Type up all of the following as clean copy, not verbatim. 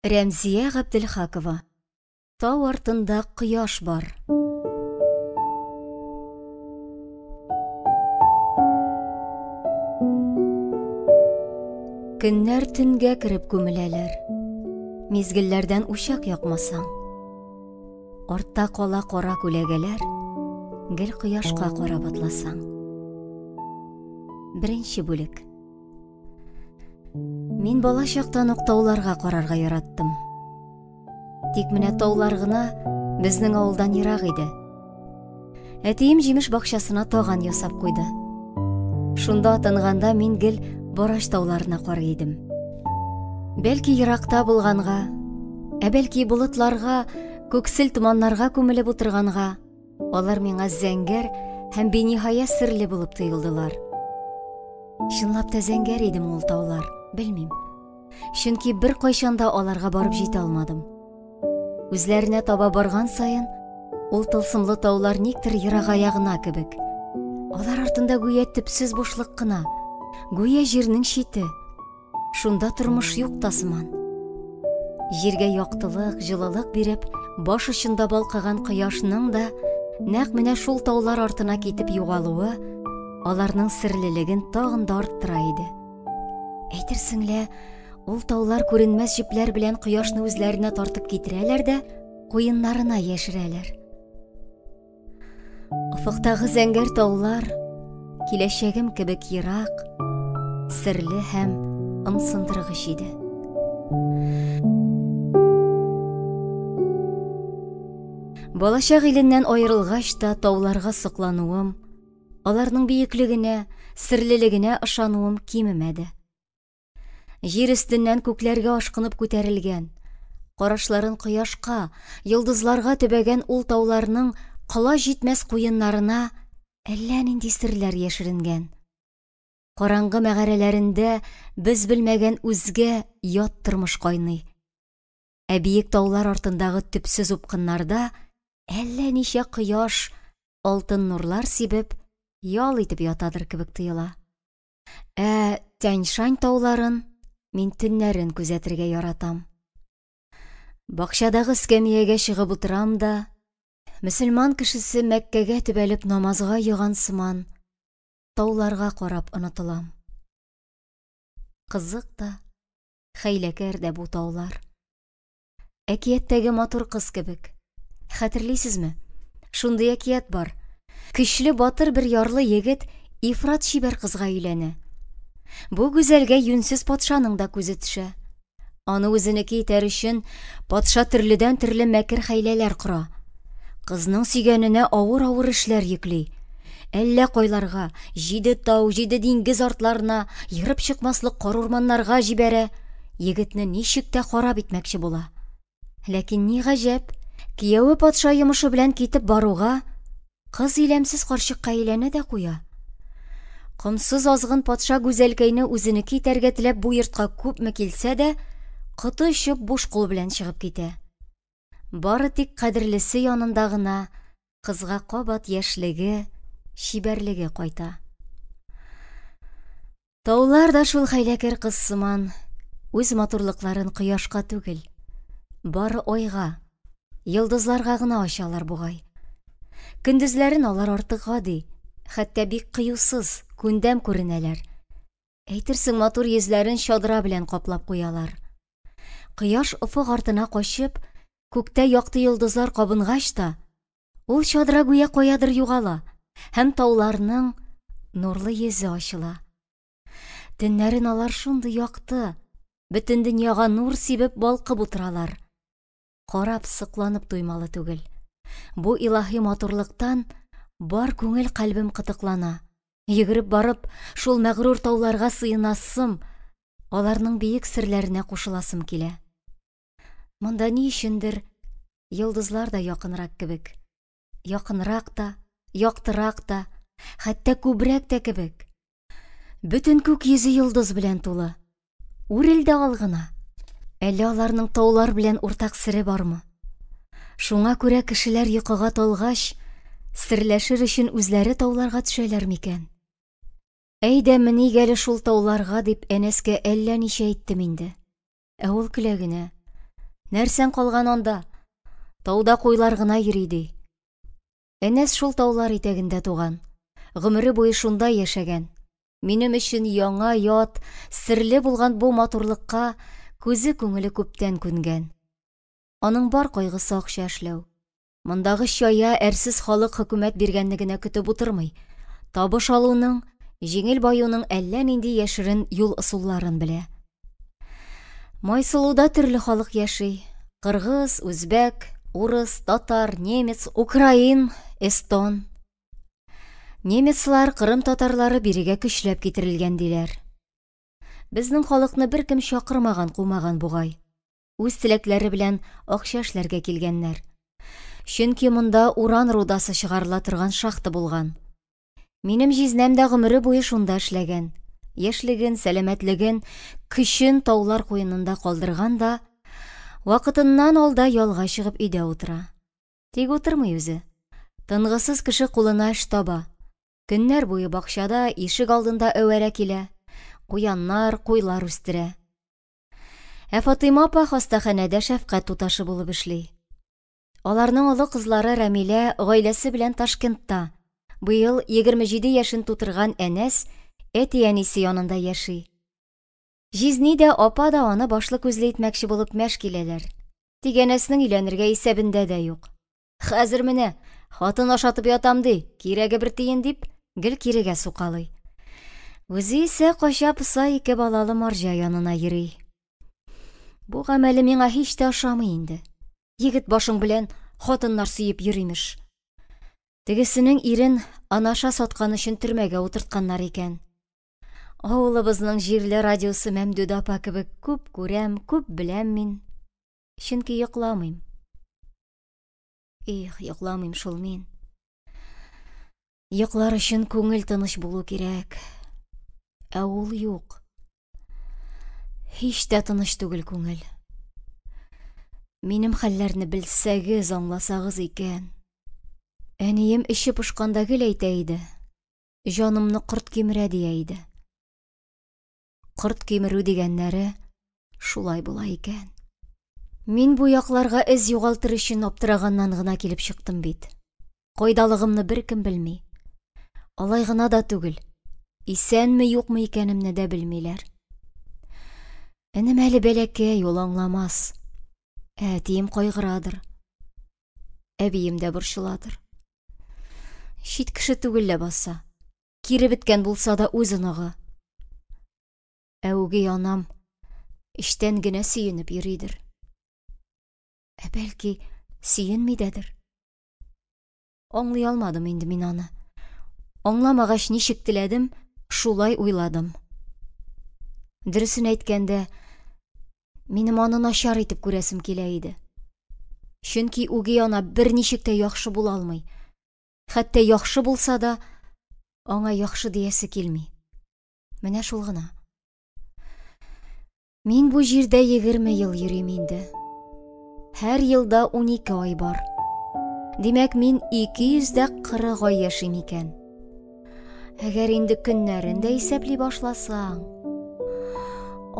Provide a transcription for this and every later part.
Рәмзия Ғабделхакова. Тау артында ҡояш бар. Көннәр төнгә кереп күмеләләр. Мизгелләрдән учак яҡмасаң. Артта ҡала ҡара күләгәләр, гел ҡояшҡа ҡарап атласаң. Беренче бүлек. Мин бала чаҡтан уҡ тауларға ҡарарға яраттым. Тик менә таулар ғына безнең ауылдан йыраҡ иде. Әтием җимеш баҡчасына таған ясап ҡуйҙы. Шунда атынғанда мин гел Бораш тауларына ҡарай идем. Бәлки йыраҡта булғанға, бәлки болотларға, күксел томаннарға күмелеп ултырғанға, алар миңа зәңгәр һәм бениһая серле булып тойолдолар. Чынлап та зәңгәр идем ул таулар, белмим. Чөнки бер ҡайшанда аларға барып җитә алмадым. Үзләренә таба барған сайын, ул тылсымлы таулар никтер йырағая гына кебек. Алар артында гүя төпсөз бушлыҡ ҡына, гүя җирнең шите. Шунда тормош юҡ та сыман. Җиргә яҡтылыҡ, җылылыҡ биреп, баш очында балҡыған ҡояшның да нәҡ менә шул таулар артына китеп юғалыуы аларның серлелеген тағын да арттыра иде. Әйтерсең лә, ул таулар күренмәс җепләр белән ҡояшны үзләренә тартып китерәләр дә ҡуйыннарына йәшерәләр. Офоҡтағы зәңгәр таулар киләсәгем кебек йыраҡ, серле һәм ымсындырғыс иде. Балачаҡ иленнән айырылғас та тауларға соҡланыуым, аларның бейеклегенә, серлелегенә ышаныуым кимемәде. Җир өҫтөнән күкләргә ашҡынып күтәрелгән, ҡарашларын ҡояшҡа, йылдызларға төбәгән ул тауларның ҡола җитмәс ҡуйыннарына әллә нинди серләр йәшеренгән. Ҡараңғы мәғәрәләрендә без белмәгән үзгә ят тормош ҡайный. Бейек таулар артындағы төпсөз упҡыннарда әллә нишә ҡояш, алтын нурлар сибеп, ял итеп ятадыр кебек тойола. Тянь-Шань тауларын мин төннәрен күзәтергә яратам. Баҡчадағы эскәмйәгә сығып ултырам да, мөселман кешесе Мәккәгә төбәлеп намазға йыған сыман, тауларға ҡарап онотолам. Ҡызыҡ та, хәйләкәр дә бу таулар. Әкиәттәге матур ҡыз кебек. Хәтерләйсезме? Шундай әкиәт бар. Көчлө батыр бер ярлы егет ифрат шибәр ҡызға өйләнә. Бу гүзәлгә йүнсез патшаның да күзе төшә. Аны үзенеке итәр өсөн патша төрледән төрле мәкер хәйләләр ҡора. Ҡызның сөйгәненә ауыр-ауыр эшләр йөкләй. Әллә ҡайларға, 7 тау, 7 диңгез артларына, йырып чыҡмаслыҡ ҡар урманнарға җибәрә. Егетне ничек тә харап итмәкче була. Ләкин ни ғәжәп, кейәүе патша йомошо белән китеп баруға, ҡыз иләмсез ҡаршыҡҡа әйләнә дә ҡуя. Ҡомсоз азғын патша гүзәлкәйне үзенеке итәргә теләп бу йортҡа күпме килсә дә, ҡото очоп буш ҡул белән сығып китә. Бары тик ҡәҙерлесе янында ғына ҡызға ҡабат йәшлеге, шибәрлеге ҡайта. Таулар да шул хәйләкәр ҡыз сыман үҙ матурлыҡларын ҡояшҡа түгел, бары айға, йылдызларға ғына ачалар буғай. Көндөҙләрен алар артыҡ ғади, хәтта бик ҡыйыусыз, күндәм күренәләр. Әйтерсең матур йөҙләрен шадра белән ҡаплап ҡуялар. Ҡояш офоҡ артына ҡашып, күктә яҡты йылдызлар ҡабынғас та, ул шадра гүя ҡаядыр юғала, һәм тауларның нурлы йөҙө ачыла. Төннәрен алар шундай яҡты, бөтөн донъяға нур сибеп балҡып ултыралар. Ҡарап сыҡланып туймалы түгел. Бу илаһи матурлыҡтан бар күңел ҡәлбем ҡытыҡлана. Йүгереп барып, шул мәғрур тауларға сыйынасым, аларның бейек серләренә ҡушыласым килә. Мында ни өшөндөр йылдызлар да яҡыныраҡ кебек. Яҡыныраҡ та, яҡтыраҡ та, хәтта күберәк тә кебек. Бөтөн күк йөҙө йылдыз белән тулы. Үрел дә алғына. Әллә аларның таулар белән уртаҡ сере бармы? Шуңа күрә кешеләр йоҡоға талғаш, серләшер өсөн үзләре тауларға төшәләр микән? Әйдә меник әле шул тауларға дип әнәскә әллә нишә әйттем инде. Ул көлә генә. Нәрсән калган анда? Тауда куйлар гына йөриди. Энес шул таулар итәгендә туган. Гомере буе шунда яшәгән. Минем өчен яңа ят, серле булган бу матурлыкка күзе күңеле күптән күнгән. Аның бар кайгысы акча эшләү. Мондагы чая әрсез халык хөкүмәт биргәнлегенә көтеп утырмый. Табыш алуның, җиңел баюның әллә нинди яшерен юл ысулларын белә. Майсылуда төрле халык яши. Кыргыз, үзбәк, урыс, татар, немец, украин, эстон. Немецлар, Кырым татарлары бирегә көчләп китерелгән диләр. Безнең халыкны беркем чакырмаган, кумаган бугай. Үз теләкләре белән акча эшләргә килгәннәр. Чөнки монда уран рудасы чыгарыла торган шахта булган. Минем җизнәм дә гомере буе шунда эшләгән. Яшьлеген, сәламәтлеген, көчен таулар куенында калдырган да, вакытыннан алда ялга чыгып өйдә утыра. Тик утырмый үзе. Тынгысыз кеше кулына эш таба. Көннәр буе бакчада, ишек алдында әвәрә килә. Куяннар, куйлар үстерә. Фатыйма апа хастаханәдә шәфкать туташы булып эшли. Аларның олы кызлары Рәмилә гаиләсе белән Ташкентта. Быел 27 яшен тутырган Әнәс әти-әнисе янында яши. Җизни дә, апа да аны башлы күзле итмәкче булып мәш киләләр. Тик Әнәснең өйләнергә исәбендә дә юк. Хәзер менә хатын ашатып ятам ди, кирәге бер тиен дип, гел кирегә сукалый. Үзе исә кача-пыса 2 балалы марҗа янына йөри. Бу гамәле миңа һич тә ошамый инде. Егет башың белән хатыннар сөеп йөримеш. Тегесенең ирен анаша саткан өчен төрмәгә утыртканнар икән. Авылыбызның җирле радиосы Мәмдүд апа кебек күп күрәм, күп беләм мин. Чөнки йокламыйм. Йокламыйм шул мин. Йоклар өчен күңел тыныч булу кирәк. Ә ул юк. Һич тә тыныч түгел күңел. Минем хәлләрне белсәгез, аңласагыз икән. Әнием эче пошканда гел әйтә иде. Җанымны корт кимерә дия иде. Корт кимерү дигәннәре шулай була икән. Мин бу якларга эз югалтыр өчен аптыраганнан гына килеп чыктым бит. Кайдалыгымны беркем белми. Алай гына да түгел. Исәнме, юкмы икәнемне дә белмиләр. Энем әле бәләкәй, ул аңламас. Әтием кайгырадыр. Әбием дә борчыладыр. Чит кеше түгел ләбаса. Кире беткән булса да үз оныгы. Ә үгәй анам эштән генә сөенеп йөридер. Ә бәлки сөенми дәдер. Аңлый алмадым инде мин аны. Аңламагач ничек теләдем, шулай уйладым. Дөресен әйткәндә, минем аны начар итеп күрәсем килә иде. Чөнки үгәй ана берничек тә яхшы була алмый. Хәтта яхшы булса да, аңа яхшы диясе килми. Менә шул гына. Мин бу җирдә 20 ел йөрим инде. Һәр елда 12 ай бар. Димәк, мин 240 ай яшим икән. Әгәр инде көннәрен дә исәпли башласаң,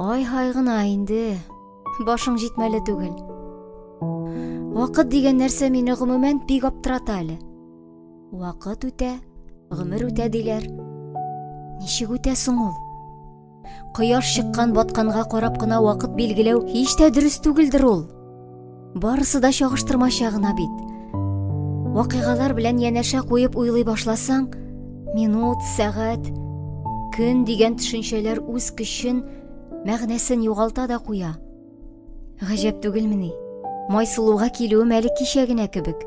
ай гына инде, башың җитмәле түгел. Вакыт дигән нәрсә мине гомумән бик аптырата әле. Вакыт үтә, гомер үтә диләр. Ничек үтә соң ул? Кояш чыккан батканга карап кына вакыт билгеләү һич тә дөрес түгелдер ул. Барысы да чагыштырмача гына бит. Вакыйгалар белән янәшә куеп уйлый башласаң, минут, сәгать, көн дигән төшенчәләр үз көчен, мәгънәсен югалта да куя. Гаҗәп түгелмени? Майсылуга килүем әле кичә генә кебек.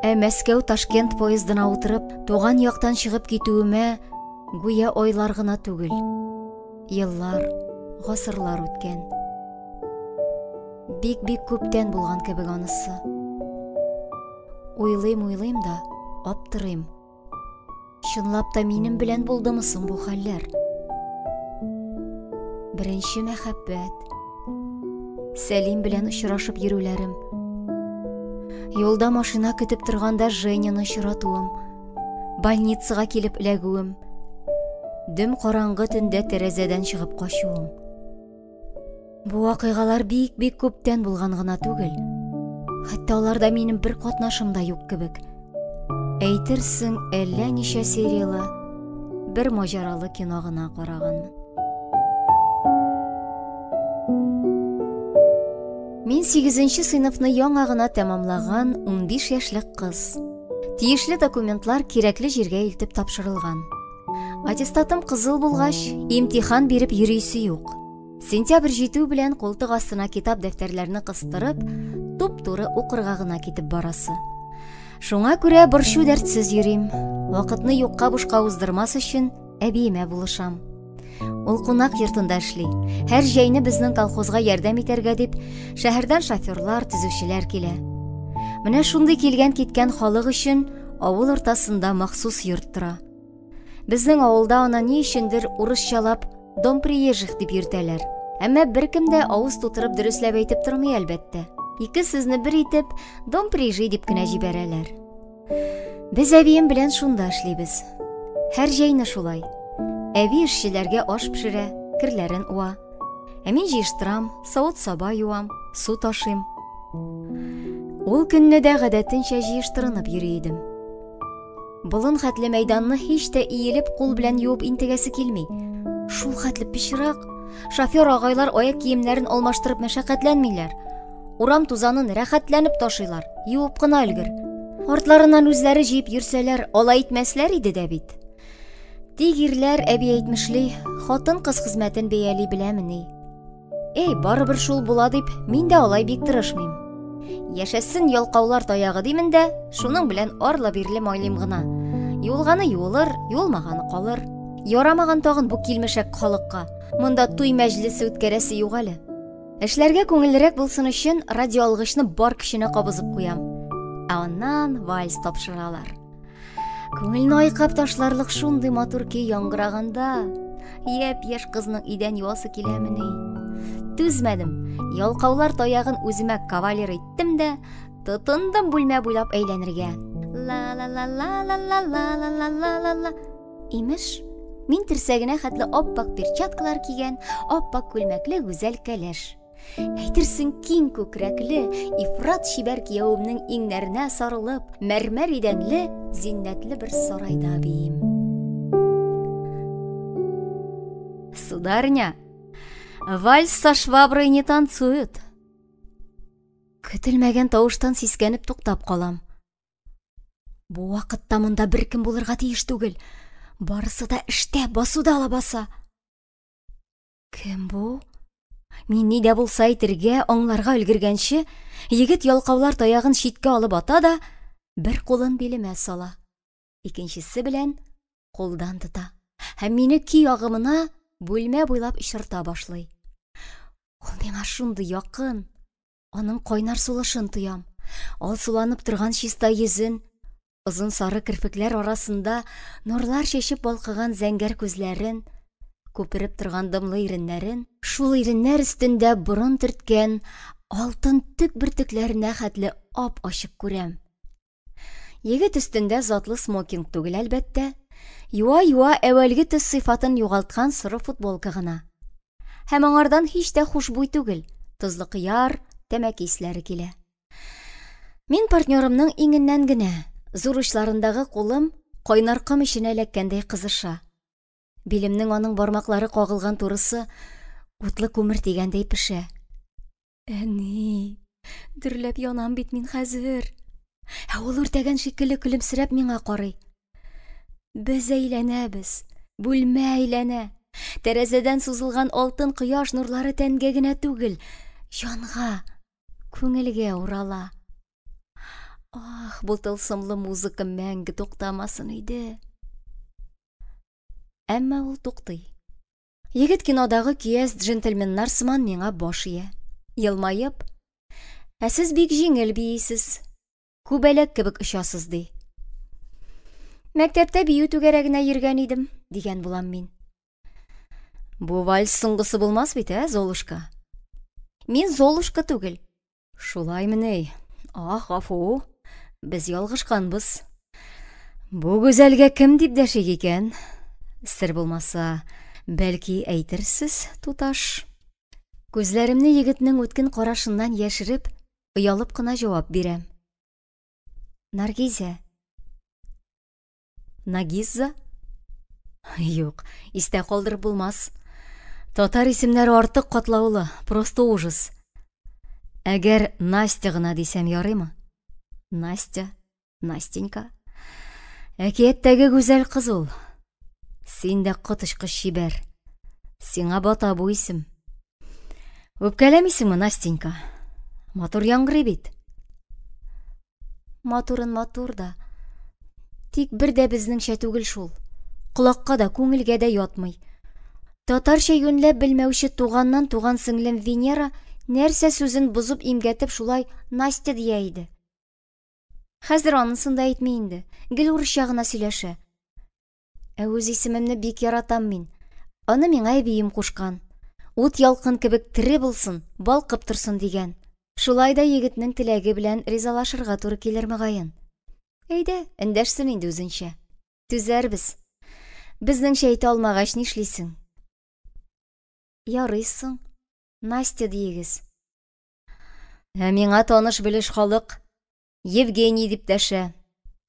Ә Мәскәү Ташкент поездына утырып, туган яктан чыгып китүемә гүя айлар гына түгел. Еллар, гасырлар үткән. Бик күптән булган кебек анысы. Уйлыйм да, аптырыйм. Чынлап та минем белән булдымы соң бу хәлләр? Беренче мәхәббәт. Сәлим белән очрашып йөрүләрем. Юлда машина көтеп торганда Женяны очратуым. Больницага килеп эләгүем. Дөм караңгы төндә тәрәзәдән чыгып качуым. Бу вакыйгалар бик күптән булган гына түгел. Хәтта аларда минем бер катнашым да юк кебек. Әйтерсең, әллә ничә сериялы бер маҗаралы кино гына караганмын. Мин 8нче сыйныфны яңа гына тәмамлаган 15 яшьлек кыз. Тиешле документлар кирәкле җиргә илтеп тапшырылган. Аттестатым кызыл булгач, имтихан биреп йөрисе юк. Сентябрь җитү белән култык астына китап дәфтәрләрне кыстырып, туп-туры укырга гына китеп барасы. Шуңа күрә борчу дәртсез йөрим. Вакытны юкка бушка уздырмас өчен әбиемә булышам. Ул кунак йортында эшли. Һәр җәйне безнең колхозга ярдәм итәргә дип, шәһәрдән шоферлар, төзүчеләр килә. Менә шундый килгән-киткән халык өчен авыл уртасында махсус йорт тора. Безнең авылда аны ни өчендер урысчалап «Дом приезжих» дип йөртәләр. Әмма беркем дә авыз тутырып дөресләп әйтеп тормый әлбәттә. Ике сүзне бер итеп «Дом приезжий» дип кенә җибәрәләр. Без әбием белән шунда эшлибез. Һәр җәйне шулай. Әби эшчеләргә аш пешерә, кирләрен уа. Ә мин җыештырам, савыт-саба юам, су ташыйм. Ул көнне дә гадәтенчә җыештырынып йөри идем. Болын хәтле мәйданны һич тә иелеп кул белән юып интегәсе килми. Шул хәтле пычрак, шофер агайлар аяк киемнәрен алмаштырып мәшәкатьләнмиләр. Урам тузанын рәхәтләнеп ташыйлар, юып кына өлгер. Артларыннан үзләре җыеп йөрсәләр, алай итмәсләр иде дә бит. Тик ирләр әби әйтмешли, хатын-кыз хезмәтен бәяли беләмени. Барыбер шул була дип, мин дә алай бик тырышмыйм. Яшәсен ялкаулар таягы димен дә, шуның белән арлы-бирле майлыйм гына. Юылганы юылыр, юылмаганы калыр. Ярамаган тагын бу килмешәк халыкка. Монда туй мәҗлесе үткәрәсе юк әле. Эшләргә күңеллерәк булсын өчен радиоалгычны бар көченә кабызып куям. Аннан вальс тапшыралар. Күңелне айкап ташларлык шундый матур көй яңгыраганда, япь-яшь кызның идән юасы киләмени. Түзмәдем. Ялкаулар таягын үземә кавалер иттем дә, тотындым бүлмә буйлап әйләнергә. Ла-ла-ла-ла-ла-ла-ла-ла-ла-ла-ла. Имеш, мин терсәгенә хәтле аппак перчаткалар кигән, аппак күлмәкле гүзәл кәләш. Әйтерсең, киң күкрәкле, ифрат чибәр киявемнең иңнәренә сарылып, мәрмәр идәнле, зиннәтле бер сарайда бием. Сударыня, вальс со шваброй не танцуют. Көтелмәгән тавыштан сискәнеп туктап калам. Бу вакытта монда беркем булырга тиеш түгел. Барысы да эштә, басуда лабаса. Кем бу? Мин ни дә булса әйтергә, аңларга өлгергәнче, егет ялкаулар таягын читкә алып ата да, бер кулын билемә сала. Икенчесе белән кулдан тота. Һәм мине көй агымына бүлмә буйлап ишарта башлый. Ул миңа шундый якын. Аның кайнар сулышын тоям. Ал суланып торган чиста йөзен, озын сары кирпекләр арасында нурлар чәчеп балкыган зәңгәр күзләрен, күпереп торган дымлы иреннәрен, шул иреннәр өстендә борын төрткән алтын төк бөртекләренә хәтле ап-ачык күрәм. Егет өстендә затлы смокинг түгел әлбәттә, юа-юа әвәлге төс сыйфатын югалткан соры футболка гына. Һәм аңардан һич тә хушбуй түгел, тозлы кыяр, тәмәке исләре килә. Мин партнерымның иңеннән генә, зур учларындагы кулым кайнар ком эченә эләккәндәй кызыша. Билемнең аның бармаклары кагылган турысы утлы күмер тигәндәй пешә. Әни, дөрләп янам бит мин хәзер. Ул үртәгән шикелле көлемсерәп миңа карый. Без әйләнәбез, бүлмә әйләнә. Тәрәзәдән сузылган алтын кояш нурлары тәнгә генә түгел, җанга, күңелгә урала. Бу тылсымлы музыка мәңге туктамасын иде. Әмма ул туктый. Егет кинодагы көяз джентльменнар сыман миңа баш ия. Йылмайып, сез бик җиңел биисез, күбәләк кебек очасыз ди. Мәктәптә бию түгәрәгенә йөргән идем, дигән булам мин. Бу вальс соңгысы булмас бит, Золушка? Мин Золушка түгел. Шулаймыни? Гафу. Без ялгышканбыз. Бу гүзәлгә кем дип дәшик икән? Сер булмаса, бәлки әйтерсез, туташ. Күзләремне егетнең үткен карашыннан яшереп, оялып кына җавап бирәм. Наргиза. Нагиза? Юк, истә калдырып булмас. Татар исемнәре артык катлаулы, просто ужас. Әгәр Настя гына дисәм ярыймы? Настя, Настенька. Әкияттәге гүзәл кыз ул. Син дә котышкыч чибәр. Сиңа бата бу исем. Үпкәләмисеңме, Настенька? Матур яңгырый бит. Матурын матур да. Тик бер дә безнеңчә түгел шул. Колакка да, күңелгә дә ятмый. Татарча юньләп белмәүче туганнан туган сеңлем Венера нәрсә сүзен бозып имгәтеп шулай Настя дия иде. Хәзер анысын да әйтми инде. Гел урысча гына сөйләшә. Ә үз исемемне бик яратам мин. Аны миңа әбием кушкан. Ут ялкын кебек тере булсын, балкып торсын дигән. Шулай да егетнең теләге белән ризалашырга туры килер мөгаен. Әйдә, эндәшсен инде үзенчә. Түзәрбез. Безнеңчә әйтә алмагач нишлисең? Ярыйсың. Настя диегез. Ә миңа таныш белеш халык Евгений дип дәшә.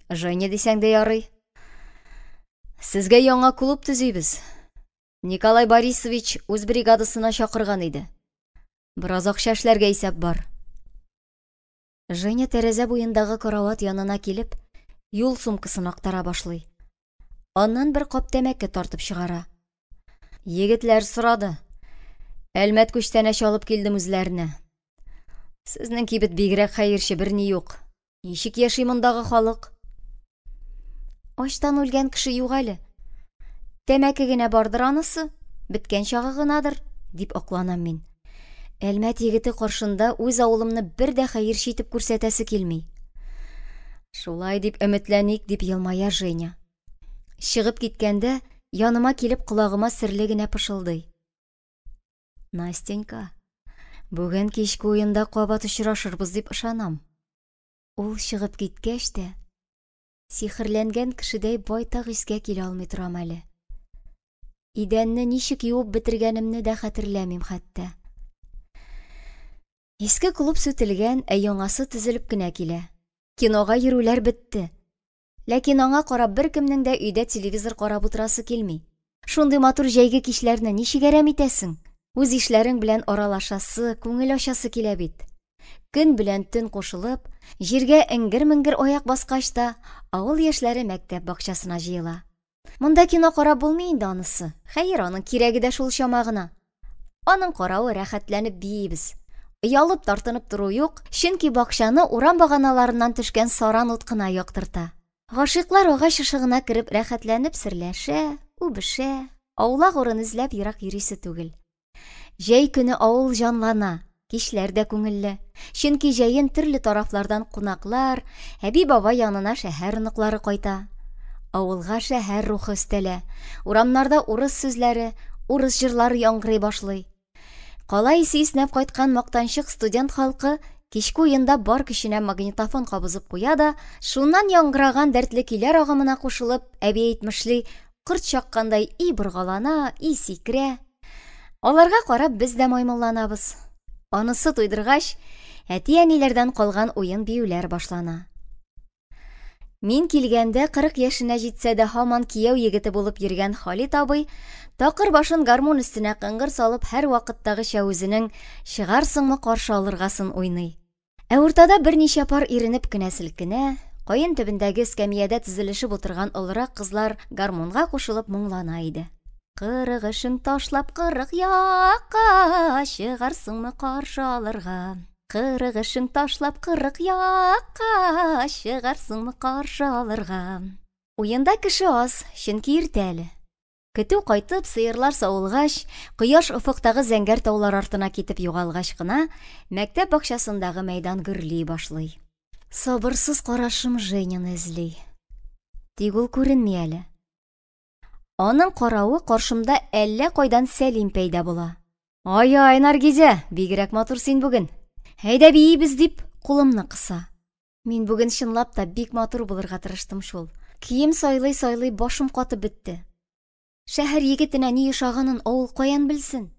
Женя дисәң дә ярый. Сезгә яңа клуб төзибез. Николай Борисович үз бригадасына чакырган иде. Бераз акча эшләргә исәп бар. Женя тәрәзә буендагы карават янына килеп, юл сумкасын актара башлый. Аннан бер кап тәмәке тартып чыгара. Егетләр сорады. Әлмәт күчтән алып килдем үзләренә. Сезнең кибет бигрәк хәерче берни юк. Ничек яши мондагы халык? Ачтан үлгән кеше юк әле. Тәмәке генә бардыр анысы, беткән чагы гынадыр, дип акланам мин. Әлмәт егете каршында үз авылымны бер дә хәерче итеп күрсәтәсе килми. Шулай дип өметләник, дип елмая Женя. Чыгып киткәндә яныма килеп колагыма серле генә пышылдый. Настенька, бүген кичке уенда кабат очрашырбыз дип ышанам. Ул чыгып киткәч тә сихерләнгән кешедәй байтак искә килә алмый торам әле. Идәнне ничек юып бетергәнемне дә хәтерләмим хәтта. Иске клуб сүтелгән, ә яңасы төзелеп кенә килә. Кинога йөрүләр бетте. Ләкин аңа карап беркемнең дә өйдә телевизор карап утырасы килми. Шундый матур җәйге кичләрне ничек әрәм итәсең? Үз ишләрең белән аралашасы, күңел ачасы килә бит. Көн белән төн кушылып, җиргә эңгер-меңгер аяк баскач та, авыл яшьләре мәктәп бакчасына җыела. Монда кино карап булмый инде анысы. Хәер, аның кирәге дә шул чамагына. Аның каравы рәхәтләнеп биебез. Ялып тартынып тору юк, чөнки бакчаны урам баганаларыннан төшкән саран ут кына яктырта. Гашыйклар агач ышыгына кереп рәхәтләнеп серләшә, үбешә, аулак урын эзләп ерак йөрисе түгел. Җәй көне авыл җанлана, кичләр дә күңелле. Чөнки җәен төрле тарафлардан кунаклар, әби бабай янына шәһәр ныклары кайта. Авылга шәһәр рухы өстәлә. Урамнарда урыс сүзләре, урыс җырлары яңгырый башлый. Кала исе иснәп кайткан мактанчык студент халкы кичке уенда бар көченә магнитофон кабызып куя да, шуннан яңгыраган дәртле көйләр агымына кушылып, әби әйтмешли, корт чаккандай и боргалана, и сикерә. Аларга карап без дә маймылланабыз. Анысы туйдыргач, әти-әниләрдән калган уен биюләр башлана. Мин килгәндә 40 яшенә җитсә дә һаман кияү егете булып йөргән Халит абый, такыр башын гармун өстенә кыңгыр салып, һәр вакыттагыча үзенең чыгарсыңмы каршы алыргасын уйный. Ә уртада берничә пар иренеп кенә селкенә, каен төбендәге эскәмиядә тезелешеп утырган олырак кызлар гармунга кушылып моңлана иде. Кырыгышың ташлап 40 якка, чыгарсыңмы каршы алырга. Кырыгышың ташлап 40 якка, чыгарсыңмы каршы алырга. Уенда кеше аз, чөнки иртә әле. Көтү кайтып, сыерлар савылгач, кояш офыктагы зәңгәр таулар артына китеп югалгач кына, мәктәп бакчасындагы мәйдан гөрли башлый. Сабырсыз карашым Женяны эзли. Тик ул күренми әле. Аның каравы каршымда әллә кайдан Сәлим пәйда була. Ай, Наргиза, бигрәк матур син бүген. Әйдә биебез дип, кулымны кыса. Мин бүген чынлап та бик матур булырга тырыштым шул. Кием сайлый-сайлый башым катып бетте. Шәһәр егетенә ни ошаганын авыл каян белсен?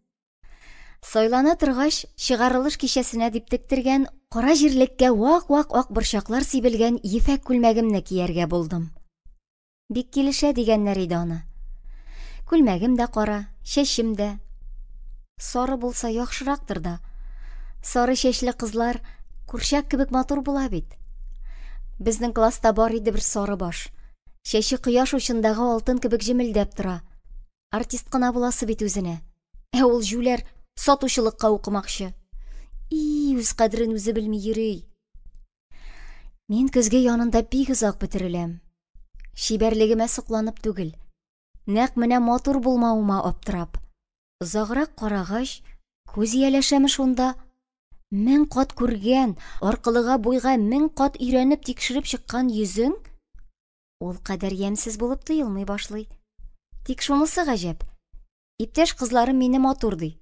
Сайлана торгач, чыгарылыш кичәсенә дип тектергән кара җирлеккә вак борчаклар сибелгән ефәк күлмәгемне кияргә булдым. Бик килешә дигәннәр иде аны. Күлмәгем дә кара, чәчем дә. Сары булса яхшырактыр да. Сары чәчле кызлар күршәк кебек матур була бит. Безнең класста бар иде бер сары баш. Чәче кояш учындагы алтын кебек җемелдәп тора. Артист кына буласы бит үзенә. Ул җүләр сатучылыкка укымакчы. Үз кадрын үзе белми йөри. Мин көзге янында бик озак бетереләм. Шибәрлегемә сокланып түгел. Нәкъ менә матур булмавыма аптырап. Озаграк карагач, күз яләшәме шунда. 1000 кат күргән, аркылыга буйга 1000 кат өйрәнеп тикшереп чыккан йөзең, ул кадәр ямьсез булып тоелмый башлый. Тик шунысы гаҗәп. Иптәш кызларым мине матур ди.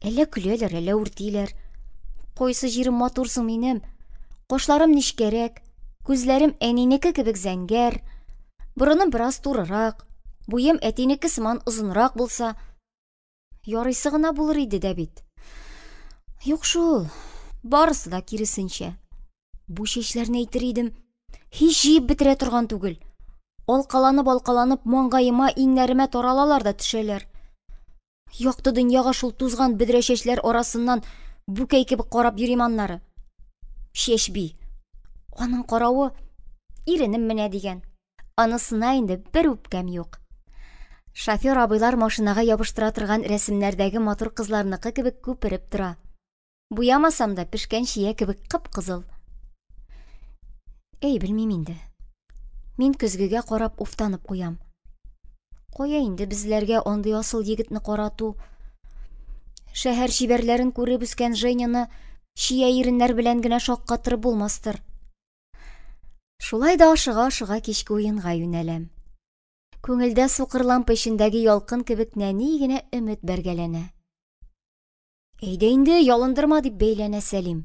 Әллә көләләр, әллә үртиләр. Койсы җирем матурсың минем. Кошларым нишкәрәк, күзләрем әнинеке кебек зәңгәр, борыным бераз турырак, буем әтинеке сыман озынрак булса, ярыйсы гына булыр иде дә бит. Юк шул, барысы да киресенчә. Бу чәчләрне әйтер идем, һич җыеп бетерә торган түгел. Алкаланып, маңгаема, иңнәремә таралалар да төшәләр. Якты дөньяга шул тузган бөдрә чәчләр арасыннан бүкәй кебек карап йөрим аннары. Чәчби. Аның каравы иренем менә дигән. Анысына инде бер үпкәм юк. Шофер абыйлар машинага ябыштыра торган рәсемнәрдәге матур кызларныкы кебек күпереп тора. Буямасам да пешкән чия кебек кып-кызыл. Белмим инде. Мин көзгегә карап уфтанып куям. Кая инде безләргә андый асыл егетне карату. Шәһәр шибәрләрен күреп үскән Женяны чия иреннәр белән генә шаккатырып булмастыр. Шулай да ашыга кичке уенга юнәләм. Күңелдә сукырлан пешендәге ялкын кебек нәни генә өмет бәргәләнә. Әйдә инде, ялындырма дип бәйләнә Сәлим.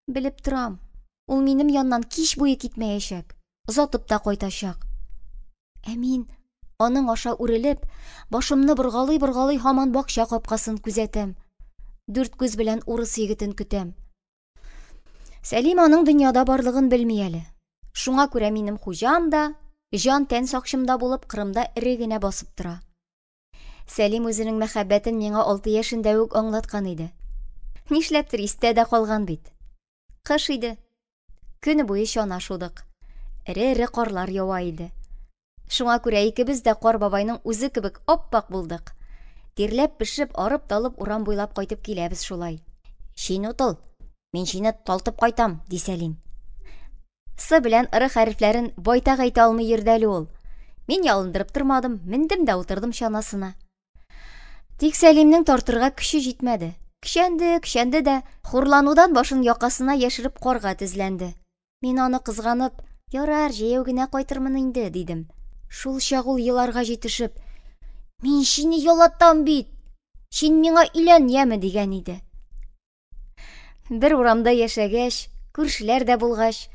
Белеп торам, ул минем яннан кич буе китмәячәк, озатып та кайтачак. Мин аның аша үрелеп, башымны боргалый һаман бакча капкасын күзәтәм. 4 күз белән урыс егетен көтәм. Сәлим аның дөньяда барлыгын белми әле. Шуңа күрә минем хуҗам да, җан тән сакчымда булып Кырымда эре генә басып тора. Сәлим үзенең мәхәббәтен миңа 6 яшендә үк аңлаткан иде. Нишләптер истә дә калган бит. Кыш иде. Көне буе чана шудык. Эре карлар ява иде. Шуңа күрә икебез дә Кар бабайның үзе кебек оппак булдык. Тирләп пешеп, арып-талып урам буйлап кайтып киләбез шулай. Син утыл, мин сине талтып кайтам, ди Сәлим. С белән ыры хәрефләрен байтак әйтә алмый йөрдәле ул. Мин ялындырып тормадым, мендем дә утырдым чанасына. Тик Сәлимнең тартырга көче җитмәде. Кишәнде дә, хурланудан башын якасына яшереп карга тезләнде. Мин аны кызганып, ярар, җәяү генә кайтырмын инде, дидем. Шул чак ул еларга җитешеп, мин сине ялаттам бит, син миңа өйлән яме дигән иде. Бер урамда яшәгәч, күршеләр дә булгач,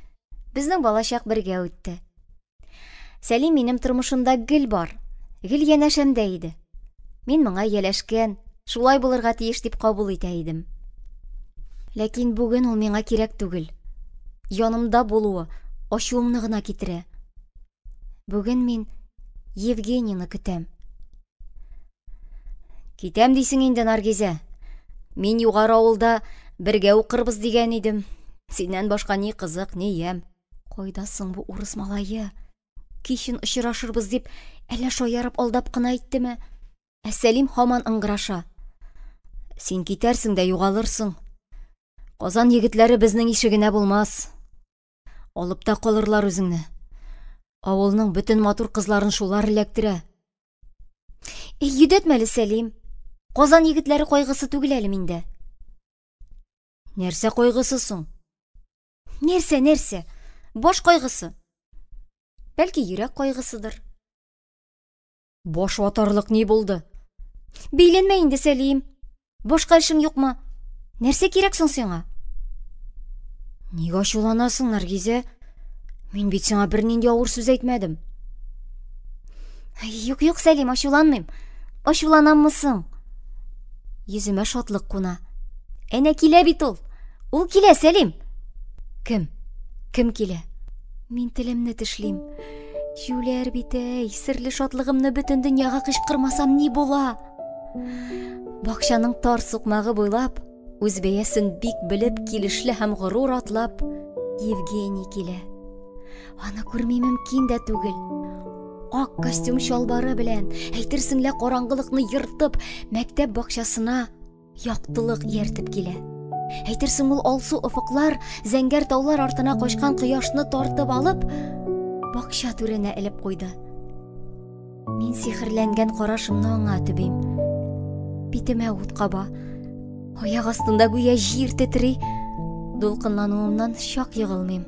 безнең балачак бергә үтте. Сәлим минем тормышымда гел бар, гел янәшәмдә иде. Мин моңа яләшкән, шулай булырга тиеш дип кабул итә идем. Ләкин бүген ул миңа кирәк түгел. Янымда булуы ачуымны гына китерә. Бүген мин Евгенияны көтәм. Китәм дисең инде, Наргизә. Мин югары авылда бергә укырбыз дигән идем. Синнән башка ни кызык, ни ям. Кайдасың бу урыс малае? Кичен очрашырбыз дип, әллә шаярып алдап кына әйттеме? Сәлим һаман ыңгыраша. Син китәрсең дә югалырсың. Казан егетләре безнең ишегенә булмас. Алып та калырлар үзеңне. Авылның бөтен матур кызларын шулар эләктерә. Йөдәтмәле, Сәлим. Казан егетләре кайгысы түгел әле миндә. Нәрсә кайгысы соң? Нәрсә? Баш кайгысы. Бәлки йөрәк кайгысыдыр. Баш ватарлык ни булды? Бәйләнмә инде, Сәлим. Башка эшең юкмы? Нәрсә кирәк соң сиңа? Нигә ачуланасың, Наргизә? Мин бит сиңа бернинди авыр сүз әйтмәдем. Юк, Сәлим, ачуланмыйм. Ачуланаммы соң? Йөземә шатлык куна. Әнә килә бит ул. Ул килә, Сәлим. Кем? Кем килә? Мин телемне тешлим. Юләр бит, серле шатлыгымны бөтен дөньяга кычкырмасам ни була? Бакчаның тар сукмагы буйлап, үз бәясен бик белеп, килешле һәм горур атлап, Евгений килә. Аны күрми мөмкин дә түгел. Ак костюм чалбары белән, әйтерсең лә караңгылыкны йыртып, мәктәп бакчасына яктылык ияртеп килә. Әйтерсең ул алсу офыклар, зәңгәр таулар артына качкан кояшны тартып алып, бакча түренә элеп куйды. Мин сихерләнгән карашымны аңа төбим. Битемә ут каба. Аяк астында гүя җир тетри. Дулкынлануымнан чак егылмыйм.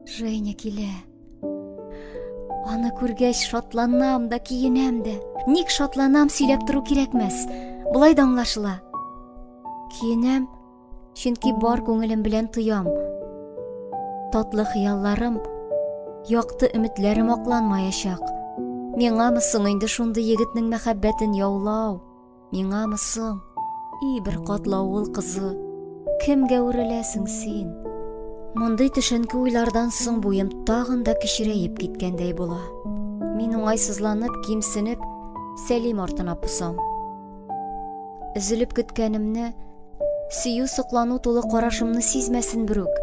Женя килә. Аны күргәч шатланам да, киенәм дә. Ник шатланам, сөйләп тору кирәкмәс. Булай да аңлашыла. Киенәм, чөнки бар күңелем белән тоям. Татлы хыялларым, якты өметләрем акланмаячак. Миңамы соң инде шундый егетнең мәхәббәтен яулау? Миңамы соң? И бер катлавыл кызы, кемгә үреләсең син? Мондый төшенке уйлардан соң буем тагын да кечерәеп киткәндәй була. Мин уңайсызланып, кимсенеп, Сәлим артына посам. Üzülеп көткәнемне, сөю соклану тулы карашымны сизмәсен берүк.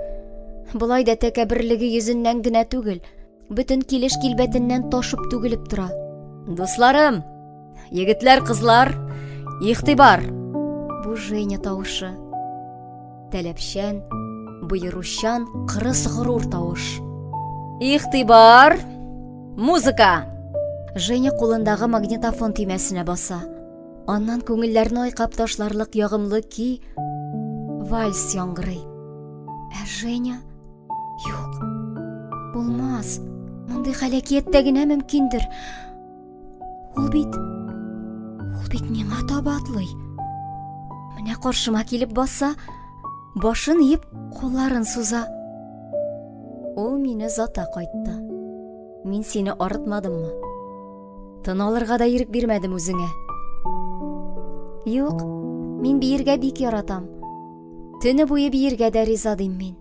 Булай да тәкәбберлеге йөзеннән генә түгел, бөтен килеш килбәтеннән ташып түгелеп тора. Дусларым, егетләр, кызлар, игътибар! Бу Женя тавышы. Таләпчән, буйручан, кырыс горур тавыш. Игътибар! Музыка! Женя кулындагы магнитофон төймәсенә баса. Аннан күңелләрне айкап ташларлык ягымлы ки вальс яңгырый. Женя? Юк, булмас. Мондый хәлакәттә генә мөмкиндер. Ул бит миңа таба атлый. Менә каршыма килеп баса, башын иеп, кулларын суза. Ул мине зата кайтты. Мин сине арытмадыммы? Тын алырга да ирек бирмәдем үзеңә. Юк, мин биергә бик яратам. Төне буе биергә дә риза дим мин.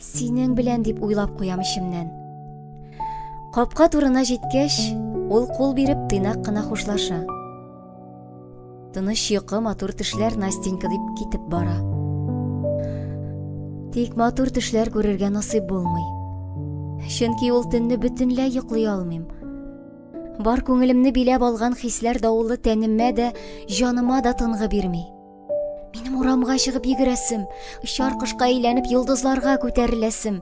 Синең белән дип уйлап куям ишемнән. Капка турына җиткәч, ул кул биреп тыйнак кына хушлаша. Тыныч йокы, матур төшләр, Настенька дип китеп бара. Тик матур төшләр күрергә насыйп булмый. Чөнки ул төнне бөтенләй йоклый алмыйм. Бар күңелемне биләп алган хисләр давылы тәнемә дә, җаныма да тынгы бирми. Минем урамга чыгып йөгерәсем, очар кошка әйләнеп йолдызларга күтәреләсем.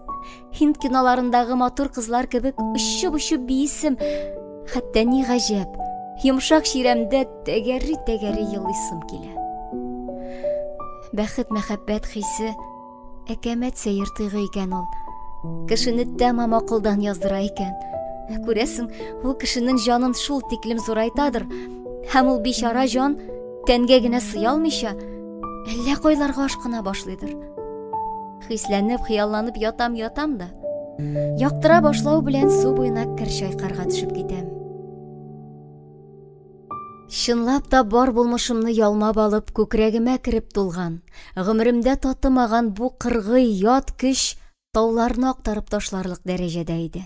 Hind киноларындагы матур кызлар кебек очып-очып биисем. Хәтта ни гаҗәп, йомшак ширемдә тәгәри елыйсым килә. Бәхет, мәхәббәт хисе әкәмәт сәер тойгы икән ул. Кешене тәмам акылдан яздыра икән. Күрәсең, ул кешенең җанын шул тиклем зурайтадыр, һәм ул бичара җан тәнгә генә сыя алмыйча, әллә кайларга ашкына башлыйдыр. Хисләнеп, хыялланып ятам да, яктыра башлау белән су буена кер чайкарга төшеп китәм. Чынлап та бар булмышымны ялмап алып, күкрәгемә кереп тулган, гомеремдә татымаган бу кыргый ят көч тауларны актарып ташларлык дәрәҗәдә иде.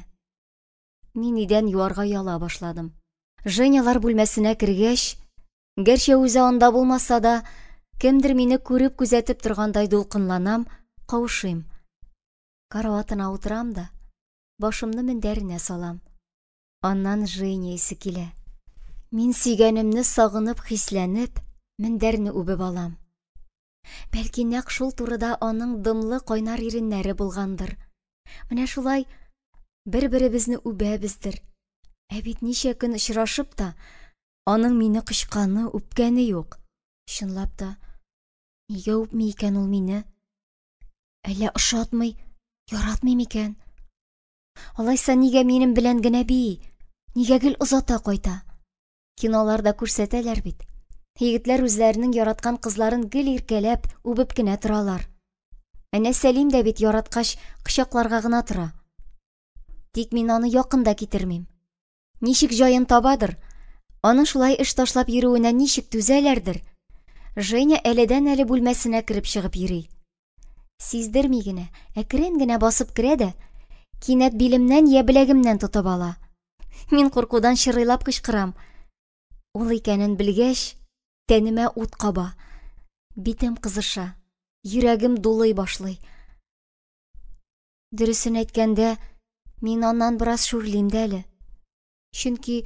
Мин идән юарга яла башладым. Женялар бүлмәсенә кергәч, гәрчә үзе анда булмаса да, кемдер мине күреп күзәтеп торгандай дулкынланам, каушыйм. Караватына утырам да, башымны мендәренә салам. Аннан Женя исе килә. Мин сөйгәнемне сагынып, хисләнеп, мендәрне үбеп алам. Бәлки нәкъ шул турыда аның дымлы кайнар иреннәре булгандыр. Менә шулай бер-беребезне үбәбездер. Ә бит ничә көн очрашып та, аның мине кычканы, үпкәне юк. Чынлап та, нигә үпми икән ул мине? Әллә ошатмый, яратмый микән? Алайса нигә минем белән генә бии? Нигә гел озата кайта? Киноларда күрсәтәләр бит. Егетләр үзләренең яраткан кызларын гел иркәләп, үбеп кенә торалар. Әнә Сәлим дә бит яраткач кычакларга гына тора. Тик мин аны якында китермим. Ничек җаен табадыр? Аның шулай эш ташлап йөрүенә ничек түзәләрдер? Женя әледән-әле бүлмәсенә кереп чыгып йөри. Сиздерми генә, әкрен генә басып керә дә, кинәт билемнән я беләгемнән тотып ала. Мин куркудан шырыйлап кычкырам. Ул икәнен белгәч, тәнемә ут каба. Битем кызыша, йөрәгем дулый башлый. Дөресен әйткәндә, мин аннан бераз шүрлим дә әле. Чөнки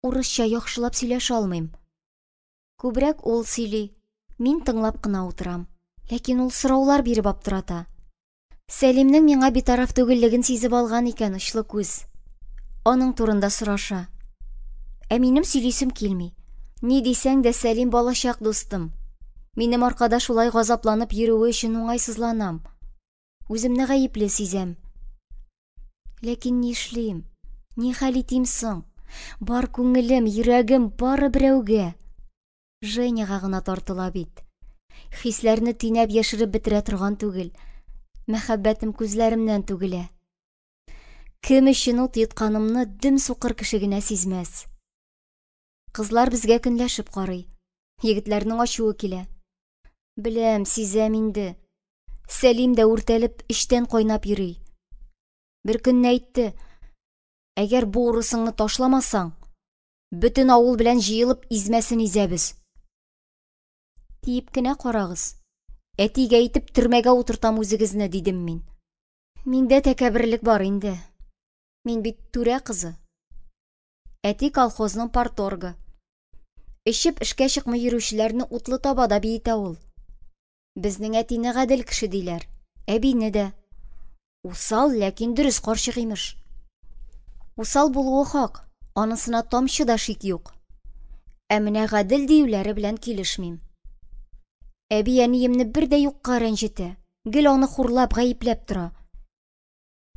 урысча яхшылап сөйләшә алмыйм. Күбрәк ул сөйли, мин тыңлап кына утырам. Ләкин ул сораулар биреп аптырата. Сәлимнең миңа битараф түгеллеген сизеп алган икән очлы күз. Аның турында сораша. Ә минем сөйлисем килми. Ни дисәң дә Сәлим балачак дустым. Минем аркада шулай газапланып йөрүе өчен уңайсызланам. Үземне гаепле сизәм. Ләкин ни эшлим? Ни хәл итим соң? Бар күңелем, йөрәгем бары берәүгә. Женяга гына тартыла бит. Хисләрне тинәп яшереп бетерә торган түгел. Мәхәббәтем күзләремнән түгелә. Кем өчен ут йотканымны дөм суқыр кеше генә сизмәс. Кызлар безгә көнләшеп карый. Егетләрнең ачуы килә. Беләм, сизәм инде. Сәлим дә үртәлеп, эчтән кайнап йөри. Бер көнне әйтте: "Әгәр бу урысыңны ташламасаң, бөтен авыл белән җыелып измәсен изәбез." Тиеп кенә карагыз. Әтигә әйтеп төрмәгә утыртам үзегезне, дидем мин. Миндә тәкәбберлек бар инде. Мин бит түрә кызы. Әти колхозның парторгы. Эчеп эшкә чыкмый йөрүчеләрне утлы табада биетә ул. Безнең әтине гадел кеше диләр. Әбине дә. Усал, ләкин дөрес карчык имеш. Усал булуы хак. Анысына тамчы да шик юк. Ә менә гадел диюләре белән килешмим. Әби әниемне бер дә юкка рәнҗетә. Гел аны хурлап, гаепләп тора.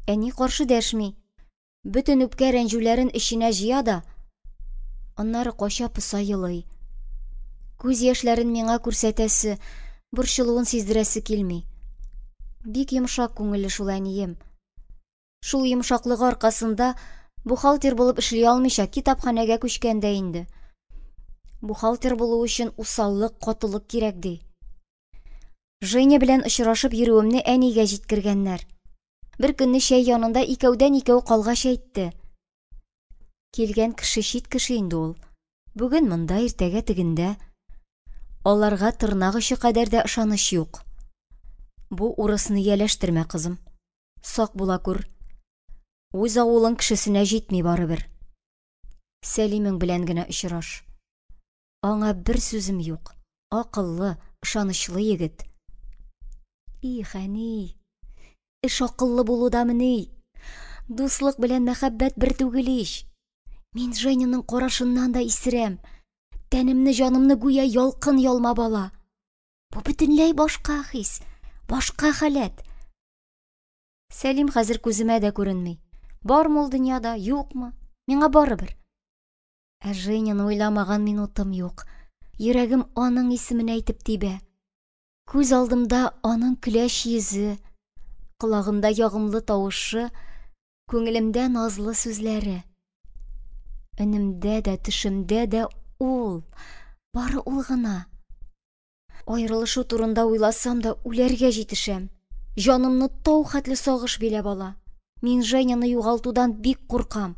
Әни каршы дәшми. Бөтен үпкә рәнҗүләрен эченә җыя да, аннары кача пыса елый. Күз яшьләрен миңа күрсәтәсе, борчылуын сиздерәсе килми. Бик йомшак күңелле шул әнием. Шул йомшаклыгы аркасында бухгалтер булып эшли алмыйча китапханәгә күчкән дә инде. Бухгалтер булу өчен усаллык, катылык кирәк ди. Женя белән очрашып йөрүемне әнигә җиткергәннәр. Бер көнне чәй янында икәүдән икәү калгач әйтте. Килгән кеше чит кеше инде ул. Бүген монда, иртәгә тегендә. Аларга тырнак очы кадәр дә ышаныч юк. Бу урысны яләштермә, кызым. Сак була күр. Үз авылың кешесенә җитми барыбер. Сәлимең белән генә очраш. Аңа бер сүзем юк. Акыллы, ышанычлы егет. Их, әни. Эш акыллы булудамыни. Дуслык белән мәхәббәт бер түгел ич. Мин Женяның карашыннан да исерәм. Тәнемне, җанымны гүя ялкын ялмап ала. Бу бөтенләй башка хис, башка халәт. Сәлим хәзер күземә дә күренми. Бармы ул дөньяда, юкмы? Миңа барыбер. Ә Женяны уйламаган минутым юк. Йөрәгем аның исемен әйтеп тибә. Күз алдымда аның көләч йөзе, колагымда ягымлы тавышы, күңелемдә назлы сүзләре. Өнемдә дә, төшемдә дә ул, бары ул гына. Аерылышу турында уйласам да үләргә җитешәм. Җанымны тау хәтле сагыш биләп ала. Мин Женяны югалтудан бик куркам.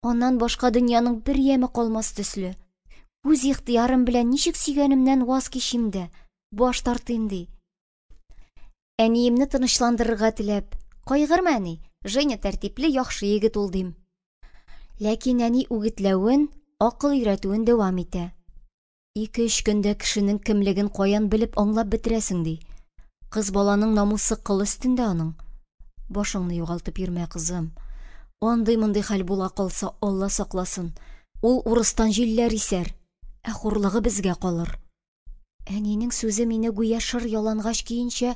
Аннан башка дөньяның бер яме калмас төсле. Үз ихтыярым белән ничек сөйгәнемнән ваз кичим дә, баш тартыйм ди. Әниемне тынычландырырга теләп, кайгырма әни, Женя тәртипле, яхшы егет ул дим. Ләкин әни үгетләвен, акыл өйрәтүен дәвам итә. 2-3 көндә кешенең кемлеген каян белеп аңлап бетерәсең ди. Кыз баланың намусы кыл өстендә аның. Башыңны югалтып йөрмә, кызым. Андый-мондый хәл була калса, Алла сакласын. Ул урыстан җилләр исәр, ә хурлыгы безгә калыр. Әнинең сүзе мине гүя шыр ялангач кийинчә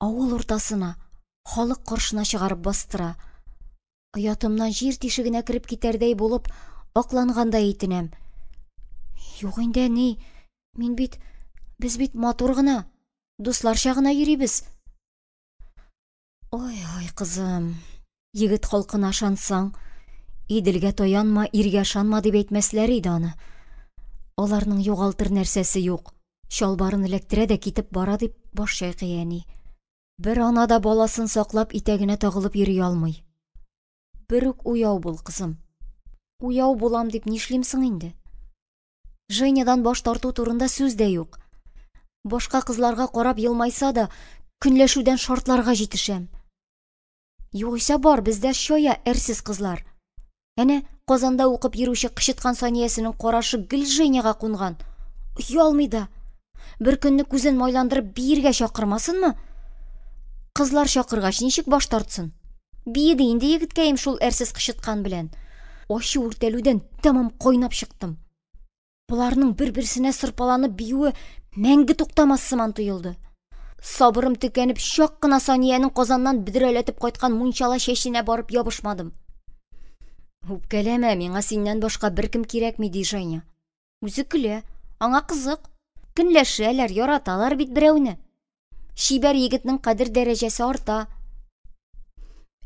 авыл уртасына, халык каршына чыгарып бастыра. Оятымнан җир тишегенә кереп китәрдәй булып, аклангандай итенәм. Юк инде әни, без бит матур гына, дусларча гына йөрибез. Ой, кызым, егет халкына шансаң, Иделгә таянма, иргә шанма дип әйтмәсләр иде аны. Аларның югалтыр нәрсәсе юк. Шалбарын эләктерә дә китеп бара дип баш чайкый әни. Бер ана да баласын саклап итәгенә тагылып йөри алмый. Бер үк уяу бул, кызым. Уяу булам дип нишлимсең инде? Женядан баш тарту турында сүз дә юк. Башка кызларга карап елмайса да, көнләшүдән шартларга җитешәм. Югыйсә бар бездә шоя әрсез кызлар. Әнә Казанда укып йөрүче кычыткан Саниясенең карашы гел Женяга кунган. Уялмый да. Бер көнне күзен майландырып биергә чакырмасынмы? Кызлар чакыргач ничек баш тартсын? Биеде инде егеткәем шул әрсез кычыткан белән. Ачы үртәлүдән тәмам кайнап чыктым. Буларның бер-берсенә сырпаланып биюе мәңге туктамас сыман тоелды. Сабырым төкәнеп чак кына Саниянең Казаннан бидрәләтеп кайткан мунчала чәченә барып ябышмадым. Үпкәләмә, миңа синнән башка беркем кирәкми, ди Женя. Үзе көлә, аңа кызык. Көнләшәләр, яраталар бит берәүне. Шибәр егетнең кадер дәрәҗәсе арта.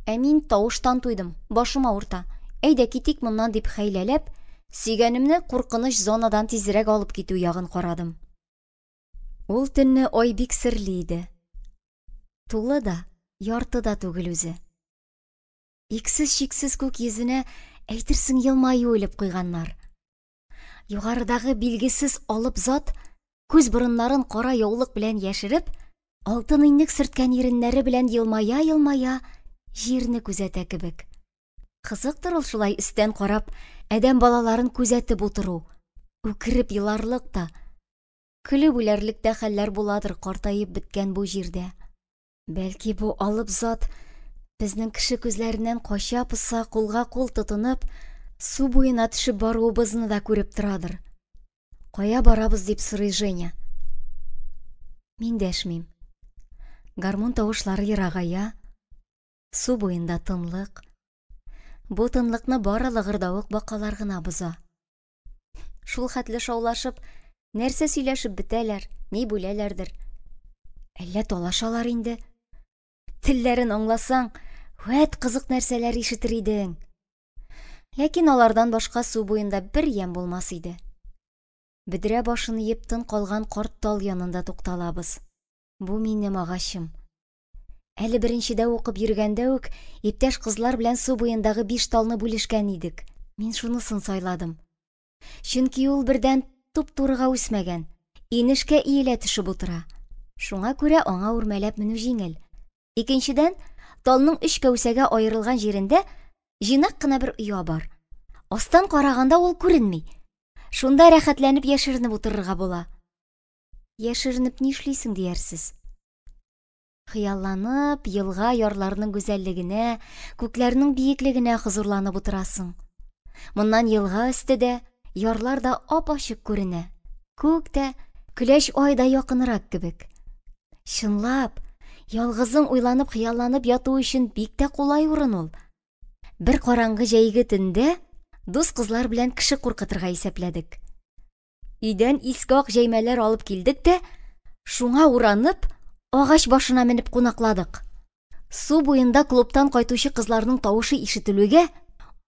Ә мин тавыштан туйдым, башым авырта. Әйдә китик моннан дип хәйләләп, сөйгәнемне куркыныч зонадан тизрәк алып китү ягын карадым. Ул төнне ай бик серле иде. Тулы да, ярты да түгел үзе. Иксез-чиксез күк йөзенә әйтерсең елмаю үлеп куйганнар. Югарыдагы билгесез алып зат күз борыннарын кара яулык белән яшереп, алтын иннек сөрткән иреннәре белән елмая-елмая җирне күзәтә кебек. Кызыктыр ул шулай өстән карап, әдәм балаларын күзәтеп утыру. Үкереп еларлык та, көлеп үләрлек тә хәлләр буладыр картаеп беткән бу җирдә. Бәлки бу алып зат безнең кеше күзләреннән кача-пыса кулга кул тотынып, су буена төшеп баруыбызны да күреп торадыр. Кая барабыз дип сорый Женя. Мин дәшмим. Гармун тавышлары ерагая, су буенда тынлык. Бу тынлыкны бары лыгырдавык бакалар гына боза. Шул хәтле шаулашып, нәрсә сөйләшеп бетәләр, ни бүләләрдер. Әллә талашалар инде. Телләрен аңласаң, вәт кызык нәрсәләр ишетер идең. Ләкин алардан башка су буенда бер ям булмас иде. Бидрә башын иеп тын калган карт тал янында тукталабыз. Бу минем агачым. Әле беренчедә укып йөргәндә үк иптәш кызлар белән су буендагы 5 талны бүлешкән идек. Мин шунысын сайладым. Чөнки ул бердән туп-турыга үсмәгән, инешкә иелә төшеп утыра. Шуңа күрә аңа үрмәләп менү җиңел. Икенчедән, талның 3 кәүсәгә аерылган җирендә җинак кына бер оя бар. Астан караганда ул күренми. Шунда рәхәтләнеп яшеренеп утырырга була. Яшеренеп нишлисең диярсез? Хыялланып, елга ярларының гүзәллегенә, күкләрнең биеклегенә хозурланып утырасың. Моннан елга өстедә ярлар да ап-ачык күренә. Күк тә, көләч ай да якынрак кебек. Чынлап, ялгызың уйланып хыялланып яту өчен бик тә кулай урын ул. Бер караңгы җәйге төндә дус кызлар белән кеше куркытырга исәпләдек. Өйдән иске ак җәймәләр алып килдек тә, шуңа уранып, агач башына менеп кунакладык. Су буенда клубтан кайтучы кызларның тавышы ишетелүгә,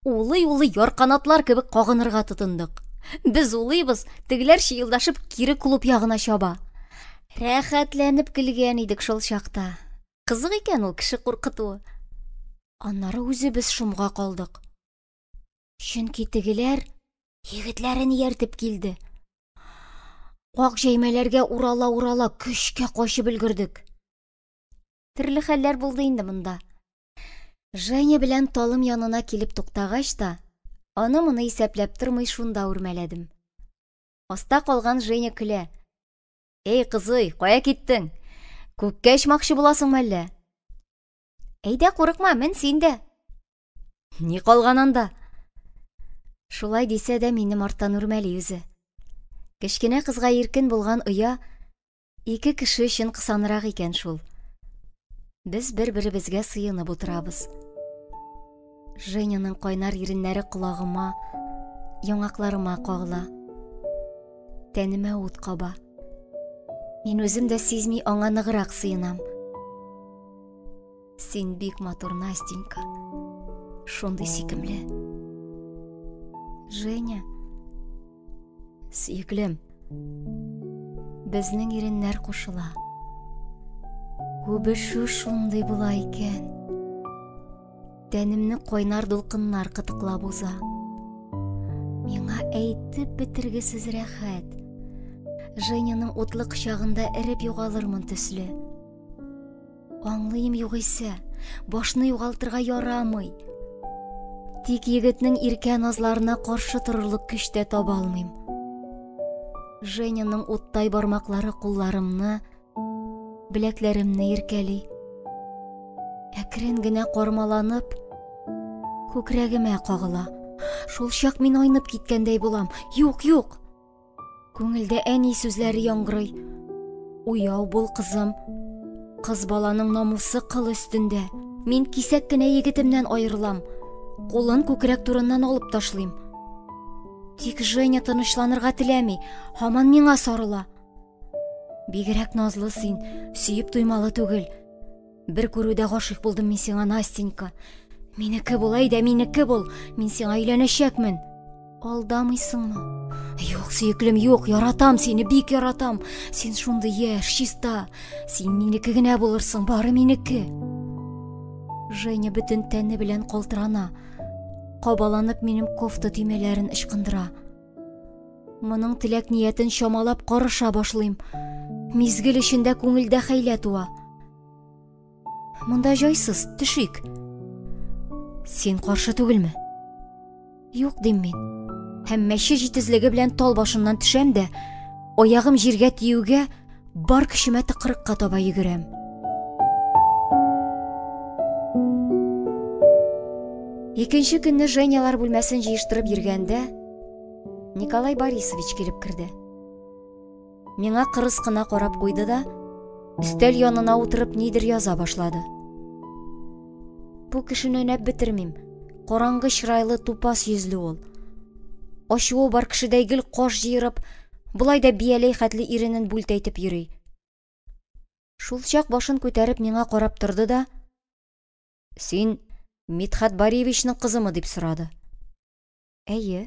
улый-улый ярканатлар кебек кагынырга тотындык. Без улыйбыз, тегеләр чыелдашып кире клуб ягына чаба. Рәхәтләнеп көлгән идек шул чакта. Кызык икән ул кеше куркытуы. Аннары үзебез шомга калдык. Чөнки тегеләр егетләрен ияртеп килде. Ак җәймәләргә урала-урала көчкә качып өлгердек. Төрле хәлләр булды инде монда. Женя белән талым янына килеп туктагач та, аны-моны исәпләп тормый шунда үрмәләдем. Аста калган Женя көлә. Эй, кызый, кая киттең? Күккә очмакчы буласыңмы әллә? Әйдә, курыкма, мен син дә. Ни калган анда? Шулай дисә дә минем арттан үрмәли үзе. Кечкенә кызга иркен булган оя 2 кеше өчен кысанрак икән шул. Без бер-беребезгә сыенып утырабыз. Женяның кайнар иреннәре колагыма, яңакларыма кагыла. Тәнемә ут каба. Мин үзем дә сизми аңа ныграк сыенам. Син бик матур, Настенька. Шундый сөйкемле. Женя, сөйклем, безнең иреннәр кушыла. Күбе шундый була икән. Тәнемне кайнар дулкыннар кытыклап уза. Миңа әйтеп бетергесез рәхәт. Женяның утлы кочагында эреп югалырмын төсле. Аңлыйм югыйсә, башны югалтырга ярамый. Тик егетнең иркә назларына каршы торырлык көч тә таба алмыйм. Женяның уттай бармаклары кулларымны, беләкләремне иркәли. Әкрен генә кармаланып, күкрәгемә кагыла. Шул чак мин айнып киткәндәй булам. Юк, юк. Күңелдә әни сүзләре яңгырый. Уяу бул, кызым. Кыз баланың намусы кыл өстендә. Мин кисәк кенә егетемнән айырылам. Кулын күкрәк турыннан алып ташлыйм. Тик Женя тынычланырга теләми, һаман миңа сарыла. Бигрәк назлы син, сөеп туймалы түгел. Бер күрүдә гашыйк булдым мин сиңа, Настенька. Минеке бул, әйдә, минеке бул. Мин сиңа өйләнәчәкмен. Алдамыйсыңмы? Юк, сөеклем, юк, яратам сине, бик яратам. Син шундый яшь, чиста. Син минеке генә булырсың, бары минеке. Женя бөтен тәне белән калтырана. Кабаланып минем кофта төймәләрен ычкындыра. Моның теләк ниятен чамалап карыша башлыйм. Мизгел эчендә күңелдә хәйлә туа. Монда җайсыз, төшик. Син каршы түгелме? Юк, дим мин. Һәм мәче җитезлеге белән тал башыннан төшәм дә, аягым җиргә тиюгә бар көчемә тыкрыкка таба йөгерәм. Икенче көнне Женялар бүлмәсен җыештырып йөргәндә, Николай Борисович килеп керде. Миңа кырыс кына карап куйды да, өстәл янына утырып нидер яза башлады. Бу кешене нәп бетермим. Караңгы чырайлы, тупас йөзле ул. Ачуы бар кешедәй гел каш җыерып, булай да бияләй хәтле иренен бүлтәйтеп йөри. Шул чак башын күтәреп миңа карап торды да, «Син Мидхәт Боревичның кызымы?» дип сорады. Әйе.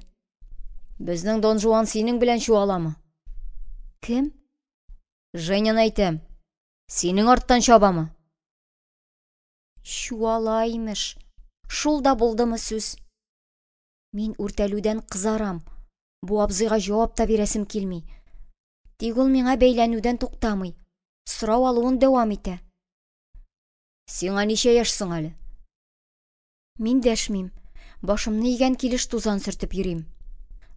Безнең Дон Жуан синең белән чуаламы? Кем? Женяны әйтәм. Синең арттан чабамы? Чуала имеш. Шул да булдымы сүз? Мин үртәлүдән кызарам. Бу абзыйга җавап та бирәсем килми. Тик ул миңа бәйләнүдән туктамый. Сорау алуын дәвам итә. Сиңа ничә яшьсең әле? Мин дәшмим. Башымны игән килеш тузан сөртеп йөрим.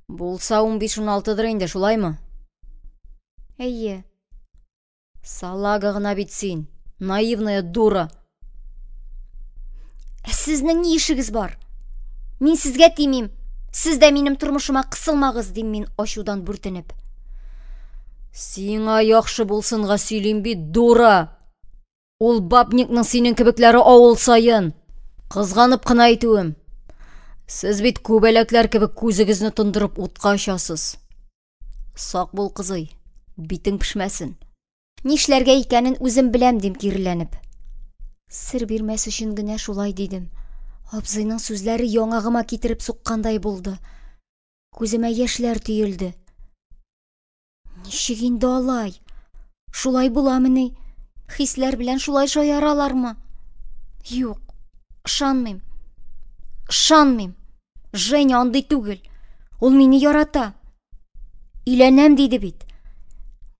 Булса 15-16-дыр инде, шулаймы? Әйе. Салага гына бит син. Наивная дура. Сезнең ни ишегез бар? Мин сезгә тимим. Сез дә минем тормышыма кысылмагыз, дим мин ачудан бүртенеп. Сиңа яхшы булсынга сөйлим бит, дура. Ул бабникның синең кебекләре авыл сайын. Кызганып кына әйтүем. Сез бит күбәләкләр кебек күзегезне тондырып утка ачасыз. Сак бул, кызый. Битең пешмәсен. Нишләргә икәнен үзем беләм, дим киреләнеп. Сер бирмәс өчен генә шулай дидем. Абзыйның сүзләре яңагыма китереп суккандай булды. Күземә яшьләр төелде. Ничек инде алай? Шулай буламыни? Хисләр белән шулай шаяралармы? Юк, ышанмыйм. Ышанмыйм. Женя андый түгел. Ул мине ярата. Өйләнәм диде бит.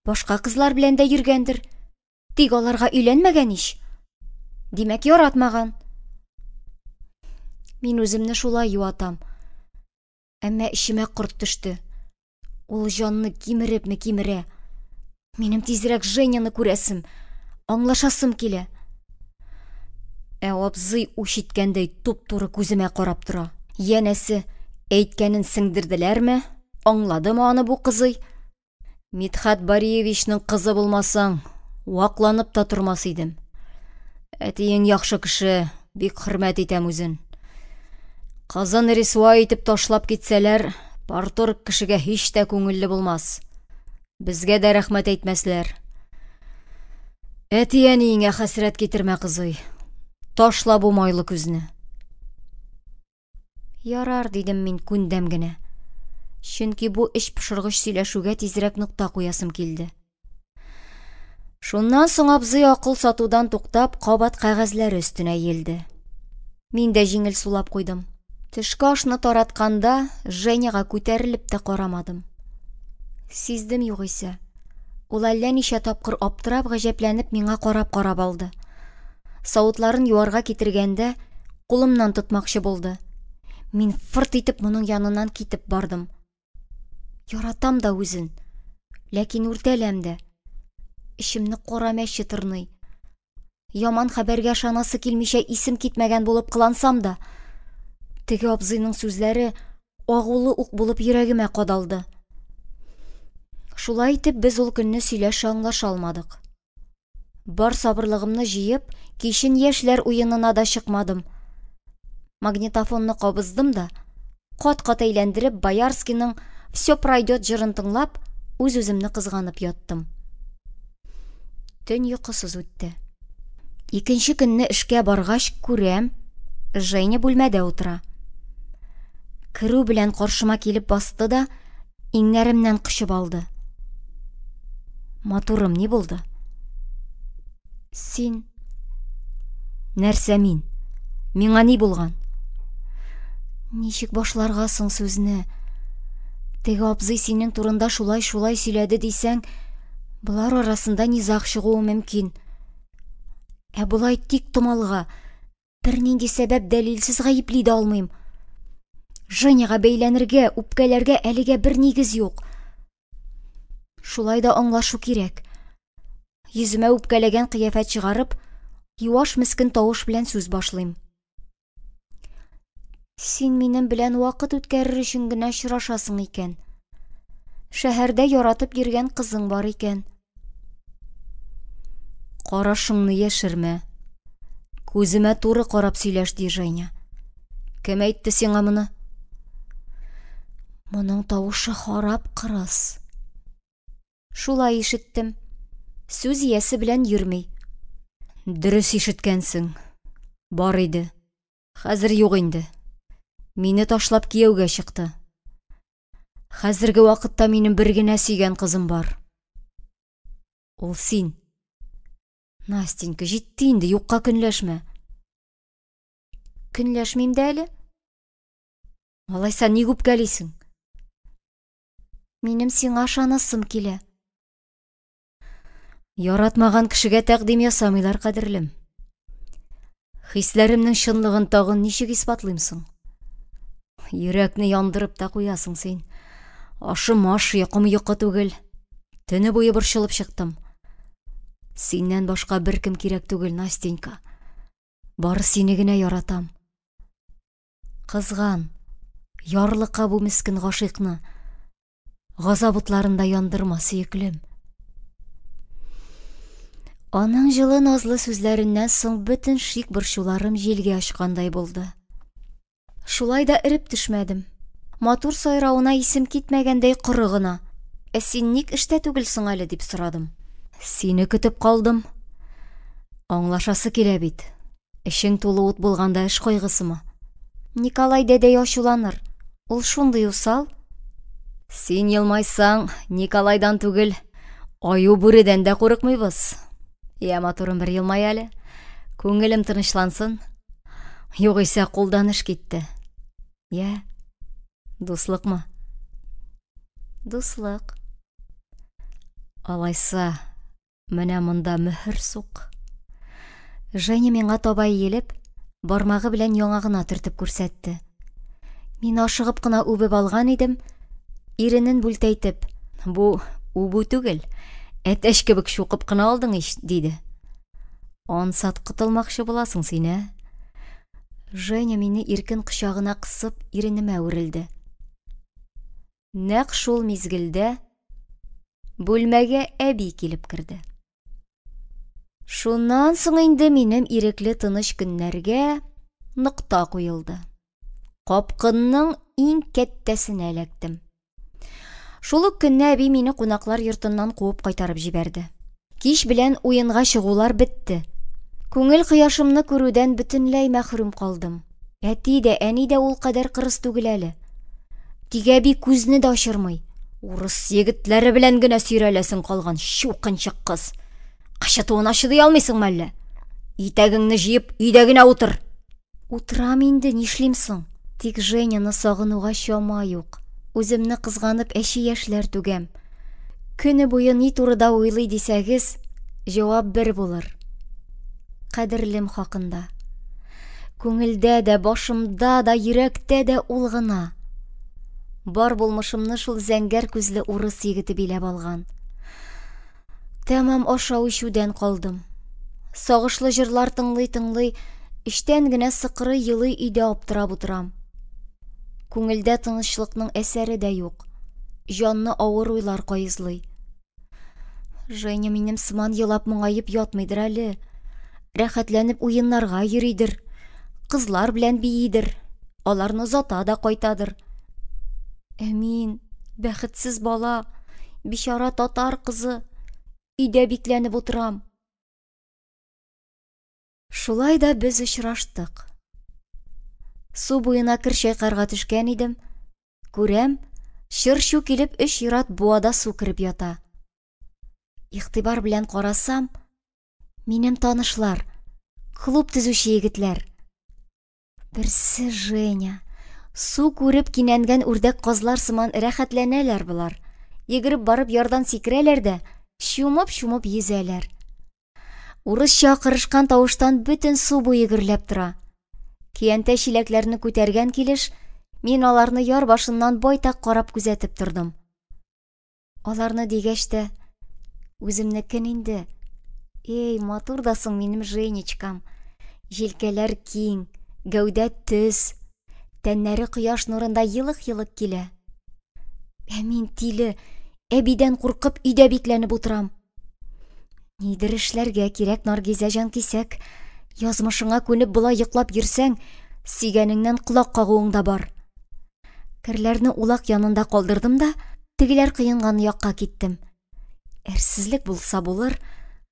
Башка кызлар белән дә йөргәндер. Тик аларга өйләнмәгән ич. Димәк, яратмаган. Мин үземне шулай юатам. Әмма ишемә корт төште. Ул җанны кимерепме кимерә. Минем тизрәк Женяны күрәсем, аңлашасым килә. Абзый уч иткәндәй туп-туры күземә карап тора. Янәсе, әйткәнен сеңдерделәрме? Аңладымы аны бу кызый? Мидхәт Боревичның кызы булмасаң, вакланып та тормас идем. Әтиең яхшы кеше, бик хөрмәт итәм үзен. Кызын рисуа итеп ташлап китсәләр, парторг кешегә һич тә күңелле булмас. Безгә дә рәхмәт әйтмәсләр. Әтиәниеңә хәсрәт китермә, кызый. Ташла бу майлы күзне. Ярар, дидем мин күндәм генә. Чөнки бу эч пошыргыч сөйләшүгә тизрәк нокта куясым килде. Шуннан соң абзый акыл сатудан туктап, кабат кәгазьләре өстенә йелде. Мин дә җиңел сулап куйдым. Төшке ашны таратканда Женяга күтәрелеп тә карамадым. Сиздем югыйсә. Ул әллә ничә тапкыр аптырап, гаҗәпләнеп миңа карап алды. Савытларын юарга китергәндә, кулымнан тотмакчы булды. Мин фырт итеп моның яныннан китеп бардым. Яратам да үзен, ләкин үртәләм дә. Ишемне кара мәче тырный. Яман хәбәргә шанасы килмичә исем китмәгән булып кылансам да, теге абзыйның сүзләре агулы ук булып йөрәгемә кадалды. Шулай итеп, без ул көнне сөйләшә аңлаша алмадык. Бар сабырлыгымны җыеп, кичен яшьләр уенына да чыкмадым. Магнитофонны кабыздым да, кат-кат әйләндереп, Боярскийның «Всё пройдет» җырын тыңлап, үз-үземне кызганып яттым. Төн йокысыз үтте. Икенче көнне эшкә баргач күрәм, Женя бүлмәдә утыра. Керү белән каршыма килеп басты да, иңнәремнән кычып алды. Матурым, ни булды? Син... Нәрсә мин? Миңа ни булган? Ничек башларга соң сүзне? Теге абзый синең турында шулай сөйләде дисәң, булар арасында низах чыгуы мөмкин. Булай тик томалга, бернинди сәбәп дәлилсез гаепли дә алмыйм. Женяга бәйләнергә, үпкәләргә әлегә бер нигез юк. Шулай да аңлашу кирәк. Йөземә үпкәләгән кыяфәт чыгарып, юаш мескен тавыш белән сүз башлыйм. Син минем белән вакыт үткәрер өчен генә очрашасың икән. Шәһәрдә яратып йөргән кызың бар икән. Карашыңны яшермә. Күземә туры карап сөйләш, ди Женя. Кем әйтте сиңа моны? Моның тавышы харап кырыс. Шулай ишеттем. Сүз иясе белән йөрми. Дөрес ишеткәнсең. Бар иде. Хәзер юк инде. Мине ташлап кияүгә чыкты. Хәзерге вакытта минем бер генә сөйгән кызым бар. Ул син. Настенька, җитте инде, юкка көнләшмә. Көнләшмим дә әле? Алайса ни үпкәлисең? Минем сиңа ышанасым килә. Яратмаган кешегә тәкъдим ясамыйлар, кадерлем. Хисләремнең чынлыгын тагын ничек исбатлыйм соң? Йөрәкне яндырып та куясың син. Ашым аш, йокым йокы түгел. Төне буе борчылып чыктым. Синнән башка бер кем кирәк түгел, Настенька. Бары сине генә яратам. Кызган, ярлыка бу мескен гашыйкны. Газап утларында яндырма, сөеклем. Аның җылы назлы сүзләреннән соң бөтен шик борчуларым җилгә ачкандай булды. Шулай да эреп төшмәдем. Матур сайрауына исем китмәгәндәй коры гына. Син ник эштә түгелсең әле, дип сорадым. Сине көтеп калдым. Аңлашасы килә бит. Эшең тулы ут булганда эш кайгысымы? Николай дәдәй ачуланыр. Ул шундый усал. Син елмайсаң, Николайдан түгел, аю бүредән дә курыкмыйбыз. Я, матурым, бер елмай әле. Күңелем тынычлансын. Югыйсә кулдан эш китте. Я, дуслыкмы? Дуслык. Алайса, менә монда мөһер сук. Женя миңа таба иелеп, бармагы белән яңагына төртеп күрсәтте. Мин ашыгып кына үбеп алган идем, иренен бүлтәйтеп, бу үбү түгел, әтәч кебек шуқып кына алдың ич, диде. Ансат кытылмакчы буласың син, ә? Женя мине иркен кычагына кысып, иренемә үрелде. Нәкъ шул мизгелдә бүлмәгә әби килеп керде. Шуннан соң инде минем ирекле тыныч көннәргә нокта куелды. Капкынның иң кәттәсенә эләктем. Шул ук көнне әби мине кунаклар йортыннан куып кайтарып җибәрде. Кич белән уенга чыгулар бетте. Күңел кыяшымны күрүдән бөтенләй мәхрүм калдым. Әти дә, әни дә ул кадәр кырыс түгел әле. тиге әби күзне дә ачырмый. Урыс егетләре белән генә сөйрәләсең калган шуқынчык кыз. Кычытуына чыдый алмыйсыңмы әллә? Итәгеңне җыеп, өйдә генә утыр. Утырам инде, нишлим соң? Тик Женяны сагынуга чама юк. Үземне кызганып әче яшьләр түгәм. Көне буе ни турыда уйлый дисәгез, җавап бер булыр. Кадерлем хакында. Күңелдә дә, башымда да, йөрәктә дә ул гына. Бар булмышымны шул зәңгәр күзле урыс егете биләп алган. Тәмам ашау-ичүдән калдым. Сагышлы җырлар тыңлый-тыңлый, эштән генә сыкрый йылый өйдә аптырап утырам. Күңелдә тынычлыкның әсәре дә юк. Җанны авыр уйлар кайызлый. Женя минем сыман елап моңаеп ятмыйдыр әле. Рәхәтләнеп уеннарга йөридер. Кызлар белән биидер. Аларны зата да кайтадыр. Мин, бәхетсез бала, бичара татар кызы, өйдә бикләнеп утырам. Шулай да без очраштык. Су буена кер чайкарга төшкән идем. Күрәм, чыр-чу килеп 3 ират буада су кереп ята. Игътибар белән карасам, минем танышлар, клуб төзүче егетләр. Берсе Женя. Су күреп кинәнгән үрдәк казлар сыман рәхәтләнәләр булар. Йөгереп барып ярдан сикерәләр дә, шумып йөзәләр. Урысча кырышкан тавыштан бөтен су буе гөрләп тора. Киянтә чиләкләрне күтәргән килеш, мин аларны яр башыннан байтак карап күзәтеп тордым. Аларны дигәч тә, үземнекен инде. Эй, матур да соң минем Женечкам. Җилкәләр киң, гәүдә төз. Тәннәре кояш нурында йылык-йылык килә. Мин тиле, әбидән куркып өйдә бикләнеп утырам. Нидер эшләргә кирәк, Наргизә җанкисәк. Язмышыңа күнеп болай йоклап йөрсәң, сөйгәнеңнән колак кагуың да бар. Керләрне улак янында калдырдым да, тегеләр кыенган якка киттем. Әрсезлек булса булыр,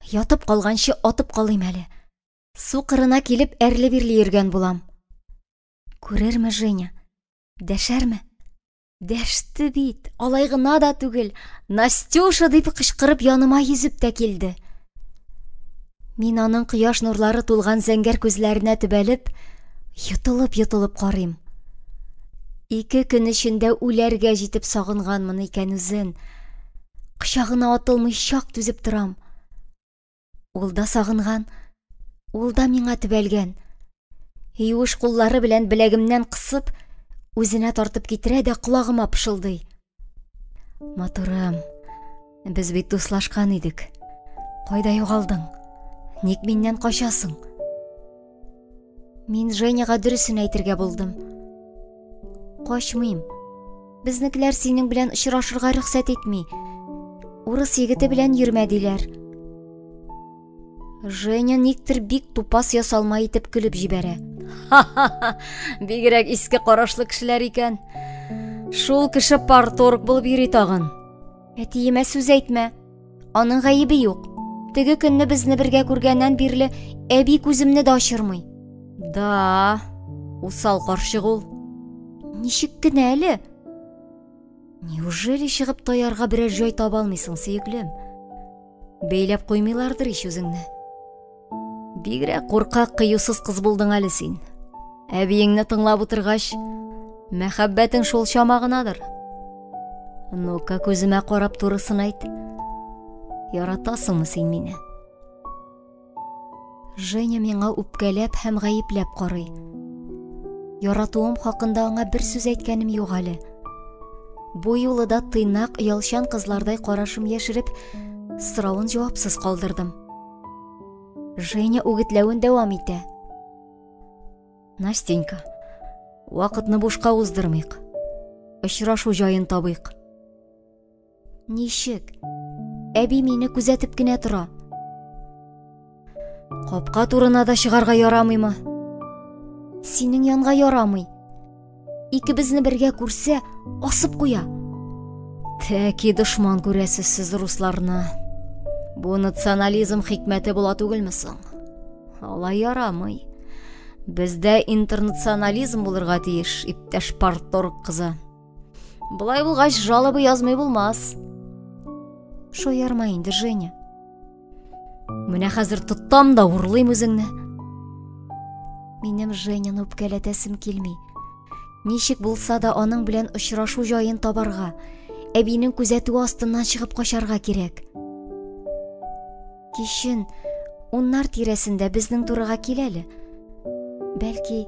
ятып калганчы атып калыйм әле. Су кырына килеп әрле-бирле йөргән булам. Күрерме Женя? Дәшәрме? Дәште бит, алай гына да түгел. Настюша дип кычкырып яныма йөзеп тә килде. Мин аның кояш нурлары тулган зәңгәр күзләренә төбәлеп, йотылып карыйм. 2 көн эчендә үләргә җитеп сагынганмын икән үзен. Кочагына атылмый чак түзеп торам. Ул да сагынган, ул да миңа төбәлгән. Юеш куллары белән беләгемнән кысып, үзенә тартып китерә дә колагыма пышылдый. Матурым, без бит дуслашкан идек. Кайда югалдың? Ник миннән качасың? Мин Женяга дөресен әйтергә булдым. Качмыйм. Безнекеләр синең белән очрашырга рөхсәт итми. Урыс егете белән йөрмә диләр. Женя никтер бик тупас ясалма итеп көлеп җибәрә. Бигрәк иске карашлы кешеләр икән. Шул кеше парторг булып йөри тагын. Әтиемә сүз әйтмә. Аның гаебе юк. Теге көнне безне бергә күргәннән бирле әби күземне дә ачырмый. Да, усал карчык ул. Ничек кенә әле? Неужели чыгып таярга берәр җай таба алмыйсың, сөеклем? Бәйләп куймыйлардыр ич үзеңне. Бигрәк куркак кыюсыз кыз булдың әле син. Әбиеңне тыңлап утыргач, мәхәббәтең шул чамагынадыр. Ну-ка, күземә карап турысын әйт. Яратасыңмы син мине? Женя миңа үпкәләп һәм гаепләп карый. Яратуым хакында аңа бер сүз әйткәнем юк әле. Бу юлы да тыйнак, ялчан кызлардай карашым яшереп, сорауын җавапсыз калдырдым. Женя үгетләвен дәвам итә. Настенька, вакытны бушка уздырмыйк. Очрашу җаен табыйк. Ничек? Әби мине күзәтеп кенә тора. Капка турына да чыгарга ярамыймы? Синең янга ярамый. Икебезне бергә күрсә, асып куя. Тәки дошман күрәсез сез русларны. Бу национализм хикмәте була түгелме соң? Алай ярамый. Бездә интернационализм булырга тиеш, иптәш парторг кызы. Былай булгач, жалобы язмый булмас. Шоярма инде, Женя. Менә хәзер тоттам да урлыйм үзеңне. Минем Женяны үпкәләтәсем килми. Ничек булса да аның белән очрашу җаен табарга, әбинең күзәтүе астыннан чыгып качарга кирәк. Кичен, уннар тирәсендә безнең турыга киләле. Бәлки,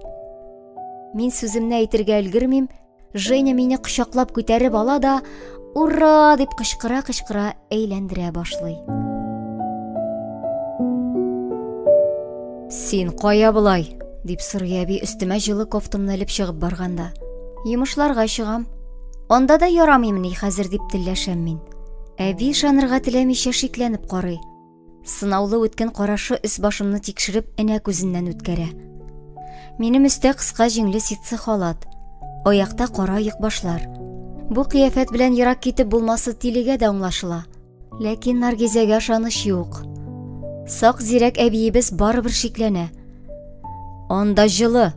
мин сүземне әйтергә өлгермим, Женя мине кочаклап күтәреп ала да, «Ура!» дип кычкыра-кычкыра әйләндерә башлый. «Син кая булай?» дип сорый әби өстемә җылы кофтымны элеп чыгып барганда. «Йомышларга чыгам. Анда да ярамыймыни хәзер» дип телләшәм мин. Әби ышанырга теләмичә шикләнеп карый. Сынаулы үткән карашы өс-башымны тикшереп энә күзеннән үткәрә. Минем өстә кыска җиңле ситсы халат. Аякта кара аяк башлар. Бу кыяфәт белән ерак китеп булмасы тилегә дә аңлашыла. Ләкин Наргизәгә ышаныч юк. Сак зирәк әбиебез барыбер шикләнә. «Анда җылы,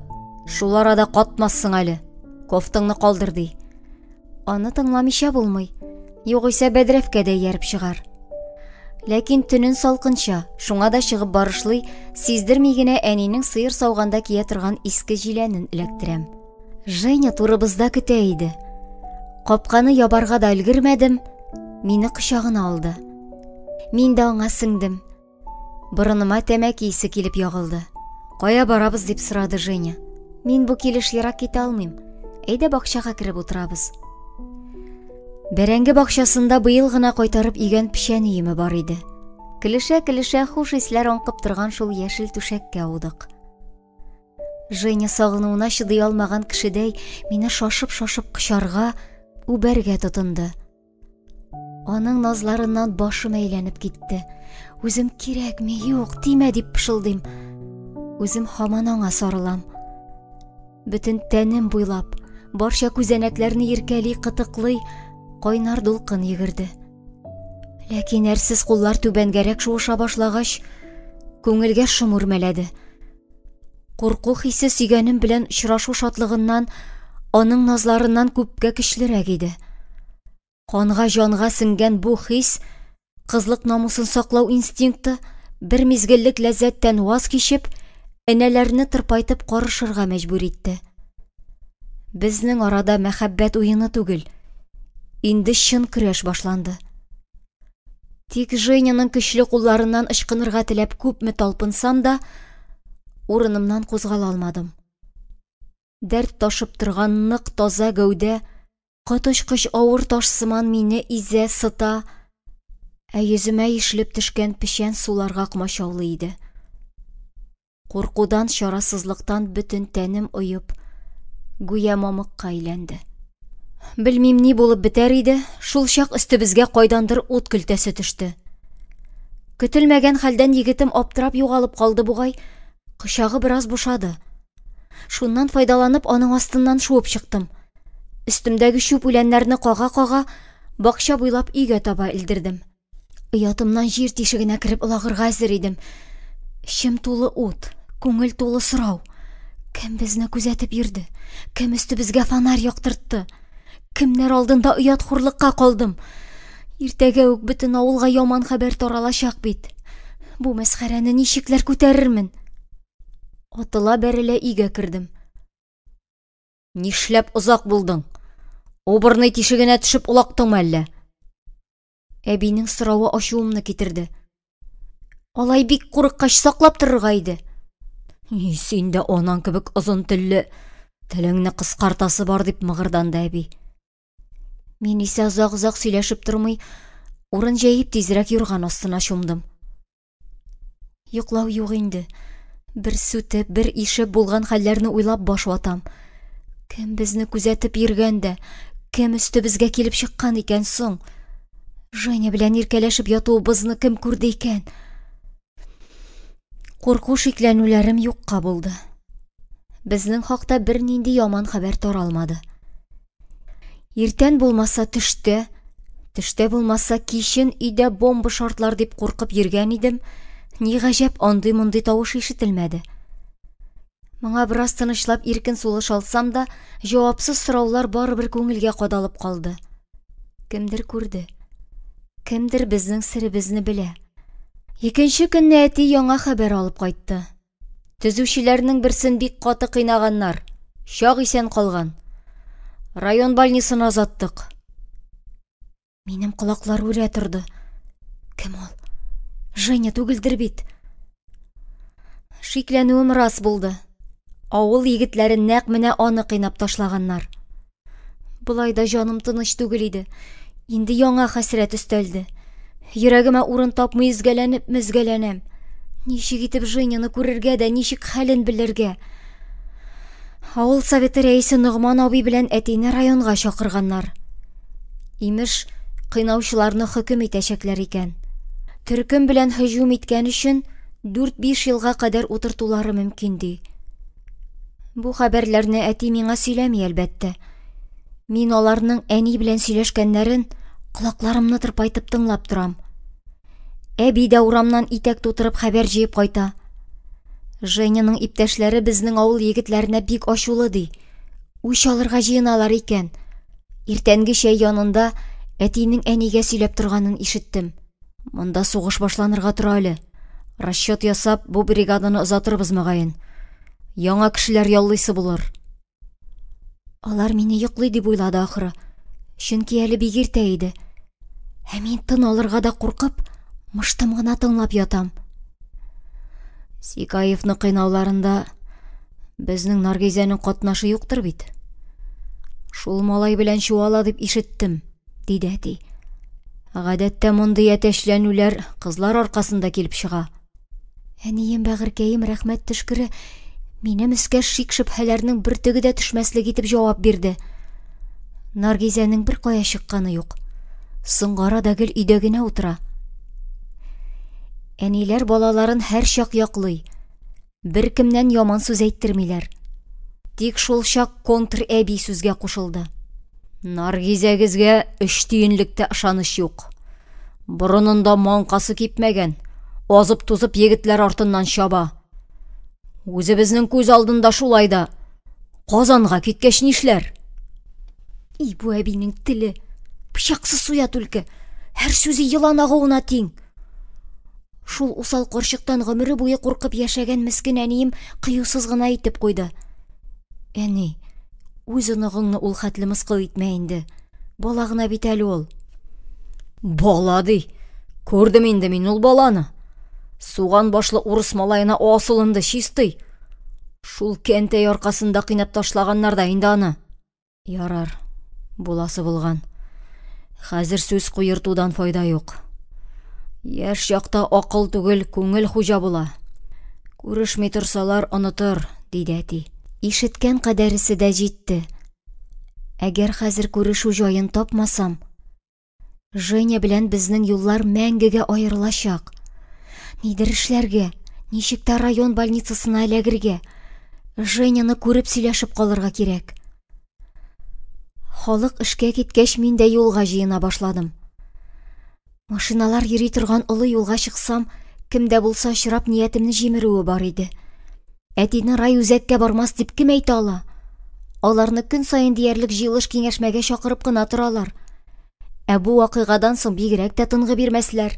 шул арада катмассың әле. Кофтыңны калдыр» ди. Аны тыңламыйча булмый. Югыйсә бәдрәфкә дә ярып чыгар. Ләкин төнен салкынча, шуңа да чыгып барышлый, сиздерми генә әнинең сыер сауганда кия торган иске җиләнен эләктерәм. Женя турыбызда көтә иде. Капканы ябарга да өлгермәдем, мине кочагына алды. Мин дә аңа сеңдем. Борыныма тәмәке исе килеп ягылды. «Кая барабыз?» дип сорады Женя. Мин бу килеш ерак китә алмыйм. Әйдә бакчага кереп утырабыз. Бәрәңге бакчасында быел гына кайтарып игән печән өеме бар иде. Килешә-килешә хуш исләр аңкып торган шул яшел түшәккә аудык. Женя сагынуына чыдый алмаган кешедәй мине шашып-шашып кычарга, үбәргә тотынды. Аның назларыннан башым әйләнеп китте. Үзем кирәкме, юк, тимә дип пышылдыйм. Үзем һаман аңа сарылам. Бөтен тәнем буйлап, барча күзәнәкләрне иркәли, кытыклый, кайнар дулкын йөгерде. Ләкин әрсез куллар түбәнгәрәк шуыша башлагач, күңелгә шом үрмәләде. Курку хисе сөйгәнем белән очрашу шатлыгыннан, аның назларыннан күпкә көчлерәк иде. Канга җанга сеңгән бу хис, кызлык намусын саклау инстинкты, бер мизгеллек ләззәттән ваз кичеп, энәләрне тырпайтып карышырга мәҗбүр итте. Безнең арада мәхәббәт уены түгел, инде чын көрәш башланды. Тик Женяның көчле кулларыннан ычкынырга теләп күпме талпынсам да, урынымнан кузгала алмадым. Дәрт ташып торган нык таза гәүдә, коточкыч авыр таш сыман мине изә, сыта, ә йөземә ишелеп төшкән печән суларга комачаулы иде. Куркудан, чарасызлыктан бөтен тәнем оеп, гүя мамыкка әйләнде. Белмим ни булып бетәр иде, шул чак өстебезгә кайдандыр ут көлтәсе төште. Көтелмәгән хәлдән егетем аптырап югалып калды бугай, кычагы бераз бушады. Шуннан файдаланып аның астыннан шуып чыктым. Өстемдәге чүп үләннәрне кага-кага, бакча буйлап өйгә таба илдердем. Оятымнан җир тишегенә кереп ылагырга әзер идем. Эчем тулы ут, күңел тулы сорау. Кем безне күзәтеп йөрде? Кем өстебезгә фонарь яктыртты? Кемнәр алдында оят хурлыкка калдым? Иртәгә үк бөтен авылга яман хәбәр таралачак бит. Бу мәсхәрәне ничекләр күтәрермен? Атыла бәрелә өйгә кердем. Нишләп озак булдың? Убырный тишегенә төшеп улактыңмы әллә? Әбинең соравы ачуымны китерде. Алай бик курыккач саклап торырга иде. Син дә анан кебек озын телле, телеңне кыскартасы бар дип мыгырданды әби. Мин исә озак-озак сөйләшеп тормый, урын җәеп тизрәк юрган астына чумдым. Йоклау юк инде. Бер сүтеп, бер ишеп булган хәлләрне уйлап баш ватам. Кем безне күзәтеп йөргәндә, кем өстебезгә килеп чыккан икән соң? Женя белән иркәләшеп ятуыбызны кем күрде икән? Курку шикләнүләрем юкка булды. Безнең хакта бер нинди яман хәбәр таралмады. Иртән булмаса төштә, төштә булмаса кичен өйдә бомба шартлар дип куркып йөргән идем. Ни гаҗәп, андый-мондый тавыш ишетелмәде. Моңа бераз тынычлап иркен сулыш алсам да, җавапсыз сораулар барыбер күңелгә кадалып калды. Кемдер күрде. Кемдер безнең серебезне белә. Икенче көнне әти яңа хәбәр алып кайтты. Төзүчеләрнең берсен бик каты кыйнаганнар. Чак исән калган. Район больнисын азаттык. Минем колаклар үрә торды. Кем ул? Женя түгелдер бит. Шикләнүем рас булды. Авыл егетләрен нәкъ менә аны кыйнап ташлаганнар. Булай да җаным тыныч түгел иде. Инде яңа хәсрәт өстәлде. Йөрәгемә урын тапмый изгәләнәм. Ничек итеп Женяны күрергә дә, ничек хәлен белергә? Авыл советы рәисе Ногман абый белән әтине районга чакырганнар. Имеш, кыйнаучыларны хөкем итәчәкләр икән. Төркем белән һөҗүм иткән өчен 4-5 елга кадәр утыртулары мөмкин ди. Бу хәбәрләрне әти миңа сөйләми әлбәттә. Мин аларның әни белән сөйләшкәннәрен колакларымны тырпайтып тыңлап торам. Әби дә урамнан итәк тутырып хәбәр җыеп кайта. Женяның иптәшләре безнең авыл егетләренә бик ачулы ди. Үч алырга җыеналар икән. Иртәнге чәй янында әтинең әнигә сөйләп торганын ишеттем. Монда сугыш башланырга тора әле. Расчет ясап, бу бригаданы озатырбыз мөгаен. Яңа кешеләр яллыйсы булыр. Алар мине йоклый дип уйлады ахыры. Чөнки әле бик иртә иде. Ә мин тын алырга да куркып, мыштым гына тыңлап ятам. Сикаевны кыйнауларында безнең Наргизәнең катнашы юктыр бит. Шул малай белән чуала дип ишеттем, диде әти. Гадәттә мондый әтәчләнүләр кызлар аркасында килеп чыга. Әнием бәгыркәем рәхмәт төшкере минем өскә шик-шөбһәләрнең бертеге дә төшмәслек итеп җавап бирде. Наргизәнең бер кая чыкканы юк. Сыңгара да гел өйдә генә утыра. Әниләр балаларын һәр чак яклый. Бер кемнән яман сүз әйттермиләр. Тик шул чак контр әби сүзгә кушылды. Наргизәгезгә 3 тиенлектә ышаныч юк. Борынында маңкасы кипмәгән. Азып-тузып егетләр артыннан чаба. Үзебезнең күз алдында шулай да. Казанга киткәч нишләр? И бу әбинең теле. Пычаксыз суя түлке. Һәр сүзе йылан агуына тиң. Шул усал карчыктан гомере буе куркып яшәгән мескен әнием кыюсыз гына итеп куйды. Әни, үз оныгыңны ул хәтле мыскыл итмә инде. Бала гына бит әле ул. Бала ди. Күрдем инде мин ул баланы. Суган башлы урыс малайына асылынды чистый. Шул кәнтәй аркасында кыйнап ташлаганнар да инде аны. Ярар, буласы булган. Хәзер сүз куертудан файда юк. Яшь чакта акыл түгел, күңел хуҗа була. Күрешми торсалар онытыр, диде әти. Ишеткән кадәресе дә җитте. Әгәр хәзер күрешү җаен тапмасам, Женя белән безнең юллар мәңгегә аерылачак. Нидер эшләргә, ничек тә район больницасына эләгергә, Женяны күреп сөйләшеп калырга кирәк. Халык эшкә киткәч, мин дә юлга җыена башладым. Машиналар йөри торган олы юлга чыксам, кемдә булса очрап ниятемне җимерүе бар иде. Әтине райүзәккә бармас дип кем әйтә ала? Аларны көн саен диярлек җыелыш киңәшмәгә чакырып кына торалар. Ә бу вакыйгадан соң бигрәк тә тынгы бирмәсләр.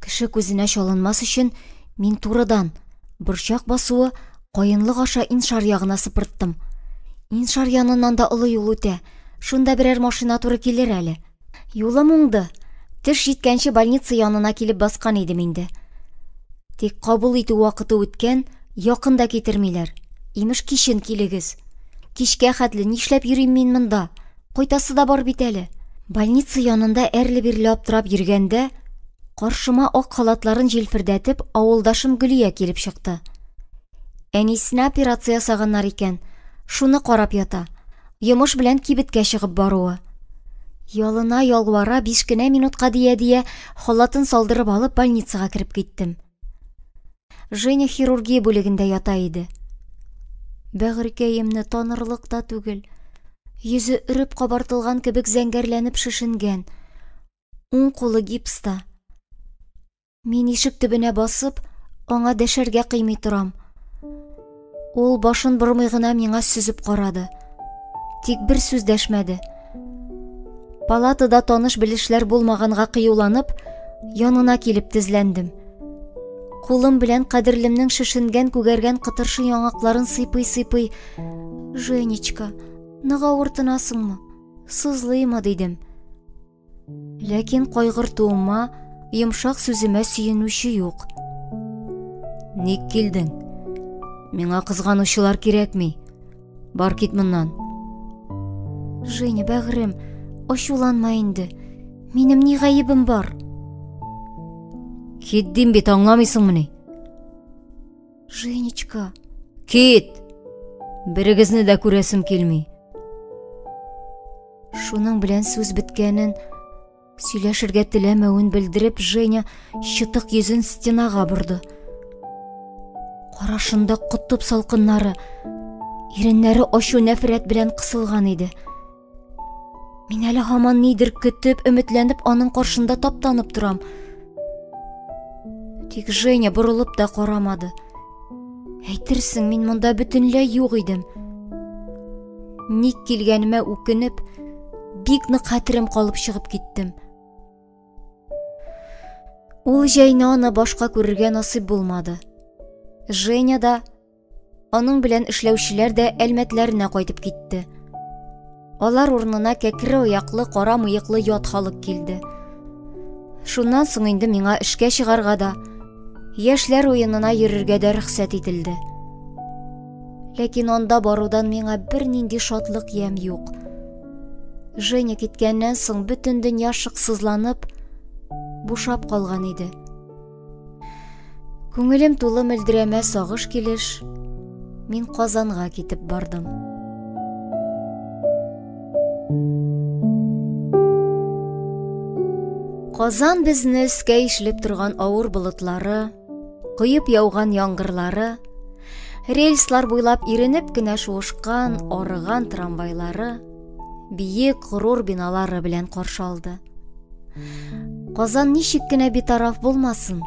Кеше күзенә чалынмас өчен мин турыдан борчак басуы каенлык аша Иншар ягына сыпырттым. Иншар яныннан да олы юл үтә. Шунда берәр машина туры килер әле. Юлым уңды. Төш җиткәнче больница янына килеп баскан идем инде. Тик кабул итү вакыты үткән, якында китермиләр. Имеш кичен килегез. Кичкә хәтле нишләп йөрим мин монда? Кайтасы да бар бит әле. Больница янында әрле-бирле аптырап йөргәндә, каршыма ак халатларын җилфердәтеп авылдашым Гөлия килеп чыкты. Әнисенә операция ясаганнар икән. Шуны карап ята. Йомыш белән кибеткә чыгып баруы. Ялына ялвара 5 кенә минутка дия халатын салдырып алып больницага кирип киттем. Женя хирургия бүлегендә ята иде. Бәгыркәемне танырлык та түгел. Йөзе үреп кабартылган кебек зәңгәрләнеп шешенгән. Уң кулы гипста. Мин ишек төбенә басып, аңа дәшәргә кыймый торам. Ул башын бормый гына миңа сүзеп карады. Тик бер сүз дәшмәде. Палатада таныш белешләр булмаганга кыюланып, янына килеп тезләндем. Кулым белән кадерлемнең шешенгән күгәргән кытыршы яңакларын сыйпый-сыйпый, «Женечка, нык авыртынасыңмы? Сызлыймы?» дидем. Ләкин кайгыртуыма, йомшак сүземә сөенүче юк. «Ник килдең? Миңа кызганучылар кирәкми. Бар кит моннан». «Женя, бәгърем, ачуланма инде. Минем ни гаебем бар?» «Кит дим бит, аңламыйсыңмы ни?» «Женечка...» «Кит! Берегезне дә күрәсем килми». Шуның белән сүз беткәнен, сөйләшергә теләмәвен белдереп, Женя чытык йөзен стенага борды. Карашында кутып салкыннары, иреннәре ачу нәфрәт белән кысылган иде. Мин әле һаман нидер көтеп, өметләнеп аның каршында таптанып торам. Тик Женя борылып та карамады. Әйтерсең, мин монда бөтенләй юк идем. Ник килгәнемә үкенеп, бик нык хәтерем калып чыгып киттем. Ул җәйне аны башка күрергә насыйп булмады. Женя да, аның белән эшләүчеләр дә әлмәтләренә кайтып китте. Алар урынына кәкре аяклы, кара мыеклы ят халык килде. Шуннан соң инде миңа эшкә чыгарга да, яшьләр уенына йөрергә дә рөхсәт ителде. Ләкин анда барудан миңа бер нинди шатлык ям юк. Женя киткәннән соң бөтен дөнья шыксызланып, бушап калган иде. Күңелем тулы мөлдерәмә сагыш килеш, мин Казанга китеп бардым. Казан безне өскә ишелеп торган авыр болытлары, коеп яуган яңгырлары, рельслар буйлап иренеп кенә шуышкан, арыган трамвайлары, биек горур биналары белән каршы алды. Казан ничек кенә битараф булмасын,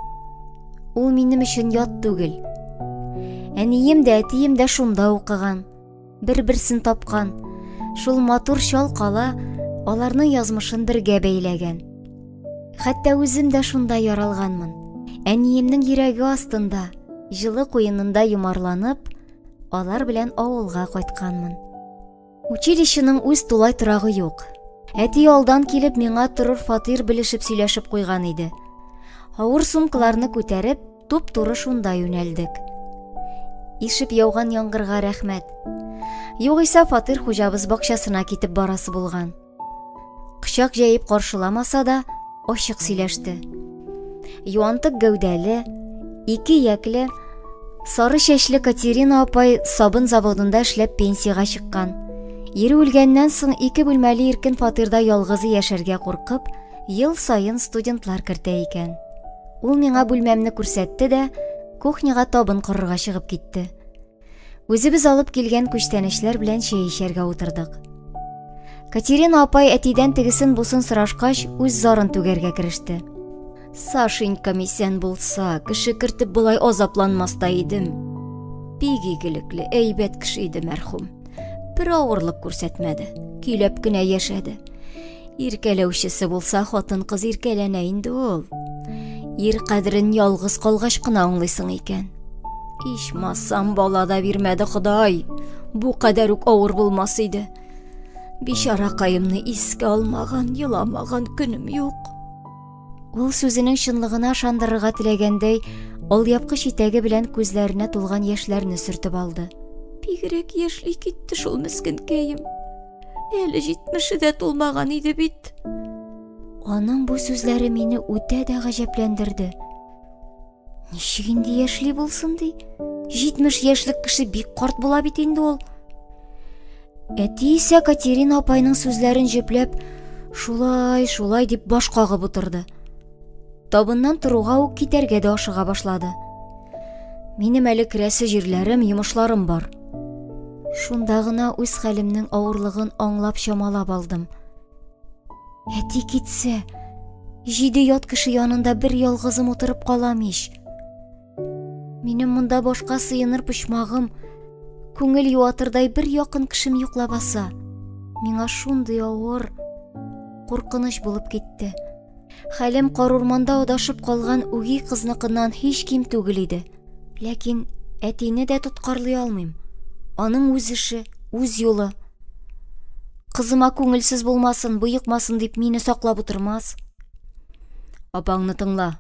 ул минем өчен ят түгел. Әнием дә, әтием дә шунда укыган, бер-берсен тапкан. Шул матур чал кала аларның язмышын бергә бәйләгән. Хәтта үзем дә шунда яралганмын. Әниемнең йөрәге астында, җылы куенында юмарланып, алар белән авылга кайтканмын. Училищеның үз тулай торагы юк. Әти алдан килеп миңа торыр фатир белешеп сөйләшеп куйган иде. Авыр сумкаларны күтәреп, туп-туры шунда юнәлдек. Ишеп яуган яңгырга рәхмәт. Югыйса фатир хуҗабыз бакчасына китеп барасы булган. Кычак җәеп каршыламаса да, ачык сөйләште. Юантык гәүдәле, ике якле, сары чәчле Катерина апай сабын заводында эшләп пенсияга чыккан. Ире үлгәннән соң 2 бүлмәле иркен фатирда ялгызы яшәргә куркып, ел сайын студентлар кертә икән. Ул миңа бүлмәмне күрсәтте дә, кухняга табын корырга чыгып китте. Үзебез алып килгән күчтәнечләр белән чәй эчәргә утырдык. Катерина апай әтидән тегесен бусын сорашкач, үз зарын түгәргә кереште. Сашенька исән булса, кеше кертеп булай азапланмаста идем. Бик игелекле, әйбәт кеше иде мәрхүм. Бер авырлык күрсәтмәде, көйләп кенә яшәде. Иркәләүчесе булса, хатын-кыз иркәләнә инде ул. Ир кадерен ялгыз калгач кына аңлыйсың икән. Ичмасам бала да бирмәде Ходай. Бу кадәр үк авыр булмас иде. Бишара каемны искә алмаган, еламаган көнем юк. Ул сүзенең чынлыгына ышандырырга теләгәндәй, алъяпкыч итәге белән күзләренә тулган яшьләрне сөртеп алды. Бигрәк яшьли китте шул мескенкәем. Әле 70-дә тулмаган иде бит. Аның бу сүзләре мине үтә дә гаҗәпләндерде. Ничек инде яшьли булсын ди? 70 яшьлек кеше бик карт була бит инде ул. Әти исә Катерина апайның сүзләрен җөпләп, шулай дип баш кагып утырды. Табыннан торуга ук китәргә дә ашыга башлады. Минем әле керәсе җирләрем, йомышларым бар. Шунда гына үз хәлемнең авырлыгын аңлап чамалап алдым. Әти китсә, 7 ят кеше янында бер ялгызым утырып калам ич. Минем монда башка сыеныр почмагым, күңел юатырдай бер якын кешем юклап баса. Миңа шундый авыр, куркыныч булып китте. Хәлем карурманда адашып калган үги кызныкыннан һич ким түгел иде. Ләкин әтине дә тоткарлый алмыйм. Аның үз эше, үз юлы. Кызыма күңелсез булмасын, буйыкмасын дип мине саклап утырмас. Апаңны тыңла,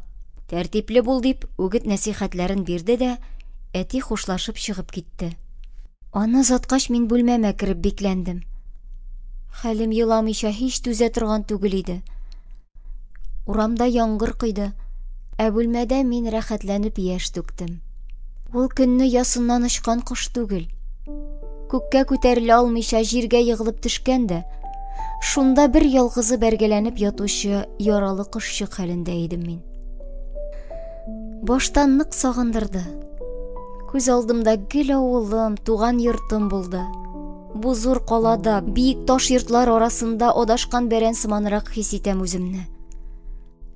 тәртипле бул дип үгет нәсихәтләрен бирде дә, әти хушлашып чыгып китте. Аны заткач мин бүлмәмә кереп бикләндем. Хәлем еламыйча һич түзә торган түгел иде. Урамда яңгыр койды, ә бүлмәдә мин рәхәтләнеп яшь түктем. Ул көнне ясыннан очкан кош түгел. Күккә күтәрелә алмыйча җиргә егылып төшкәндә, шунда бер ялгызы бәргәләнеп ятучы яралы кошчык хәлендә идем мин. Баштан нык сагындырды. Күз алдымда гел авылым, туган йортым булды. Бу зур калада, биек таш йортлар арасында адашкан бәрән сыманрак хис итәм үземне.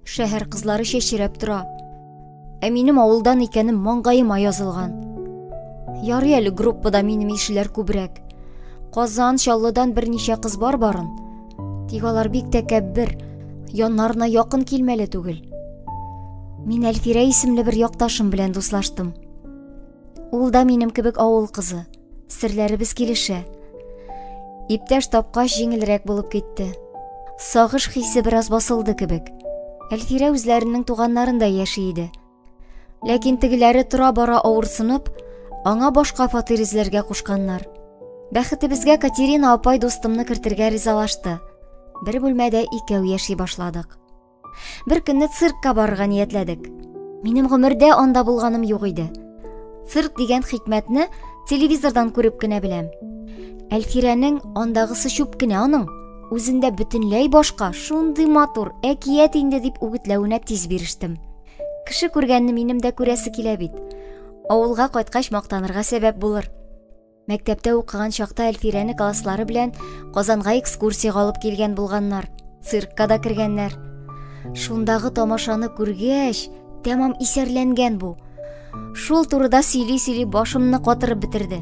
Шәһәр кызлары чәчрәп тора. Ә минем авылдан икәнем маңгаема язылган. Ярый әле группада минем ишеләр күбрәк. Казан, Чаллыдан берничә кыз барын. Тик алар бик тәкәббер, яннарына якын килмәле түгел. Мин Әлфирә исемле бер якташым белән дуслаштым. Ул да минем кебек авыл кызы. Серләребез килешә. Иптәш тапкач җиңелрәк булып китте. Сагыш хисе бераз басылды кебек. Әлфирә үзләренең туганнарында яши иде. Ләкин тегеләре тора-бара авырсынып, аңа башка фатир эзләргә кушканнар. Бәхетебезгә Катерина апай дустымны кертергә ризалашты. Бер бүлмәдә икәү яши башладык. Бер көнне циркка барырга ниятләдек. Минем гомердә анда булганым юк иде. Цирк дигән хикмәтне телевизордан күреп кенә беләм. Әлфирәнең андагысы чүп кенә аның. Үзендә бөтенләй башка, шундый матур, әкият инде дип үгетләвенә тиз бирештем. Кеше күргәнне минем дә күрәсе килә бит. Авылга кайткач мактанырга сәбәп булыр. Мәктәптә укыган чакта Әлфирәне класслары белән Казанга экскурсия алып килгән булганнар. Циркка да кергәннәр. Шундагы тамашаны күргәч, тәмам исәрләнгән бу. Шул турыда сөйли башымны катырып бетерде.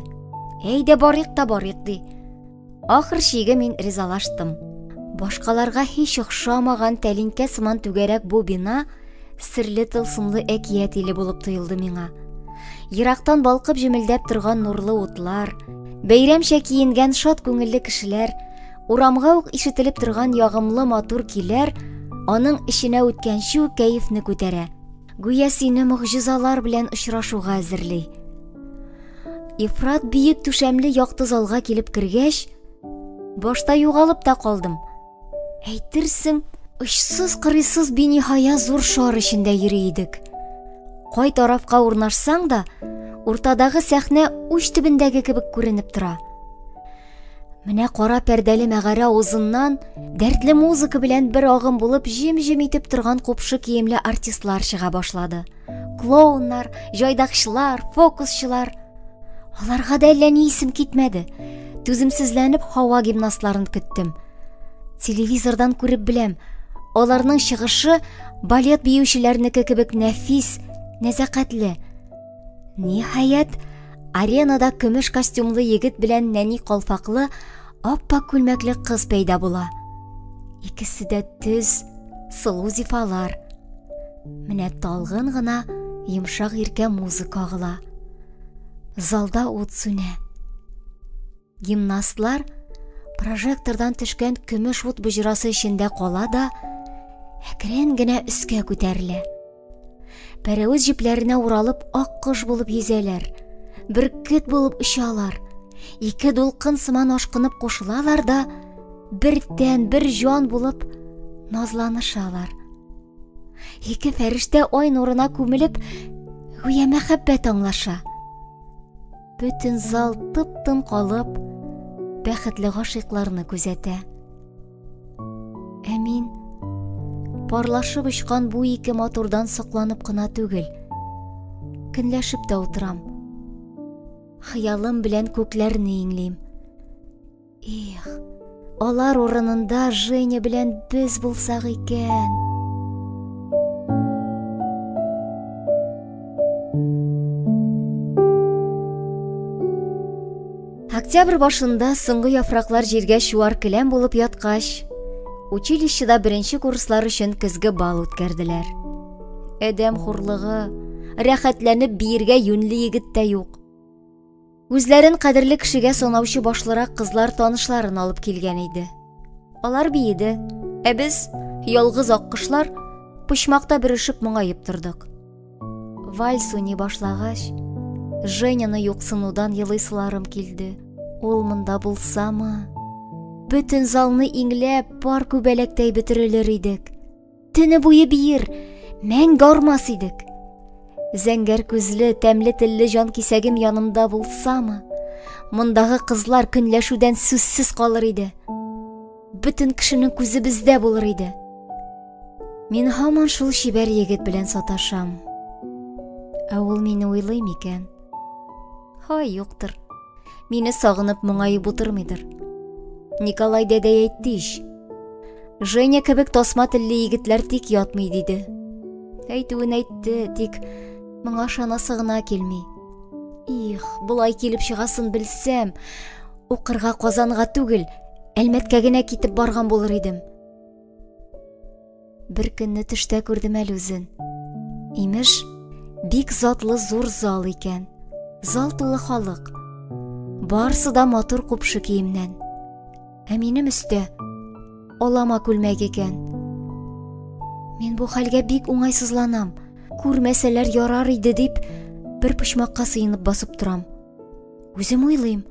Әйдә барыйк та барыйк ди. Ахыр чиге мин ризалаштым. Башкаларга һич охшамаган тәлинкә сыман түгәрәк бу бина серле тылсымлы әкият иле булып тоелды миңа. Ерактан балкып җемелдәп торган нурлы утлар, бәйрәмчә киенгән шат күңелле кешеләр, урамга ук ишетелеп торган ягымлы матур көйләр аның эченә үткән шу кәефне күтәрә. Гүя сине могҗизалар белән очрашуга әзерли. Ифрат биек түшәмле якты залга килеп кергәч, башта югалып та калдым. Әйтерсең, очсыз-кырыйсыз биниһая зур шар эчендә йөри идек. Кай тарафка урнашсаң да, уртадагы сәхнә уч төбендәге кебек күренеп тора. Менә кара пәрдәле мәгарә авызыннан дәртле музыка белән бер агым булып җим-җим итеп торган купшы киемле артистлар чыга башлады. Клоуннар, җайдакчылар, фокусчылар. Аларга да әллә ни исем китмәде. Түземсезләнеп һава гимнастларын көттем. Телевизордан күреп беләм, аларның чыгышы балет биючеләрнеке кебек нәфис, нәзакәтле. Ниһаять, аренада көмеш костюмлы егет белән нәни калфаклы, аппак күлмәкле кыз пәйда була. Икесе дә төз, сылу зифалар. Менә талгын гына йомшак иркә музыка агыла. Залда ут сүнә. Гимнастлар прожектордан төшкән көмеш ут бөҗрасы эчендә кала да, әкрен генә өскә күтәрелә. Пәрәвез җипләренә уралып ак кош булып йөзәләр, бөркет булып очалар. Ике дулкын сыман ашкынып кушылалар да, бер тән, бер җан булып назланышалар. Ике фәрештә ай нурына күмелеп, гүя мәхәббәт аңлаша. Бөтен зал тып-тын калып, бәхетле гашыйкларны күзәтә. Ә мин парлашып очкан бу ике матурдан сакланып кына түгел, көнләшеп тә утырам. Хыялым белән күкләрне иңлим. Их, алар урынында Женя белән без булсак икән. Октябрь башында соңгы яфраклар җиргә чуар келәм булып яткач, училищеда беренче курслар өчен көзге бал үткәрделәр. Әдәм хурлыгы, рәхәтләнеп биергә юньле егет тә юк. Үзләрен кадерле кешегә санаучы башлырак кызлар танышларын алып килгән иде. Алар биеде, ә без, ялгыз аккышлар, почмакта бөрешеп моңаеп тордык. Вальс уйный башлагач, Женяны юксынудан елыйсыларым килде. Ул монда булсамы? Бөтен залны иңләп, пар күбәләктәй бетерелер идек. Төне буе биер, мәңге армас идек. Зәңгәр күзле, тәмле телле җан кисәгем янымда булсамы? Мондагы кызлар көнләшүдән сүзсез калыр иде. Бөтен кешенең күзе бездә булыр иде. Мин һаман шул чибәр егет белән саташам. Ә ул мине уйлый микән? Һай, юктыр. Мине сагынып моңаеп утырмыйдыр. Николай дәдәй әйтте ич. Женя кебек тасма телле егетләр тик ятмый диде. Әйтүен әйтте, тик моңа шанасы гына килми. Их, булай килеп чыгасын белсәм, укырга Казанга түгел, Әлмәткә генә китеп барган булыр идем. Бер көнне төштә күрдем әле үзен. Имеш, бик затлы зур зал икән. Зал тулы халык. Барсы да матур купшы киемнән. Ә минем өстә алама күлмәк икән. Мин бу хәлгә бик уңайсызланам. Күрмәсәләр ярар иде дип, бер почмакка сыенып басып торам. Үзем уйлыйм.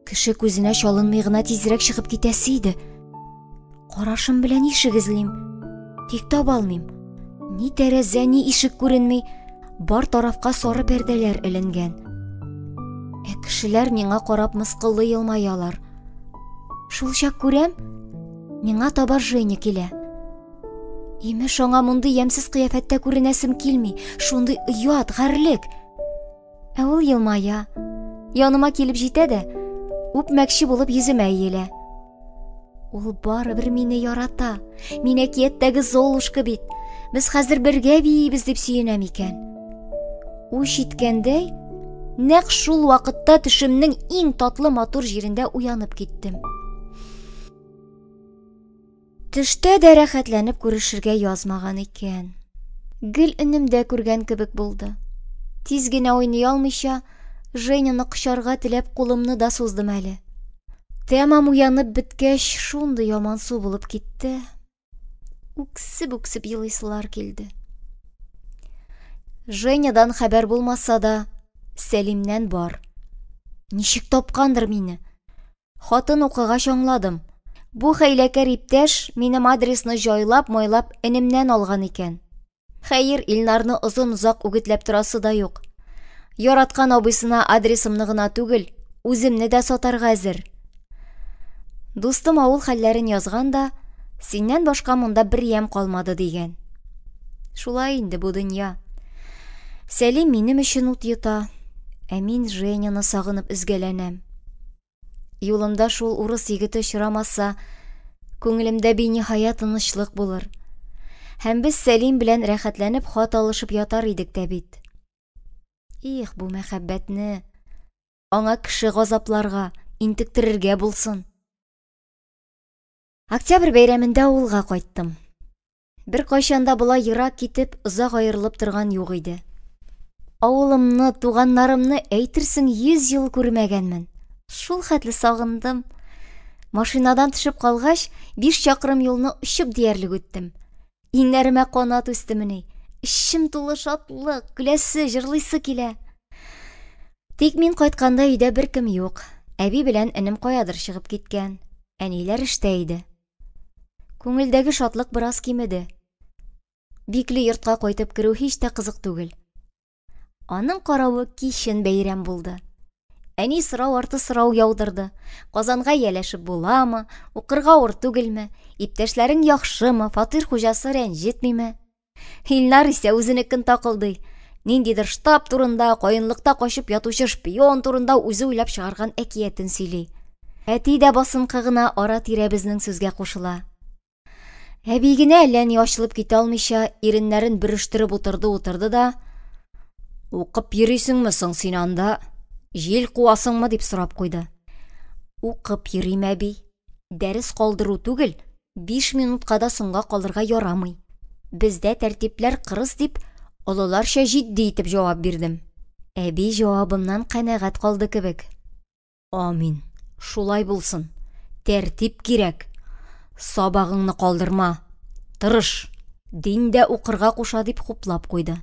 Кеше күзенә чалынмый гына тизрәк чыгып китәсе иде. Карашым белән ишек эзлим. Тик таба алмыйм. Ни тәрәзә, ни ишек күренми, бар тарафка сары пәрдәләр эленгән. Ә кешеләр миңа карап мыскыллы елмаялар. Шул чак күрәм, миңа таба Женя килә. Имеш, аңа мондый ямсыз кыяфәттә күренәсем килми, шундый оят, гәрлек. Ә ул елмая, яныма килеп җитә дә, үпмәкче булып йөземә иелә. Ул барыбер мине ярата. Мин әкияттәге Золушка бит. Без хәзер бергә биебез дип сөенәм икән. Уш иткәндәй, нәкъ шул вакытта төшемнең иң татлы матур җирендә уянып киттем. Төштә дә рәхәтләнеп күрешергә язмаган икән. Гел өнемдә күргән кебек булды. Тиз генә уйный алмыйча, Женяны кочарга теләп кулымны да суздым әле. Тәмам уянып беткәч, шундый яман су булып китте. Үксеп елыйсылар килде. Женядан хәбәр булмаса да, Сәлимнән бар. Ничек тапкандыр мине? Хатын укыгач аңладым. Бу хәйләкәр иптәш минем адресны җайлап-майлап энемнән алган икән. Хәер, Илнарны озын-озак үгетләп торасы да юк. Яраткан абыйсына адресымны гына түгел, үземне дә сатарга әзер. Дустым авыл хәлләрен язган да, синнән башка монда бер ям калмады дигән. Шулай инде бу дөнья. Сәлим минем өчен ут йота, ә мин Женяны сагынып үзгәләнәм. Юлымда шул урыс егете очрамаса, күңелемдә биниһая тынычлык булыр. Һәм без Сәлим белән рәхәтләнеп хат алышып ятар идек тә бит. Их, бу мәхәббәтне аңа кеше газапларга, интектерергә булсын. Октябрь бәйрәмендә авылга кайттым. Бер кайчанда булай ерак китеп, озак аерылып торган юк иде. Авылымны, туганнарымны әйтерсең 100 ел күрмәгәнмен. Шул хәтле сагындым. Машинадан төшеп калгач, 5 чакрым юлны очып диярлек үттем. Иңнәремә канат үстемени. Ишем тулы шатлык, көләсе, җырлыйсы килә. Тик мин кайтканда өйдә беркем юк. Әби белән энем каядыр чыгып киткән. Әниләр эштә иде. Күңелдәге шатлык бераз кимеде. Бикле йортка кайтып керү һич тә кызык түгел. Аның каравы кичен бәйрәм булды. Әни сорау арты сорау яудырды. Казанга яләшеп буламы, укырга ур түгелме, иптәшләрең яхшымы, фатир хуҗасы рәнҗетмиме? Илнар исә үзенекен такылдый. Ниндидер штаб турында, каенлыкта качып ятучы шпион турында үзе уйлап чыгарган әкиятен сөйли. Әти дә басынкы гына ара-тирә безнең сүзгә кушыла. Әби генә әллә ни ачылып китә алмыйча, иреннәрен бөрештереп утырды да: "Укып йөрисеңме соң син анда? Жел куасыңмы дип сорап куйды. Укып йөрим әби. Дәрес калдыру түгел, 5 минутка да соңга калырга ярамый. Бездә тәртипләр кырыс дип, олыларча җитди итеп җавап бирдем. Әби җавабымнан канәгать калды кебек. Амин. Шулай булсын. Тәртип кирәк. Сабагыңны калдырма. Тырыш. Диндә укырга куша дип хуплап куйды.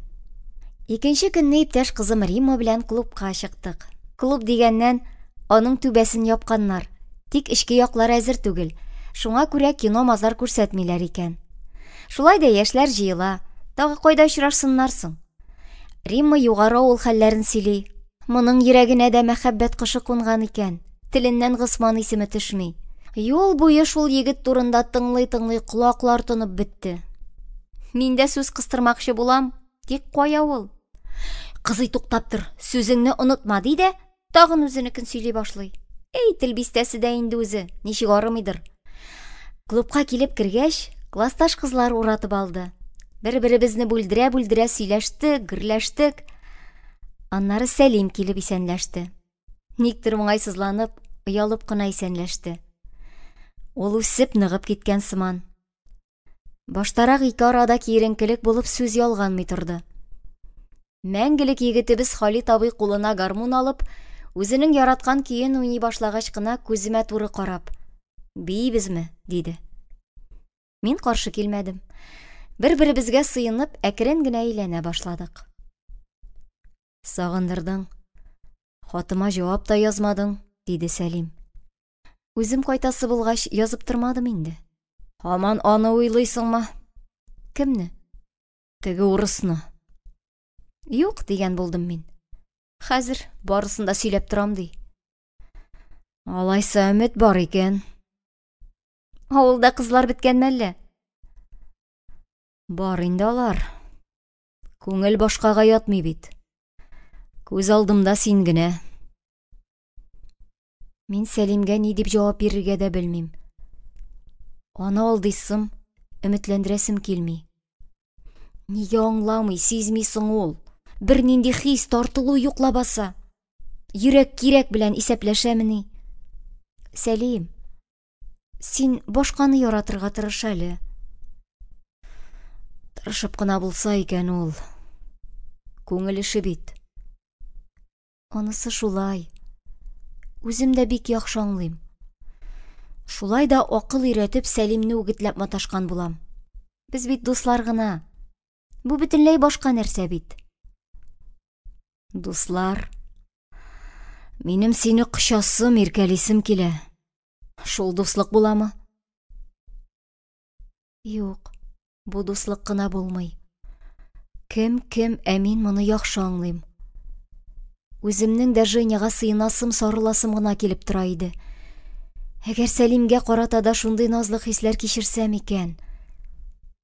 Икенче көнне иптәш кызым Римма белән клубка чыктык. Клуб дигәннән аның түбәсен япканнар. Тик эчке яклар әзер түгел. Шуңа күрә кино-мазар күрсәтмиләр икән. Шулай да яшьләр җыела. Тагы кайда очрашсыннар соң? Римма югары ул хәлләрен сөйли. Моның йөрәгенә дә мәхәббәт кышы кунган икән. Теленнән Госман исеме төшми. Юл буе шул егет турында тыңлый-тыңлый колаклар тынып бетте. Мин дә сүз кыстырмакчы булам, тик кая ул? Кызый туктап тор, сүзеңне онытма ди дә, тагын үзенекен сөйли башлый. Эй, тел бистәсе дә инде үзе, ничек арымыйдыр. Клубка килеп кергәч, классташ кызлар уратып алды. Бер-беребезне бүлдерә-бүлдерә сөйләштек, гөрләштек. Аннары Сәлим килеп исәнләште. Никтер моңайсызланып, оялып кына исәнләште. Ул үсеп ныгып киткән сыман. Баштарак ике арада киеренкелек булып сүз ялганмый торды. Мәңгелек егетебез Халит абый кулына гармун алып, үзенең яраткан көен уйный башлагач кына күземә туры карап, "Бийбезме?" диде. Мин каршы килмәдем. Бер-беребезгә сыенып, әкрен генә әйләнә башладык. "Сагындырдың. Хатыма җавап та язмадың", диде Сәлим. Үзем кайтасы булгач, язып тормадым инде. "Һаман аны уйлыйсыңмы?" "Кемне?" "Теге урысны." "Юк" дигән булдым мин. "Хәзер барысын да сөйләп торам" ди. "Алайса өмет бар икән." "Авылда кызлар беткәнме әллә?" "Бар инде алар. Күңел башкага ятмый бит. Күз алдымда син генә." Мин Сәлимгә ни дип җавап бирергә дә белмим. Аны алдыйсым, өметләндерәсем килми. Нигә аңламый, сизми соң ул? Бер нинди хис, тартылу юк лабаса. Йөрәк кирәк белән исәпләшәмени? Сәлим, син башканы яратырга тырыш әле. Тырышып кына булса икән ул. Күңел ише бит. Анысы шулай. Үзем дә бик яхшы аңлыйм. Шулай да акыл өйрәтеп Сәлимне үгетләп маташкан булам. Без бит дуслар гына. Бу бөтенләй башка нәрсә бит. Дуслар. Минем сине кычасым, иркәлисем килә. Шул дуслык буламы? Юк, бу дуслык кына булмый. Кем, ә мин моны яхшы аңлыйм. Үземнең дә Женяга сыйнасым, сарыласым гына килеп тора иде. Әгәр Сәлимгә карата да шундый назлы хисләр кичерсәм икән,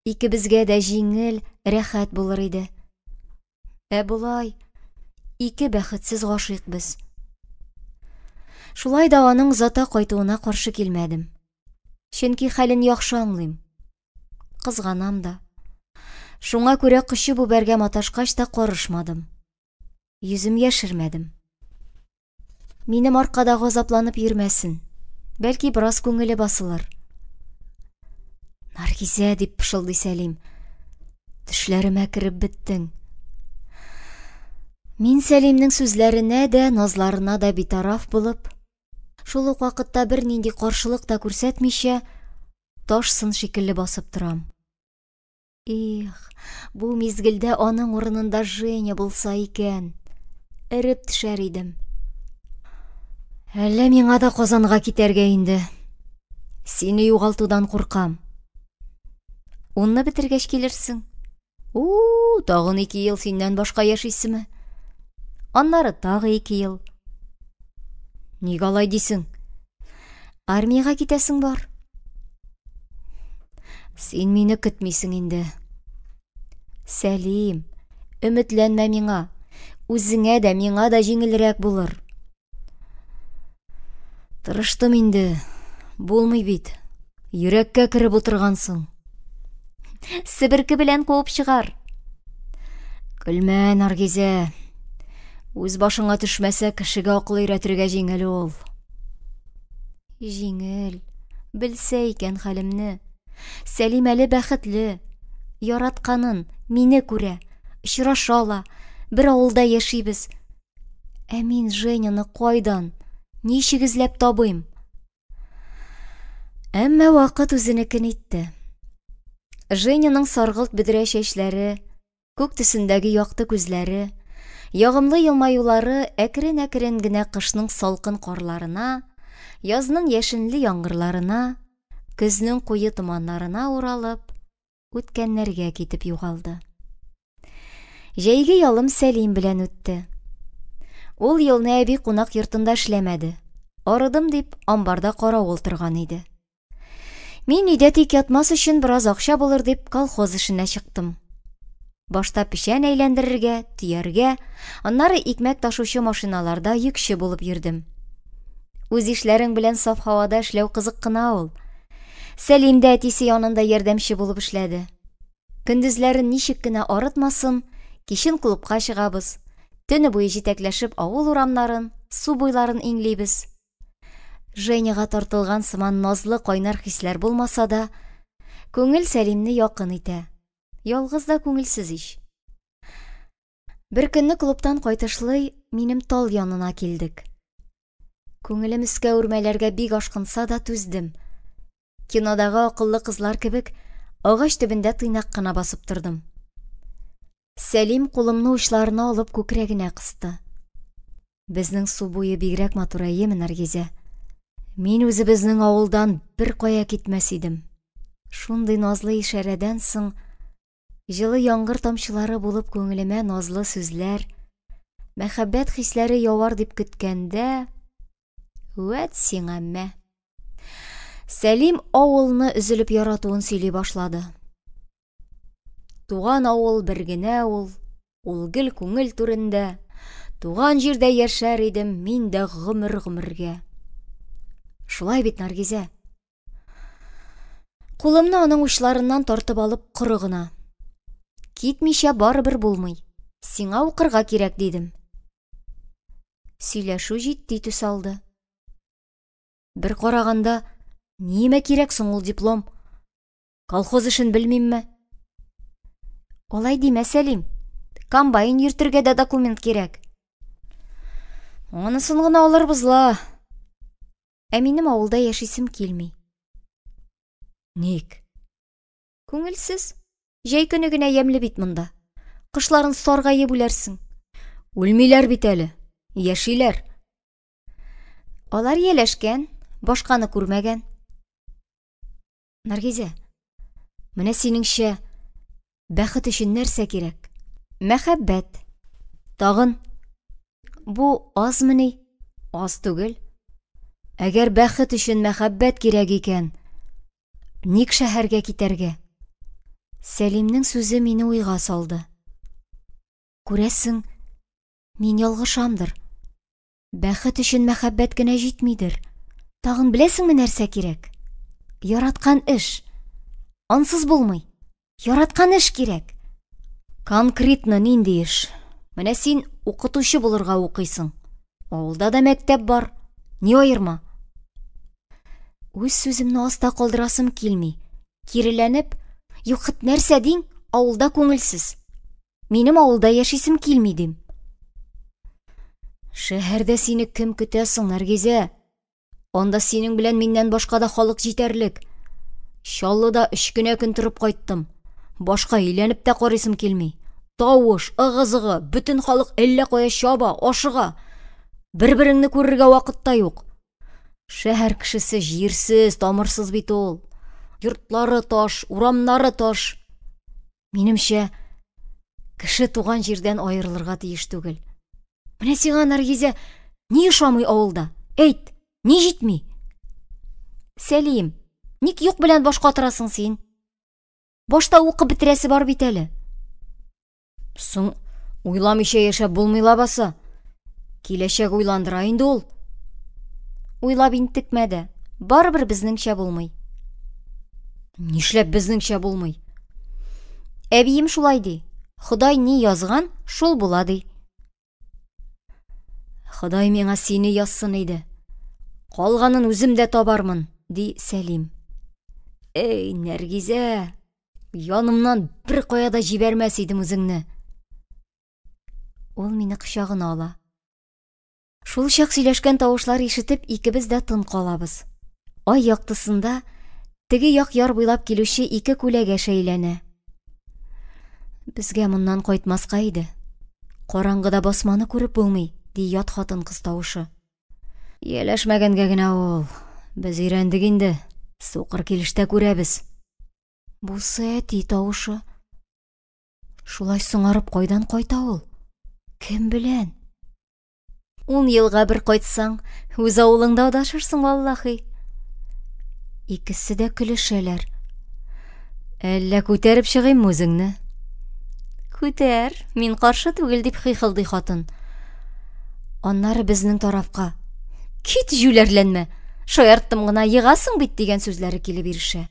икебезгә дә җиңел, рәхәт булыр иде. Булай, ике бәхетсез гашыйк без. Шулай да аның зата кайтуына каршы килмәдем. Чөнки хәлен яхшы аңлыйм. Кызганам да. Шуңа күрә кычы бүбәргә маташкач та карышмадым. Йөзем яшермәдем. Минем аркада газапланып йөрмәсен. Бәлки бераз күңеле басылыр. Наргизә, дип пышылдый Сәлим. Тешләремә кереп беттең. Мин Сәлимнең сүзләренә дә, назларына да битараф булып, шул ук вакытта бер нинди каршылык та күрсәтмичә, таш сын шикелле басып торам. Их, бу мизгелдә аның урынында Женя булса икән, эреп төшәр идем. Әллә миңа да Казанга китәргә инде. Сине югалтудан куркам. Унны бетергәч килерсең. Тагын 2 ел синнән башка яшисеме? Аннары тагы 2 ел. Нигә алай дисең? Армиягә китәсең бар. Син мине көтмисең инде. Сәлим, өметләнмә миңа. Үзеңә дә, миңа да җиңелрәк булыр. Тырыштым инде. Булмый бит. Йөрәккә кереп утыргансың. Себерке белән куып чыгар. Көлмә, Наргизә. Үз башыңа төшмәсә, кешегә акыл өйрәтергә җиңел ул. Җиңел. Белсә икән хәлемне. Сәлим әле бәхетле. Яратканын мине күрә. Очраша ала. Бер авылда яшибез. Ә мин Женяны кайдан, ничек эзләп табыйм? Әмма вакыт үзенекен итте. Женяның саргылт бөдрә чәчләре, күк төсендәге якты күзләре, ягымлы елмаюлары әкрен-әкрен генә кышның салкын карларына, язның яшенле яңгырларына, көзнең куе томаннарына уралып, үткәннәргә китеп югалды. Җәйге ялым Сәлим белән үтте. Ул елны әби кунак йортында эшләмәде. Арыдым дип, амбарда каравыл торган иде. Мин өйдә тик ятмас өчен бераз акча булыр дип, колхоз эшенә чыктым. Башта печән әйләндерергә, төяргә, аннары икмәк ташучы машиналарда йөкче булып йөрдем. Үз эшләрең белән саф һавада эшләү кызык кына ул. Сәлим дә әтисе янында ярдәмче булып эшләде. Көндезләрен ничек кенә арытмасын, кичен клубка чыгабыз. Төне буе җитәкләшеп авыл урамнарын, су буйларын иңлибез. Женяга тартылган сыман назлы кайнар хисләр булмаса да, күңел Сәлимне якын итә. Ялгыз да күңелсез ич. Бер көнне клубтан кайтышлый минем тал янына килдек. Күңелем өскә үрмәләргә бик ашкынса да түздем. Кинодагы акыллы кызлар кебек, агач төбендә тыйнак кына басып тордым. Сәлим кулымны учларына алып күкрәгенә кысты. Безнең су буе бигрәк матур әйеме, Наргизә? Мин үзебезнең авылдан бер кая китмәс идем. Шундый назлы ишарәдән соң, җылы яңгыр тамчылары булып күңелемә назлы сүзләр, мәхәббәт хисләре явар дип көткәндә, вәт сиңа мә. Сәлим авылны өзелеп яратуын сөйли башлады. Туган авыл бер генә ул гел күңел түрендә, туган җирдә яшәр идем мин дә гомер-гомергә. Шулай бит, Наргизә. Кулымны аның учларыннан тартып алып коры гына. Китмичә барыбер булмый. Сиңа укырга кирәк дидем. Сөйләшү җитди төс алды. Бер караганда, нимә кирәк соң ул диплом? Колхоз эшен белмимме? Алай димә, Сәлим. Комбайн йөртергә дә документ кирәк. Анысын гына алырбыз ла. Ә минем авылда яшисем килми. Ник? Күңелсез. Җәй көне генә ямьле бит монда. Кышларын саргаеп үләрсең. Үлмиләр бит әле. Яшиләр. Алар яләшкән, башканы күрмәгән. Наргизә, менә синеңчә бәхет өчен нәрсә кирәк? Мәхәббәт. Тагын. Бу азмы ни? Аз түгел. Әгәр бәхет өчен мәхәббәт кирәк икән, ник шәһәргә китәргә? Сәлимнең сүзе мине уйга салды. Күрәсең, мин ялгышамдыр. Бәхет өчен мәхәббәт кенә җитмидер. Тагын беләсеңме нәрсә кирәк? Яраткан эш. Ансыз булмый. Яраткан эш кирәк. Конкретно нинди эш? Менә син укытучы булырга укыйсың. Авылда да мәктәп бар. Ни аерма? Үз сүземне аста калдырасым килми. Киреләнеп, юкыт нәрсә диң, авылда күңелсез. Минем авылда яшисем килми дим. Шәһәрдә сине кем көтә соң, Наргизә? Анда синең белән миннән башка да халык җитәрлек. Чаллыда 3 көнә көн торып кайттым. Башка өйләнеп тә карыйсым килми. Тавыш, ыгы-зыгы, бөтен халык әллә кая чаба, ашыга. Бер-береңне күрергә вакытта юк. Шәһәр кешесе җирсез, тамырсыз бит ул. Йортлары таш, урамнары таш. Минемчә, кеше туган җирдән аерылырга тиеш түгел. Менә сиңа, Наргизә, ни ошамый авылда? Әйт, ни җитми? Сәлим, ник юк белән башка торасың син? Башта укып бетерәсе бар бит әле. Соң, уйламыйча яшәп булмый лабаса. Киләчәк уйландыра инде ул. Уйлап интекмәдә. Барыбер безнеңчә булмый. Нишләп безнеңчә булмый? Әбием шулай ди. Ходай ни язган, шул була ди. Ходай миңа сине язсын иде. Калганын үзем дә табармын, ди Сәлим. Эй, Нәргизә, янымнан бер кая да җибәрмәс идем үзеңне. Ул мине кочагына ала. Шул чак сөйләшкән тавышлар ишетеп, икебез дә тын калабыз. Ай яктысында теге як яр буйлап килүче ике күләгә шәйләнә. Безгә моннан кайтмаска иде. Караңгыда басманы күреп булмый, ди ят хатын-кыз тавышы. Ияләшмәгәнгә генә ул. Без өйрәндек инде. Сукыр килештә күрәбез. Бусы әти тавышы. Шулай соңарып кайдан кайта ул? Кем белән? 10 елга бер кайтсаң, үз авылыңда адашырсың валлаһи. Икесе дә көлешәләр. Әллә күтәреп чыгыйм үзеңне? Күтәр, мин каршы түгел, дип хыйхылдый хатын. Аннары безнең тарафка: Кит, җүләрләнмә, шаярттым гына, йыгасың бит, дигән сүзләре килеп ирешә.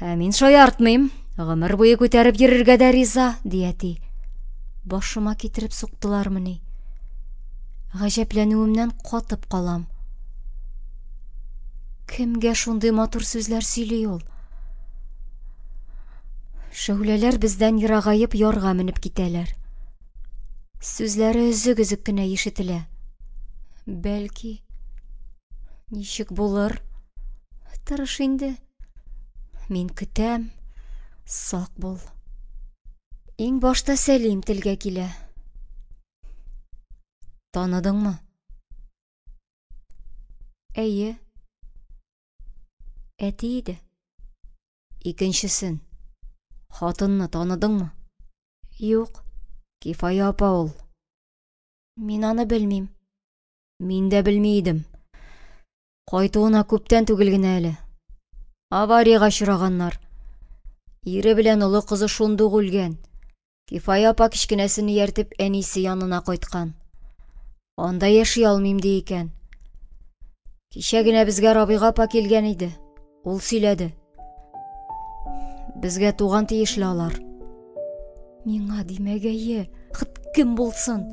Мин шаяртмыйм, гомер буе күтәреп йөрергә дә риза, ди әти. Башыма китереп суктылармыни? Гаҗәпләнүемнән катып калам. Кемгә шундый матур сүзләр сөйли ул? Шәүләләр бездән ерагайып ярга менеп китәләр. Сүзләре өзек-өзек кенә ишетелә. Бәлки, ничек булыр? Тырыш инде. Мин көтәм. Сак бул. Иң башта Сәлим телгә килә. Таныдыңмы? Әйе. Әти иде. Икенчесен. Хатынны таныдыңмы? Юк. Кифая апа ул. Мин аны белмим. Мин дә белми идем. Кайтуына күптән түгел генә әле. Аварияга очраганнар. Ире белән олы кызы шунда ук үлгән. Кифая апа кичкенәсен ияртеп әнисе янына кайткан. Анда яши алмыйм ди икән. Кичә генә безгә Рабига апа килгән иде. Ул сөйләде. Безгә туган тиешле алар. Миңа димәгәе, хыт кем булсын?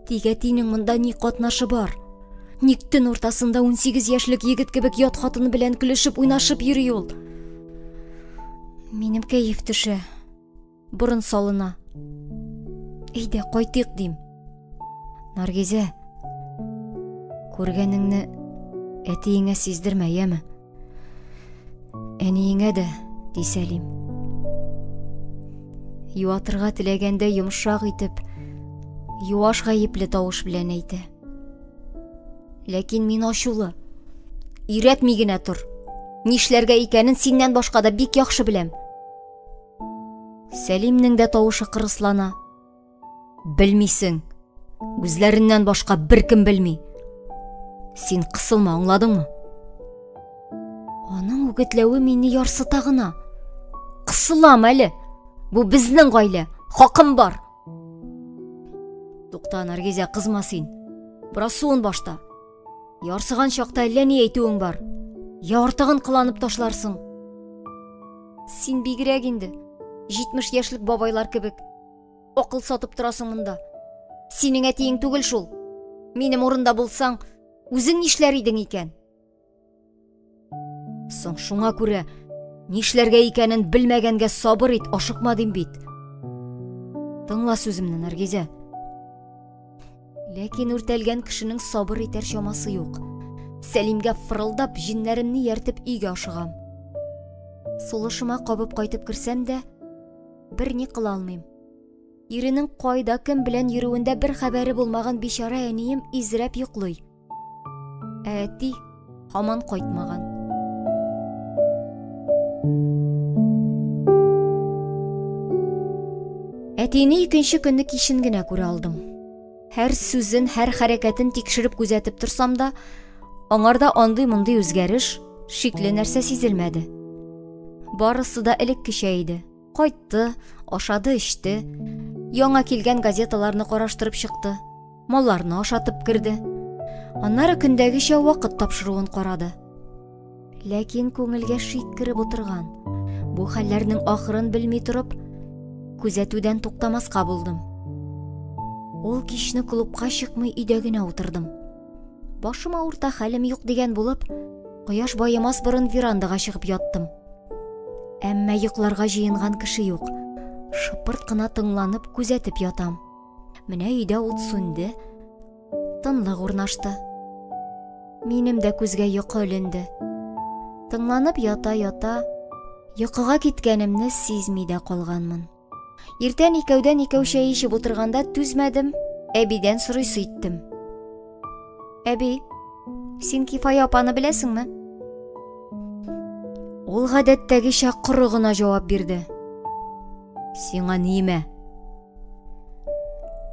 Тик әтинең монда ни катнашы бар? Ник төн уртасында 18 яшьлек егет кебек ят хатын белән көлешеп, уйнашып йөри ул? Минем кәеф төшә. Бурын салына. Әйдә, кайтыйк, дим. Наргизә, күргәнеңне әтиеңә сиздермә, яме? Әниеңә дә, ди Сәлим. Юатырга теләгәндә йомшак итеп, юаш гаепле тавыш белән әйтә. Ләкин мин ачулы. Өйрәтми генә тор. Нишләргә икәнен синнән башка да бик яхшы беләм. Сәлимнең дә тавышы кырыслана. Белмисең. Үзләреннән башка беркем белми. Син кысылма, аңладыңмы? Аның үгетләве мине ярсыта гына. Кысылам әле. Бу безнең гаилә. Хакым бар. Тукта, Наргизә, кызма син. Бераз суын башта. Ярсыган чакта әллә ни әйтүең бар. Я артыгын кыланып ташларсың. Син бигрәк инде. 70 яшьлек бабайлар кебек. Акыл сатып торасың монда. Синең әтиең түгел шул. Минем урында булсаң, үзең нишләр идең икән? Соң шуңа күрә нишләргә икәнен белмәгәнгә сабыр ит, ашыкма дим бит. Тыңла сүземне, Наргизә. Ләкин үртәлгән кешенең сабыр итәр чамасы юк. Сәлимгә фырылдап, җиннәремне яртып өйгә ашыгам. Сулышыма кабып кайтып керсәм дә, бер ни кыла алмыйм. Иренең кайда, кем белән йөрүендә бер хәбәре булмаган бичара әнием изрәп йоклый. Әти һаман кайтмаган. Әтине икенче көнне кичен генә күрә алдым. Һәр сүзен, һәр хәрәкәтен тикшереп күзәтеп торсам да, аңарда андый-мондый үзгәреш, шикле нәрсә сизелмәде. Барысы да элеккечә иде. Кайтты, ашады, эчте. Яңа килгән газеталарны караштырып чыкты. Малларны ашатып керде. Аннары көндәгечә вакыт тапшыруын карады. Ләкин күңелгә шик киреп утырган. Бу хәлләрнең ахырын белми торып, күзәтүдән туктамаска булдым. Ул кичне клубка чыкмый өйдә генә утырдым. Башым авырта, хәлем юк дигән булып, кояш баемас борын верандага чыгып яттым. Әмма йокларга җыенган кеше юк. Шыпырт кына тыңланып күзәтеп ятам. Менә өйдә ут сүнде, тынлык урнашты. Минем дә күзгә йокы эленде. Тыңланып ята-ята, йокыга киткәнемне сизми дә калганмын. Иртән икәүдән икәү чәй ичеп утырганда түзмәдем, әбидән сорыйсы иттем. Әби, син Кифая апаны беләсеңме? Ул гадәттәгечә коры гына җавап бирде. Сиңа нимә?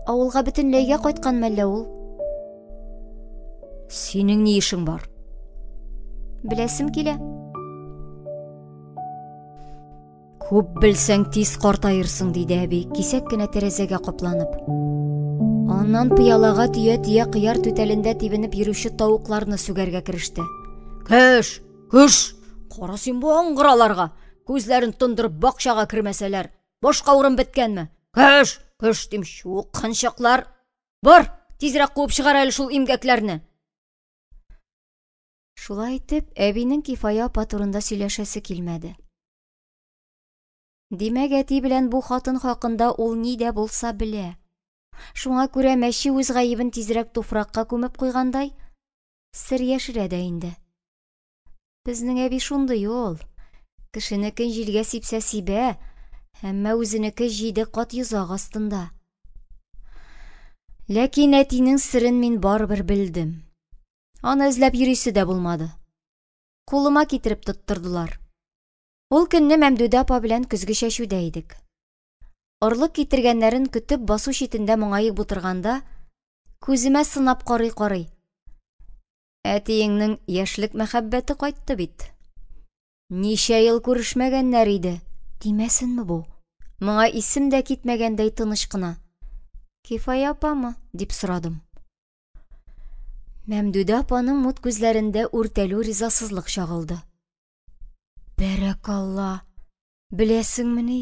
Авылга бөтенләйгә кайтканмы әллә ул? Синең ни эшең бар? Беләсем килә. Күп белсәң тиз картаерсың, диде әби, кисәк кенә тәрәзәгә капланып. Аннан пыялага төя-төя кыяр түтәлендә тибенеп йөрүче тавыкларны сүгәргә кереште. Көш! Көш! Кара син бу аңгыраларга! Күзләрен тондырып бакчага кермәсәләр, башка урын беткәнме? Көш! Көш дим, шул кынчаклар! Бар, тизрәк куып чыгар әле шул имгәкләрне! Шулай итеп, әбинең Кифая апа турында сөйләшәсе килмәде. Димәк, әти белән бу хатын хакында ул ни дә булса белә. Шуңа күрә мәче үз гаебен тизрәк туфракка күмеп куйгандай, сер яшерә дә инде. Безнең әби шундый ул. Кешенекен җилгә сипсә сибә, әмма үзенеке 7 кат йозак астында. Ләкин әтинең сирен мин барыбер белдем. Аны эзләп йөрисе дә булмады. Кулыма китереп тоттырдылар. Ул көнне Мәмдүдә апа белән көзге чәчүдә идек. Орлык китергәннәрен көтеп басу читендә моңаеп утырганда, күземә сынап карый-карый. Әтиеңнең яшьлек мәхәббәте кайтты бит. Ничә ел күрешмәгәннәр иде, димәсенме бу? Моңа исем дә китмәгәндәй тыныч кына. Кифая апамы? Дип сорадым. Мәмдүдә апаның мут күзләрендә үртәлү ризасызлык чагылды. Бәрәкалла, беләсеңме ни?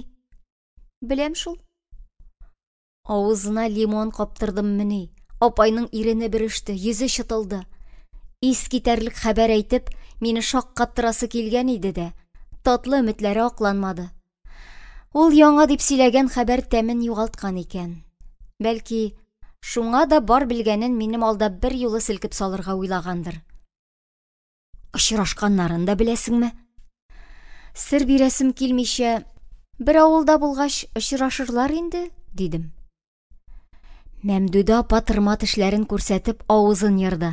Беләм шул. Авызына лимон каптырдым мени. Апайның ирене биреште, йөзе чытылды. Ис китәрлек хәбәр әйтеп, мине шаккаттырасы килгән иде дә, татлы өметләре акланмады. Ул яңа дип сөйләгән хәбәр тәмен югалткан икән. Бәлки, шуңа да бар белгәнен минем алда бер юлы селкеп салырга уйлагандыр. Очрашканнарын да беләсеңме? Сер бирәсем килмичә, бер авылда булгач очрашырлар инде, дидем. Мәмдүдә апа тырма тешләрен күрсәтеп авызын йырды.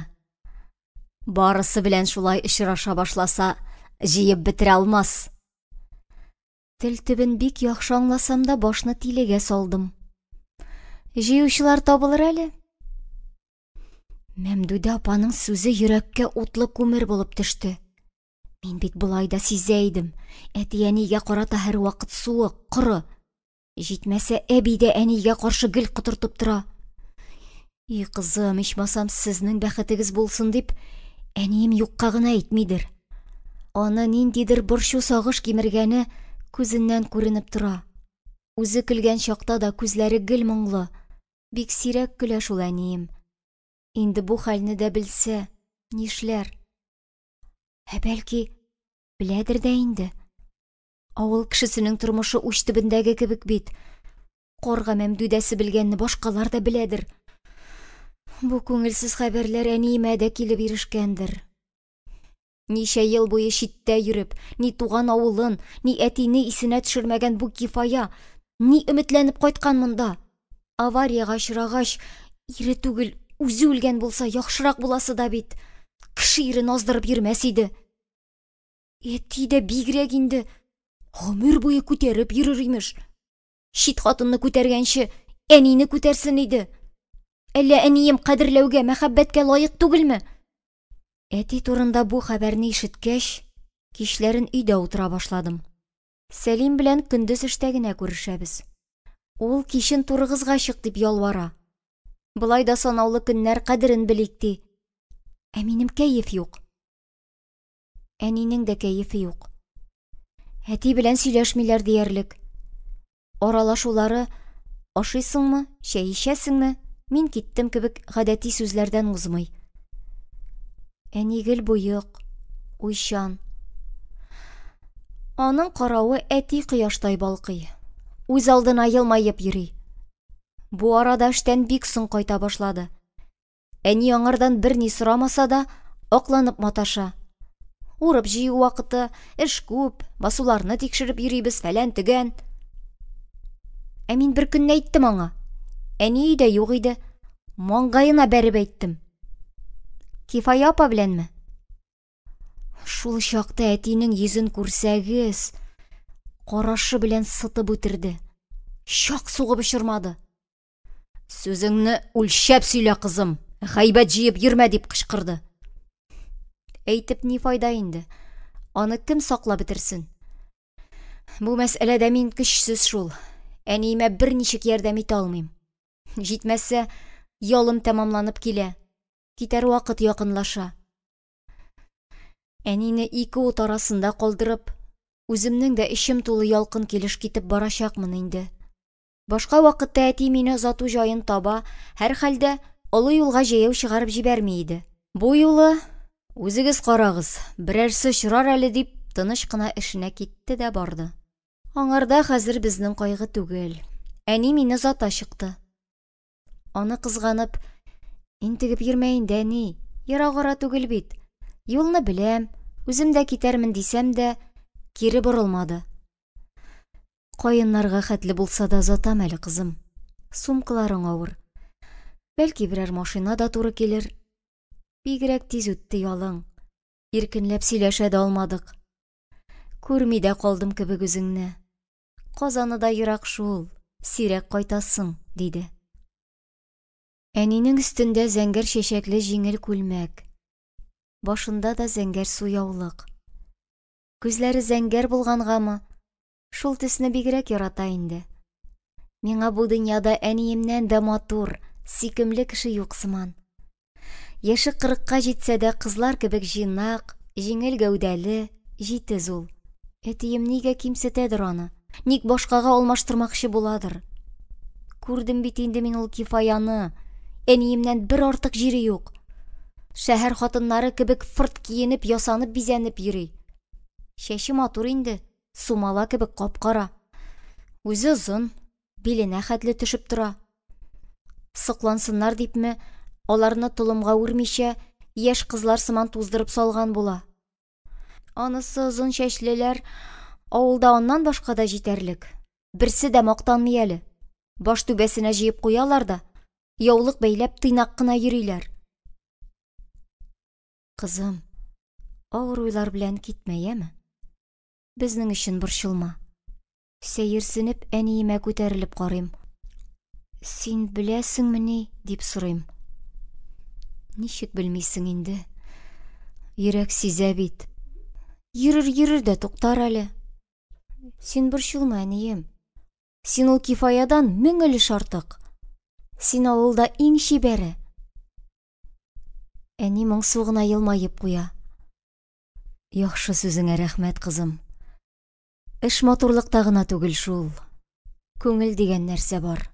Барысы белән шулай очраша башласа, җыеп бетерә алмас. Тел төбен бик яхшы аңласам да башны тилегә салдым. Җыючылар табылыр әле. Мәмдүдә апаның сүзе йөрәккә утлы күмер булып төште. Мин бит булай да сизә идем. Әти әнигә карата һәр вакыт суык, коры. Җитмәсә, әби дә әнигә каршы гел кытыртып тора. И кызым, ичмасам сезнең бәхетегез булсын дип, әнием юкка гына әйтмидер. Аны ниндидер борчу сагыш кимергәне күзеннән күренеп тора. Үзе көлгән чакта да күзләре гел моңлы. Бик сирәк көлә шул әнием. Инде бу хәлне дә белсә, нишләр? Бәлки, беләдер дә инде. Авыл кешесенең тормышы уч төбендәге кебек бит. Карга Мәмдүдәсе белгәнне башкалар да беләдер. Бу күңелсез хәбәрләр әниемә дә килеп ирешкәндер. Ничә ел буе читтә йөреп, ни туган авылын, ни әтине исенә төшермәгән бу Кифая, ни өметләнеп кайткан монда. Аварияга очрагач, ире түгел, үзе үлгән булса яхшырак буласы да бит. Кеше ирен аздырып йөрмәс иде. Әти дә бигрәк инде. Гомер буе күтәреп йөрер имеш. Чит хатынны күтәргәнче, әнине күтәрсен иде. Әллә әнием кадерләүгә, мәхәббәткә лаек түгелме? Әти турында бу хәбәрне ишеткәч, кичләрен өйдә утыра башладым. Сәлим белән көндез эштә генә күрешәбез. Ул кичен турыгызга чык дип ялвара. Булай да санаулы көннәр кадерен белик ди. Ә минем кәеф юк. Әнинең дә кәефе юк. Әти белән сөйләшмиләр диярлек. Аралашулары: ашыйсыңмы, чәй ичәсеңме, Мин киттем кебек гадәти сүзләрдән узмый. Әни гел буйык, уйчан. Аның каравы әти кояштай балкый. Үз алдына елмаеп йөри. Бу арада эштән бик соң кайта башлады. Әни аңардан берни сорамаса да, акланып маташа. Урып җыю вакыты, эш күп, басуларны тикшереп йөрибез, фәлән төгән. Ә мин бер көнне әйттем аңа. Әни өйдә юк иде. Маңгаена бәреп әйттем. Кифая апа беләнме? Шул чакта әтинең йөзен күрсәгез, карашы белән сытып үтерде. Чак сугып очырмады. Сүзеңне үлчәп сөйлә, кызым. Гайбәт җыеп йөрмә, дип кычкырды. Әйтеп ни файда инде? Аны кем саклап бетерсен? Бу мәсьәләдә мин көчсез шул. Әниемә берничек ярдәм итә алмыйм. Җитмәсә, ялым тәмамланып килә. Китәр вакыт якынлаша. Әнине ике ут арасында калдырып, үземнең дә ичем тулы ялкын килеш китеп барачакмын инде. Башка вакытта әти мине озату җаен таба, һәр хәлдә олы юлга җәяү чыгарып җибәрми иде. Бу юлы үзегез карагыз, берәрсе очрар әле дип, тыныч кына эшенә китте дә барды. Аңарда хәзер безнең кайгы түгел. Әни мине озата чыкты. Аны кызганып, интегеп йөрмә инде, әни, ерагара түгел бит. Юлны беләм, үзем дә китәрмен дисәм дә, кире борылмады. Каеннарга хәтле булса да озатам әле, кызым. Сумкаларың авыр. Бәлки берәр машина да туры килер. Бигрәк тиз үтте ялың. Иркенләп сөйләшә дә алмадык. Күрми дә калдым кебек үзеңне. Казаны да ерак шул, сирәк кайтасың, диде. Әнинең өстендә зәңгәр чәчәкле җиңел күлмәк. Башында да зәңгәр суяулык. Күзләре зәңгәр булгангамы, шул төсне бигрәк ярата инде. Миңа бу дөньяда әниемнән дә матур, сикемле кеше юк сыман. Яше 40-ка җитсә дә кызлар кебек җыйнак, җиңел гәүдәле, җитез ул. Әтием нигә кимсетәдер аны? Ник башкага алмаштырмакчы буладыр? Күрдем бит инде мин ул Кифаяны. Әниемнән бер артык җире юк. Шәһәр хатыннары кебек фырт киенеп, ясанып, бизәнеп йөри. Чәче матур инде, сумала кебек капкара. Үзе озын, биленә хәтле төшеп тора. Сыклансыннар дипме, аларны толымга үрмичә, яшь кызлар сыман туздырып салган була. Анысы озын чәчлеләр авылда оннан башка да җитәрлек. Берсе дә мактанмый әле. Баш түбәсенә җыеп куялар да, яулык бәйләп тыйнак кына йөриләр. Кызым, авыр уйлар белән китмәяме? Безнең өчен борчылма. Сәерсенеп әниемә күтәрелеп карыйм. Син беләсеңмени, дип сорыйм. Ничек белмисең инде? Йөрәк сизә бит. Йөрер дә туктар әле. Син борчылма, әнием. Син ул Кифаядан 1000 өлеш артык. Син авылда иң чибәре. Әни моңсу гына елмаеп куя. Яхшы сүзеңә рәхмәт, кызым. Эш матурлыкта гына түгел шул. Күңел дигән нәрсә бар.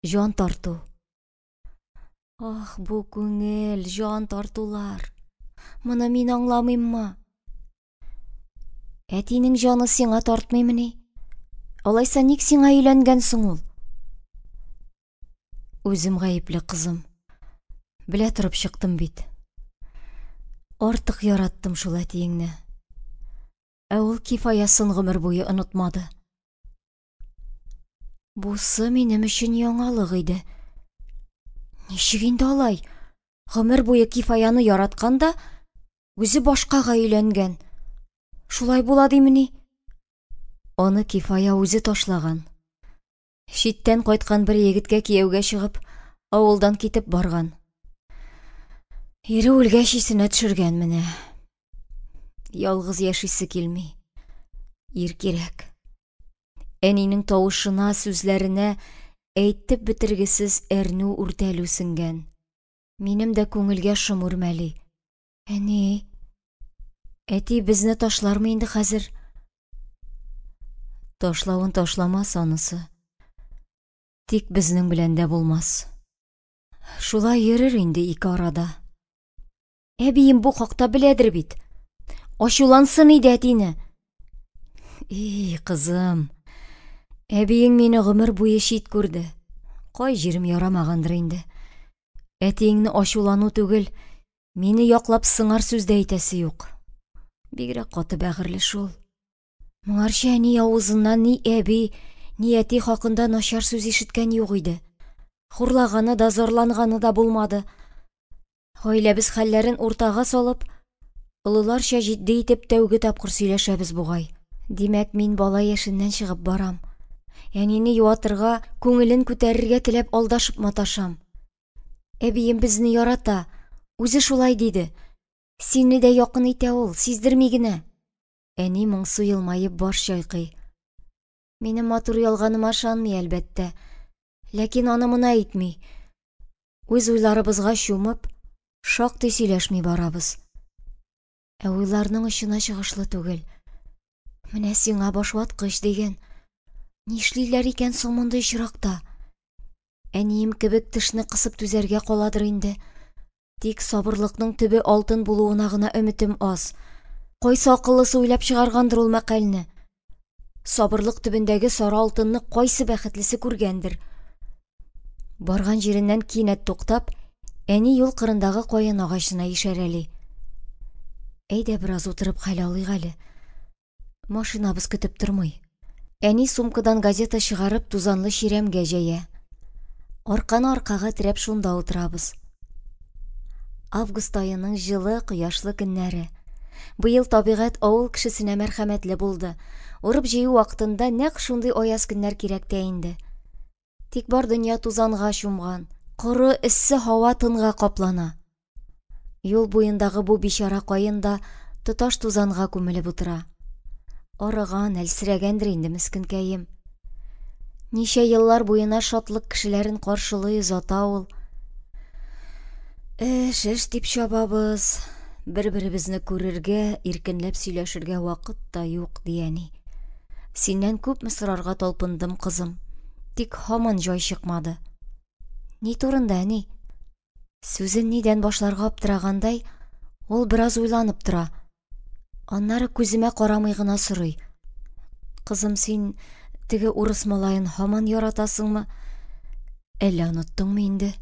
Җан тарту. Ах, бу күңел, җан тартулар. Моны мин аңламыйммы? Әтинең җаны сиңа тартмыймыни? Алайса ник сиңа өйләнгәнсең ул? Үзем гаепле, кызым. Белә торып чыктым бит. Артык яраттым шул әтиеңне. Ә ул Кифаясын гомер буе онытмады. Бусы минем өчен яңалык иде. Ничек инде алай? Гомер буе Кифаяны яратканда, үзе башкага өйләнгән. Шулай була димени? Аны Кифая үзе ташлаган. Читтән кайткан бер егеткә кияүгә чыгып, авылдан китеп барган. Ире үлгәч исенә төшергән менә. Ялгыз яшисе килми. Ир кирәк. Әнинең тавышына, сүзләренә әйтеп бетергесез әрнү үртәлү сеңгән. Минем дә күңелгә шом үрмәли. Әни, әти безне ташлармы инде хәзер? Ташлавын ташламас анысы. Тик безнең белән дә булмас. Шулай йөрер инде ике арада. Әбием бу хакта беләдер бит. Ачулансын иде әтине. Кызым, әбиең мине гомер буе шит күрде. Кай җирем ярамагандыр инде. Әтиеңне ачулану түгел, мине яклап сыңар сүз дә әйтәсе юк. Бигрәк каты бәгырьле шул. Моңарча ни авызыннан ни әби, ни әти хакында начар сүз ишеткән юк иде. Хурлаганы да, зарланганы да булмады. Гаиләбез хәлләрен уртага салып, олыларча җитди итеп тәүге тапкыр сөйләшәбез бугай. Димәк, мин бала яшеннән чыгып барам. Әнине юатырга, күңелен күтәрергә теләп алдашып маташам. Әбием безне ярата, үзе шулай диде. Сине дә якын итә ул, сиздерми генә. Әни моңсу елмаеп баш чайкый. Минем матур ялганыма ышанмый, әлбәттә. Ләкин аны моны әйтми. Үз уйларыбызга чумып, шактый сөйләшми барабыз. Ә уйларның очына чыгышлы түгел. Менә сиңа башваткыч дигән. Нишлиләр икән соң мондый очракта? Әнием кебек тешне кысып түзәргә каладыр инде. Тик сабырлыкның төбе алтын булуына гына өметем аз. Кайсы акыллысы уйлап чыгаргандыр ул мәкальне? Сабырлык төбендәге сары алтынны кайсы бәхетлесе күргәндер? Барган җиреннән кинәт туктап, әни юл кырындагы каен агачына ишарәли. Әйдә бераз утырып хәл алыйк әле. Машинабыз көтеп тормый. Әни сумкадан газета чыгарып тузанлы чирәмгә җәя. Арканы аркага терәп шунда утырабыз. Август айының җылы, кояшлы көннәре. Быел табигать авыл кешесенә мәрхәмәтле булды. Урып җыю вакытында нәкъ шундый аяз көннәр кирәк тә инде. Тик бар дөнья тузанга чумган, коры эссе һава тынга каплана. Юл буендагы бу бичара каен да тоташ тузанга күмелеп утыра. Арыган, әлсерәгәндер инде мескенкәем. Ничә еллар буена шатлык кешеләрен каршылый озата ул. Эш дип чабабыз. Бер-беребезне күрергә, иркенләп сөйләшергә вакыт та юк, дияни. Синнән күпме сорарга талпындым, кызым. Тик һаман җай чыкмады. Ни турында, әни? Сүзен нидән башларга аптырагандай, ул бераз уйланып тора. Аннары күземә карамый гына сорый. Кызым, син теге урыс малайын һаман яратасыңмы? Әллә оныттыңмы инде?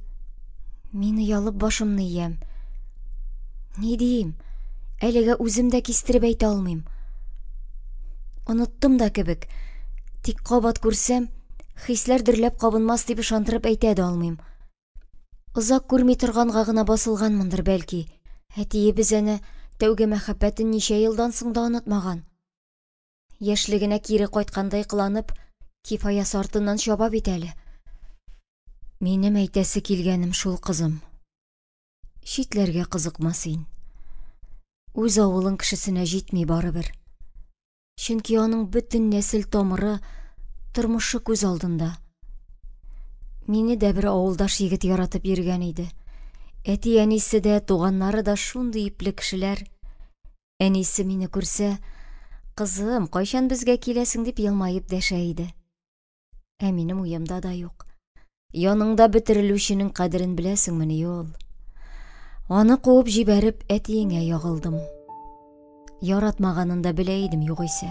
Мин ялып башымны иям. Ни дiyim? Әлегә үзем дә кистереп әйтә алмыйм. Оныттым да кебек. Тик кабат күрсәм, хисләр дөрләп кабынмас дип ышандырып әйтә дә алмыйм. Озак күрми торганга гына басылганмындыр бәлки. Әтиебез әнә тәүге мәхәббәтен ничә елдан соң да онытмаган. Яшьлегенә кире кайткандай кыланып, кифаясы артыннан чаба бит әле. Минем әйтәсе килгәнем шул, кызым. Читләргә кызыкма син. Үз авылың кешесенә җитми барыбер. Чөнки аның бөтен нәсел тамыры, тормышы күз алдында. Мине дә бер авылдаш егет яратып йөргән иде. Әти-әнисе дә, туганнары да шундый ипле кешеләр. Әнисе мине күрсә, кызым, кайчан безгә киләсең дип елмаеп дәшә иде. Ә минем уемда да юк. Яныңда бетерелүченең кадерен беләсеңмени ул? Аны куып җибәреп әтиеңә ягылдым. Яратмаганын да белә идем югыйсә.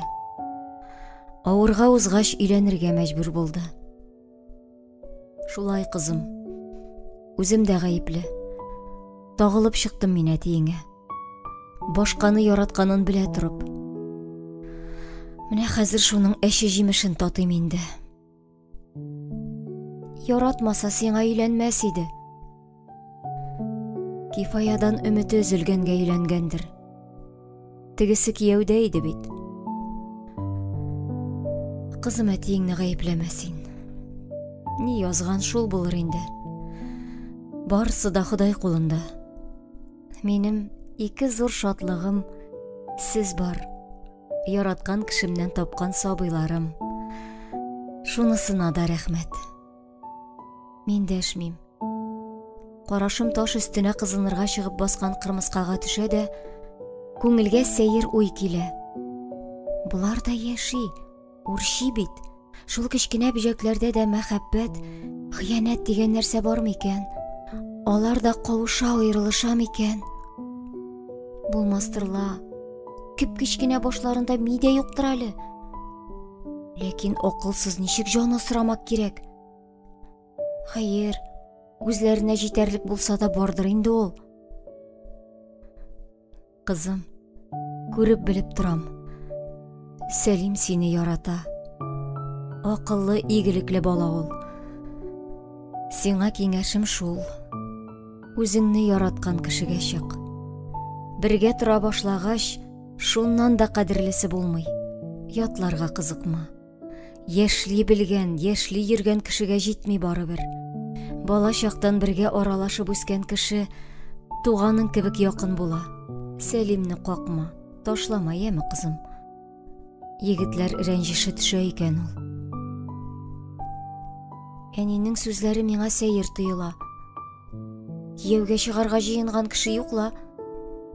Авырга узгач өйләнергә мәҗбүр булды. Шулай, кызым. Үзем дә гаепле. Тагылып чыктым мин әтиеңә. Башканы яратканын белә торып. Менә хәзер шуның әче җимешен татыйм инде. Яратмаса сиңа өйләнмәс иде. Кифаядан өмете өзелгәнгә өйләнгәндер. Тегесе кияүдә иде бит. Кызым, әтиеңне гаепләмә син. Ни язган шул булыр инде. Барысы да Ходай кулында. Минем ике зур шатлыгым сез бар. Яраткан кешемнән тапкан сабыйларым. Шунысына да рәхмәт. Мин дәшмим. Карашым таш өстенә кызынырга чыгып баскан кырмыскага төшә дә, күңелгә сәер уй килә. Булар да яши, урши бит. Шул кечкенә бөҗәкләрдә дә мәхәббәт, хыянәт дигән нәрсә бармы икән? Алар да кавыша аерылыша микән? Булмастырла. Кеп-кечкенә башларында мидә юктыр әле. Ләкин акылсыз ничек җан асырамак кирәк? Хәер, үзләренә җитәрлек булса да бардыр инде ул. Кызым, күреп белеп торам. Сәлим сине ярата. Акыллы, игелекле бала ул. Сиңа киңәшем шул. Үзеңне яраткан кешегә чык. Бергә тора башлагач, шуннан да кадерлесе булмый. Ятларга кызыкма. Яшли белгән, яшли йөргән кешегә җитми барыбер. Бала чактан бергә аралашып үскән кеше туганың кебек якын була. Сәлимне какма, ташлама, яме кызым. Егетләр рәнҗеше төшә икән ул. Әнинең сүзләре миңа сәер тоела. Кияүгә чыгарга җыенган кеше юкла.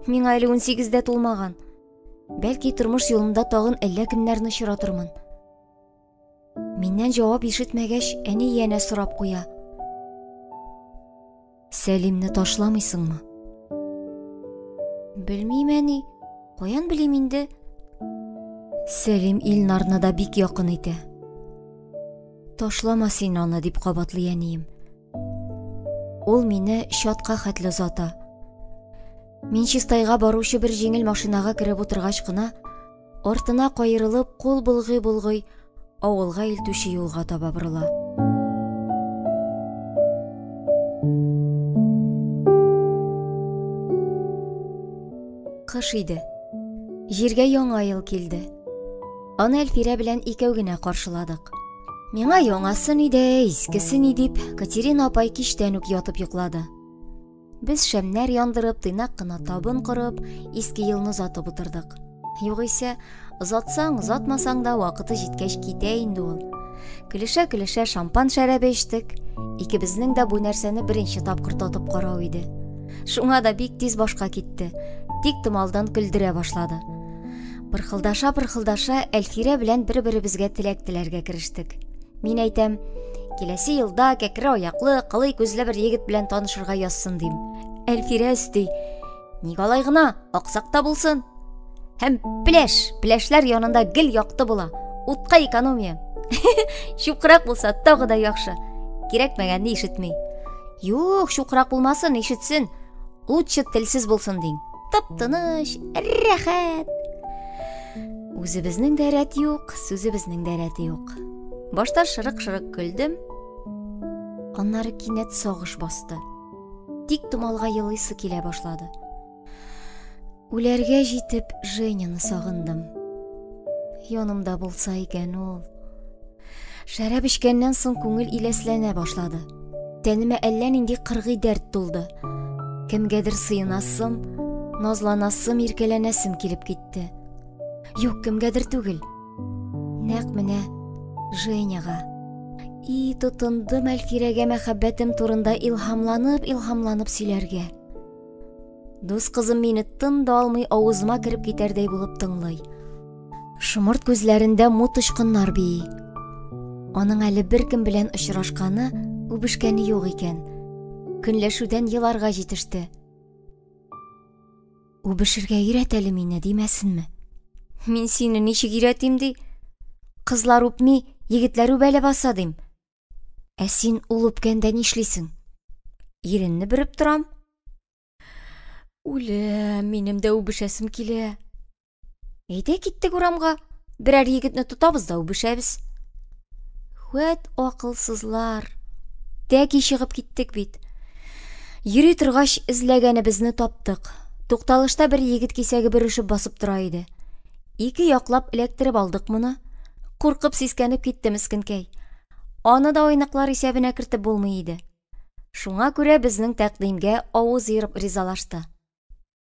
Миңа әле 18 тулмаган. Бәлки тормыш юлымда тагын әллә кемнәрне очратырмын. Миннән җавап ишетмәгәч, әни янә сорап куя. Сәлимне ташламыйсыңмы? Белмим, әни. Каян белим инде? Сәлим Илнарны да бик якын итә. Ташлама син аны, дип кабатлый әнием. Ул мине чатка хәтле озата. Мин чистайга баручы бер җиңел машинага кереп утыргач кына, артына кайрылып, кул булгый-булгый, авылга илтүче юлга таба борыла. Кыш иде. Җиргә яңа ел килде. Аны Әлфирә белән икәү генә каршыладык. Миңа яңасын иде, искесен дип, Катерина апай кичтән үк ятып йоклады. Без шәмнәр яндырып, тыйнак кына табын корып, иске елны озатып утырдык. Югыйсә, озатсаң, озатмасаң да вакыты җиткәч китә инде ул. Көлешә-көлешә шампан шәрабе эчтек. Икебезнең дә бу нәрсәне беренче тапкыр татып карау иде. Шуңа да бик тиз башка китте. Тик томалдан көлдерә башлады. Пырхылдаша Әлфирә белән бер-беребезгә теләк теләргә керештек. Мин әйтәм, киләсе елда кәкре аяклы, кылый күзле бер егет белән танышырга язсын дим. Әлфирә өсти. Ник алай гына, аксакта булсын. Һәм пеләшләр янында гел якты була. Утка экономия. Шукрак булса тагы да яхшы. Кирәкмәгәнне ишетми. Юк, шукрак булмасын, ишетсен. Лучше телсез булсын дин. Тып-тыныч, рәхәт. Үзебезнең дә рәт юк, сүзебезнең дә рәте юк. Башта шырык-шырык көлдем. Аннары кинәт сагыш басты. Тик томалга елыйсы килә башлады. Үләргә җитеп, Женяны сагындым. Янымда булса икән ул. Шәраб эчкәннән соң күңел иләсләнә башлады. Тәнемә әллә нинди кыргый дәрт тулды. Кемгәдер сыйынасым, назланасым, иркәләнәсем килеп китте. Юк, кемгәдер түгел. Нәкъ менә Женяга. Тотындым Әлфирәгә мәхәббәтем турында илһамланып сөйләргә. Дус кызым мине тын да алмый авызыма кереп китәрдәй булып тыңлый. Шомырт күзләрендә мут очкыннар бии. Аның әле беркем белән очрашканы, үбешкәне юк икән. Көнләшүдән еларга җитеште. Үбешергә өйрәт әле мине, димәсенме? Мин сине ничек өйрәтим ди? Кызлар үпми, егетләр үбәлә баса дим. Ә син ул үпкәндә нишлисең? Иренне биреп торам. Үлем, минем дә үбешәсем килә. Әйдә киттек урамга, берәр егетне тотабыз да үбешәбез. Вәт акылсызлар. Тәки чыгып киттек бит. Йөри торгач эзләгәнебезне таптык. Тукталышта бер егет кисәге бөрüşеп басып тора иде. Ике яклап эләктереп алдык моны. Куркып сискәнеп китте мискенкәй. Аны да ойныклар исәбенә кертеп булмый иде. Шуңа күрә безнең тәкъдимгә авыз йырып ризалашты.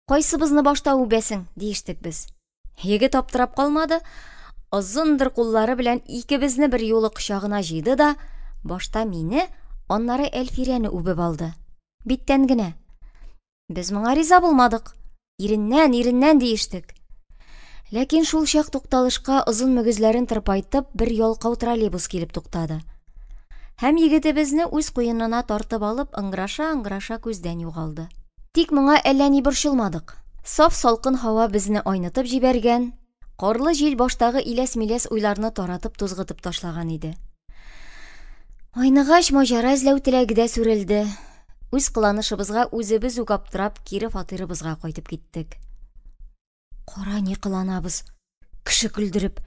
Кайсыбызны башта үбәсең, диештек без. Егет аптырап калмады. Озындыр куллары белән икебезне бер юлы кочагына җыйды да, башта мине, аннары Әлфирәне үбеп алды. Биттән генә. Без моңа риза булмадык. Иреннән диештек. Ләкин шул чак тукталышка озын мөгезләрен тырпайтып, бер ялкау троллейбус килеп туктады. һәм егетебезне үз куенына тартып алып, ыңгыраша күздән югалды. Тик моңа әллә ни борчылмадык. Саф салкын һава безне айнытып җибәргән, карлы җил баштагы иләс-миләс уйларны таратып тузгытып ташлаган иде. Айныгач маҗара эзләү теләге дә сүрелде. Үз кыланышыбызга үзебез үк аптырап, кире фатирыбызга кайтып киттек. Кара, ни кыланабыз? Кеше көлдереп,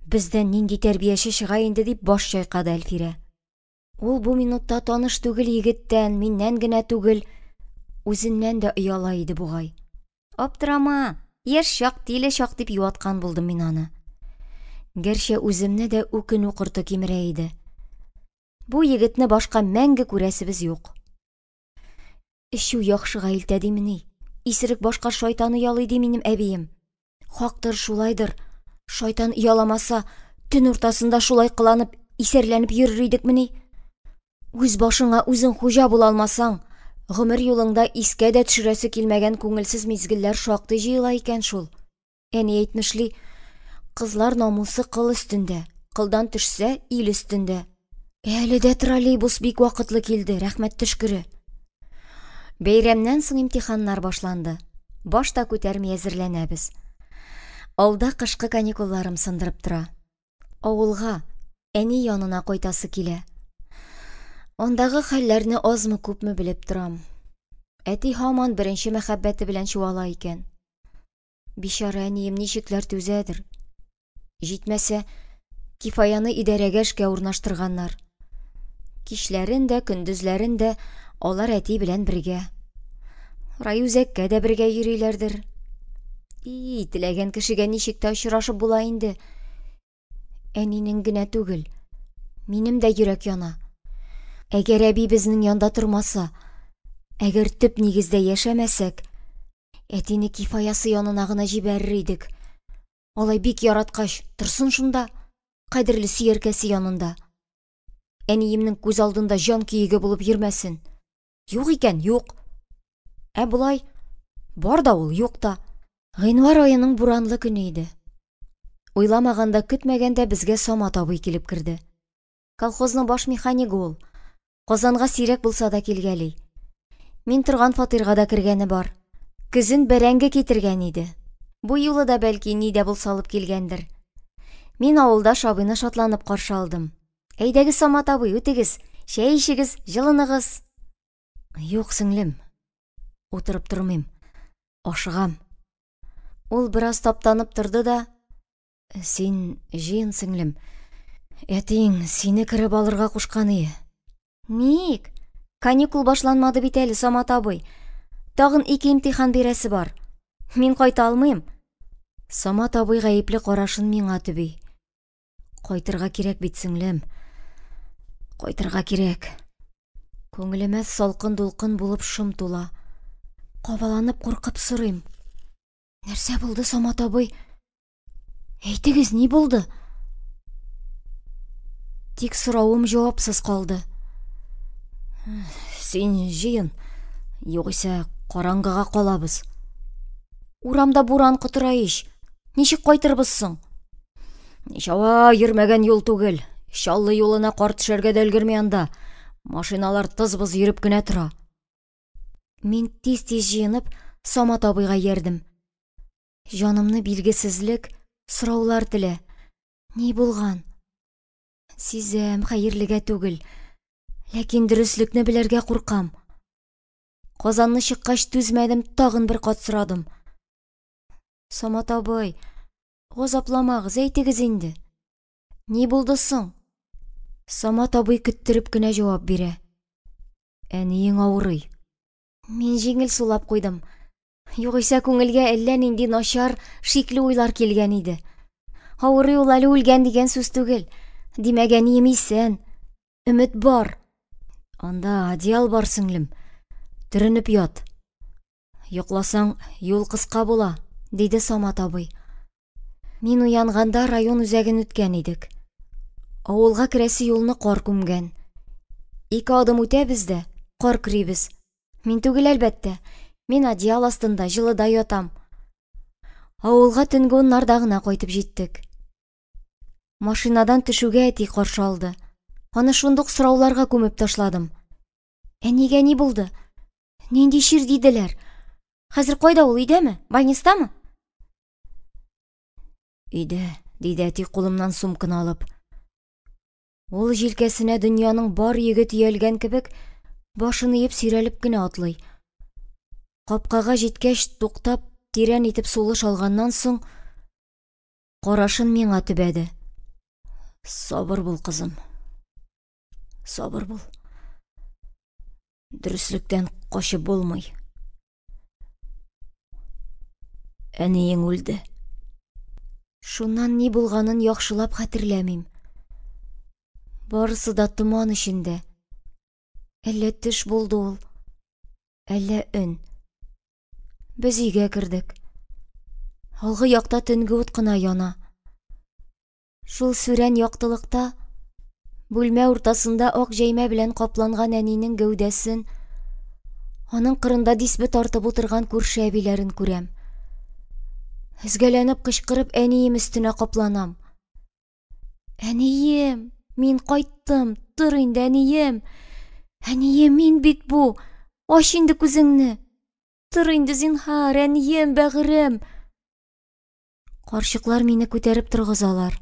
бездән нинди тәрбияче чыга инде дип баш чайкады Әлфирә. Ул бу минутта таныш түгел егеттән, миннән генә түгел, үзеннән дә ояла иде бугай. Аптырама, яшь чак, тиле чак дип юаткан булдым мин аны. Гәрчә үземне дә үкенү корты кимерә иде. Бу егетне башка мәңге күрәсебез юк. Эчү яхшыга илтәдимени? Исерек башка шайтан уялый ди минем әбием. Хактыр, шулайдыр. Шайтан уяламаса, төн уртасында шулай кыланып, исәрләнеп йөрер идекмени? Үз башыңа үзең хуҗа була алмасаң, гомер юлыңда искә дә төшерәсе килмәгән күңелсез мизгелләр шактый җыела икән шул. Әни әйтмешли, кызлар намусы кыл өстендә, кылдан төшсә ил өстендә. Әле дә троллейбус бик вакытлы килде, рәхмәт төшкере. Бәйрәмнән соң имтиханнар башланды. Башта күтәрми әзерләнәбез. Алда кышкы каникулларым сындырып тора. Авылга, әни янына кайтасы килә. Ондагы хәлләрне азмы күпме белеп торам. Әти һаман беренче мәхәббәте белән чуала икән. Бишара әнием ничекләр түзәдер. Җитмәсә, кифаяны идарәгә эшкә урнаштырганнар. Кичләрен дә, көндезләрен дә алар әти белән бергә. Райүзәккә дә бергә йөриләрдер. Теләгән кешегә ничек тә очрашып була инде. Әнинең генә түгел, минем дә йөрәк яна. Әгәр әби безнең янда тормаса, әгәр төп нигездә яшәмәсәк, әтине кифаясы янына гына җибәрер идек. Алай бик яраткач, торсын шунда, кадерле сөяркәсе янында. Әниемнең күз алдында җан көйеге булып йөрмәсен. Юк икән, юк. Булай, бар да ул, юк та. Гыйнвар аеның буранлы көне иде. Уйламаганда, көтмәгәндә безгә Самат абый килеп керде. Колхозның баш механигы ул. Казанга сирәк булса да килгәли. Мин торган фатирга да кергәне бар. Көзен бәрәңге китергән иде. Бу юлы да бәлки ни дә булса алып килгәндер. Мин авылда абыйны шатланып каршы алдым. Әйдәгез, Самат абый, үтегез, чәй ичегез, җылыныгыз. Юк, сеңлем, утырып тормыйм, ашыгам. Ул бераз таптанып торды да, син җыен, сеңлем, әтиң сине кереп алырга кушканы. Ник? Каникул башланмады бит әле, Самат абый. Тагын 2 имтихан бирәсе бар. Мин кайта алмыйм. Самат абый гаепле карашын миңа төби. Кайтырга кирәк бит, сеңлем. Кайтырга кирәк. Күңелемә салкын дулкын булып шым тула. Кабаланып куркып сорыйм. Нәрсә булды, Самат абый? Әйтегез, ни булды? Тик соравым җавапсыз калды. Син җыен, югыйсә караңгыга калабыз. Урамда буран кытыра ич. Ничек кайтырбыз соң? Ничава йөрмәгән юл түгел. Чаллы юлына кар төшәргә дә өлгерми анда. Машиналар тыз-быз йөреп кенә тора. Мин тиз-тиз җыенып, Самат абыйга ярдәм. Җанымны билгесезлек, сораулар телә. Ни булган? Сизәм, хәерлегә түгел. Ләкин дөреслекне белергә куркам. Казанны чыккач түзмәдем, тагын бер кат сорадым. Самат абый, газапламагыз, әйтегез инде. Ни булды соң? Самат абый көттереп кенә җавап бирә. Әниең авырый. Мин җиңел сулап куйдым. Югыйсә күңелгә әллә нинди начар, шикле уйлар килгән иде. Авырый ул әле үлгән дигән сүз түгел. Димәгә нием исән. Өмет бар. Анда одеял бар, сеңлем. Төренеп ят. Йокласаң, юл кыска була, диде Самат абый. Мин уянганда район үзәген үткән идек. Авылга керәсе юлны кар күмгән. 2 адым үтәбез дә, кар крибез. Мин түгел, әлбәттә. Мин одеял астында җылыда ятам. Авылга төнге 10-нарда гына кайтып җиттек. Машинадан төшүгә әти каршы алды. Аны шундук сорауларга күмеп ташладым. Әнигә ни булды? Нинди шир диделәр? Хәзер кайда ул, өйдәме? Больнистамы? Өйдә, диде әти кулымнан сумканы алып. Ул җилкәсенә дөньяның бар йөге төялгән кебек, башын иеп сирәлеп кенә атлый. Капкага җиткәч туктап, тирән итеп сулыш алганнан соң, карашын миңа төбәде. Сабыр бул, кызым. Сабыр бул. Дөрөслектән качып булмый. Әниең үлде. Шуннан ни булганын яхшылап хәтерләмим. Барысы да томан эчендә. Әллә төш булды ул, әллә өн. Без өйгә кердек. Алгы якта төнге ут кына яна. Шул сүрән яктылыкта бүлмә уртасында ак җәймә белән капланган әнинең гәүдәсен, аның кырында дисбе тартып утырган күрше әбиләрен күрәм. Өзгәләнеп кычкырып әнием өстенә капланам. Әнием, мин кайттым, тор инде әнием. Әнием, мин бит бу. Ач инде күзеңне. Тор инде зинһар, әнием, бәгырем. Карчыклар мине күтәреп торгызалар.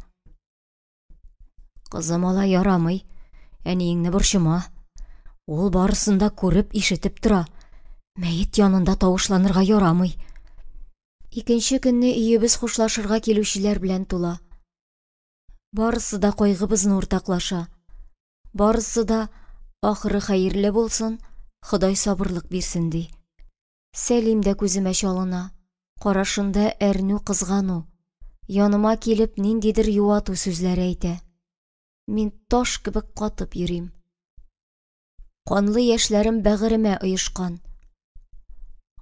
Кызым, ала ярамый. Әниеңне борчыма. Ул барысын да күреп, ишетеп тора. Мәет янында тавышланырга ярамый. Икенче көнне өебез хушлашырга килүчеләр белән тула. Барысы да кайгыбызны уртаклаша. Барысы да ахыры хәерле булсын, Ходай сабырлык бирсен ди. Сәлим дә күземә чалына. Карашында әрнү, кызгану. Яныма килеп ниндидер юату сүзләр әйтә. Мин таш кебек катып йөрим. Канлы яшьләрем бәгыремә оешкан.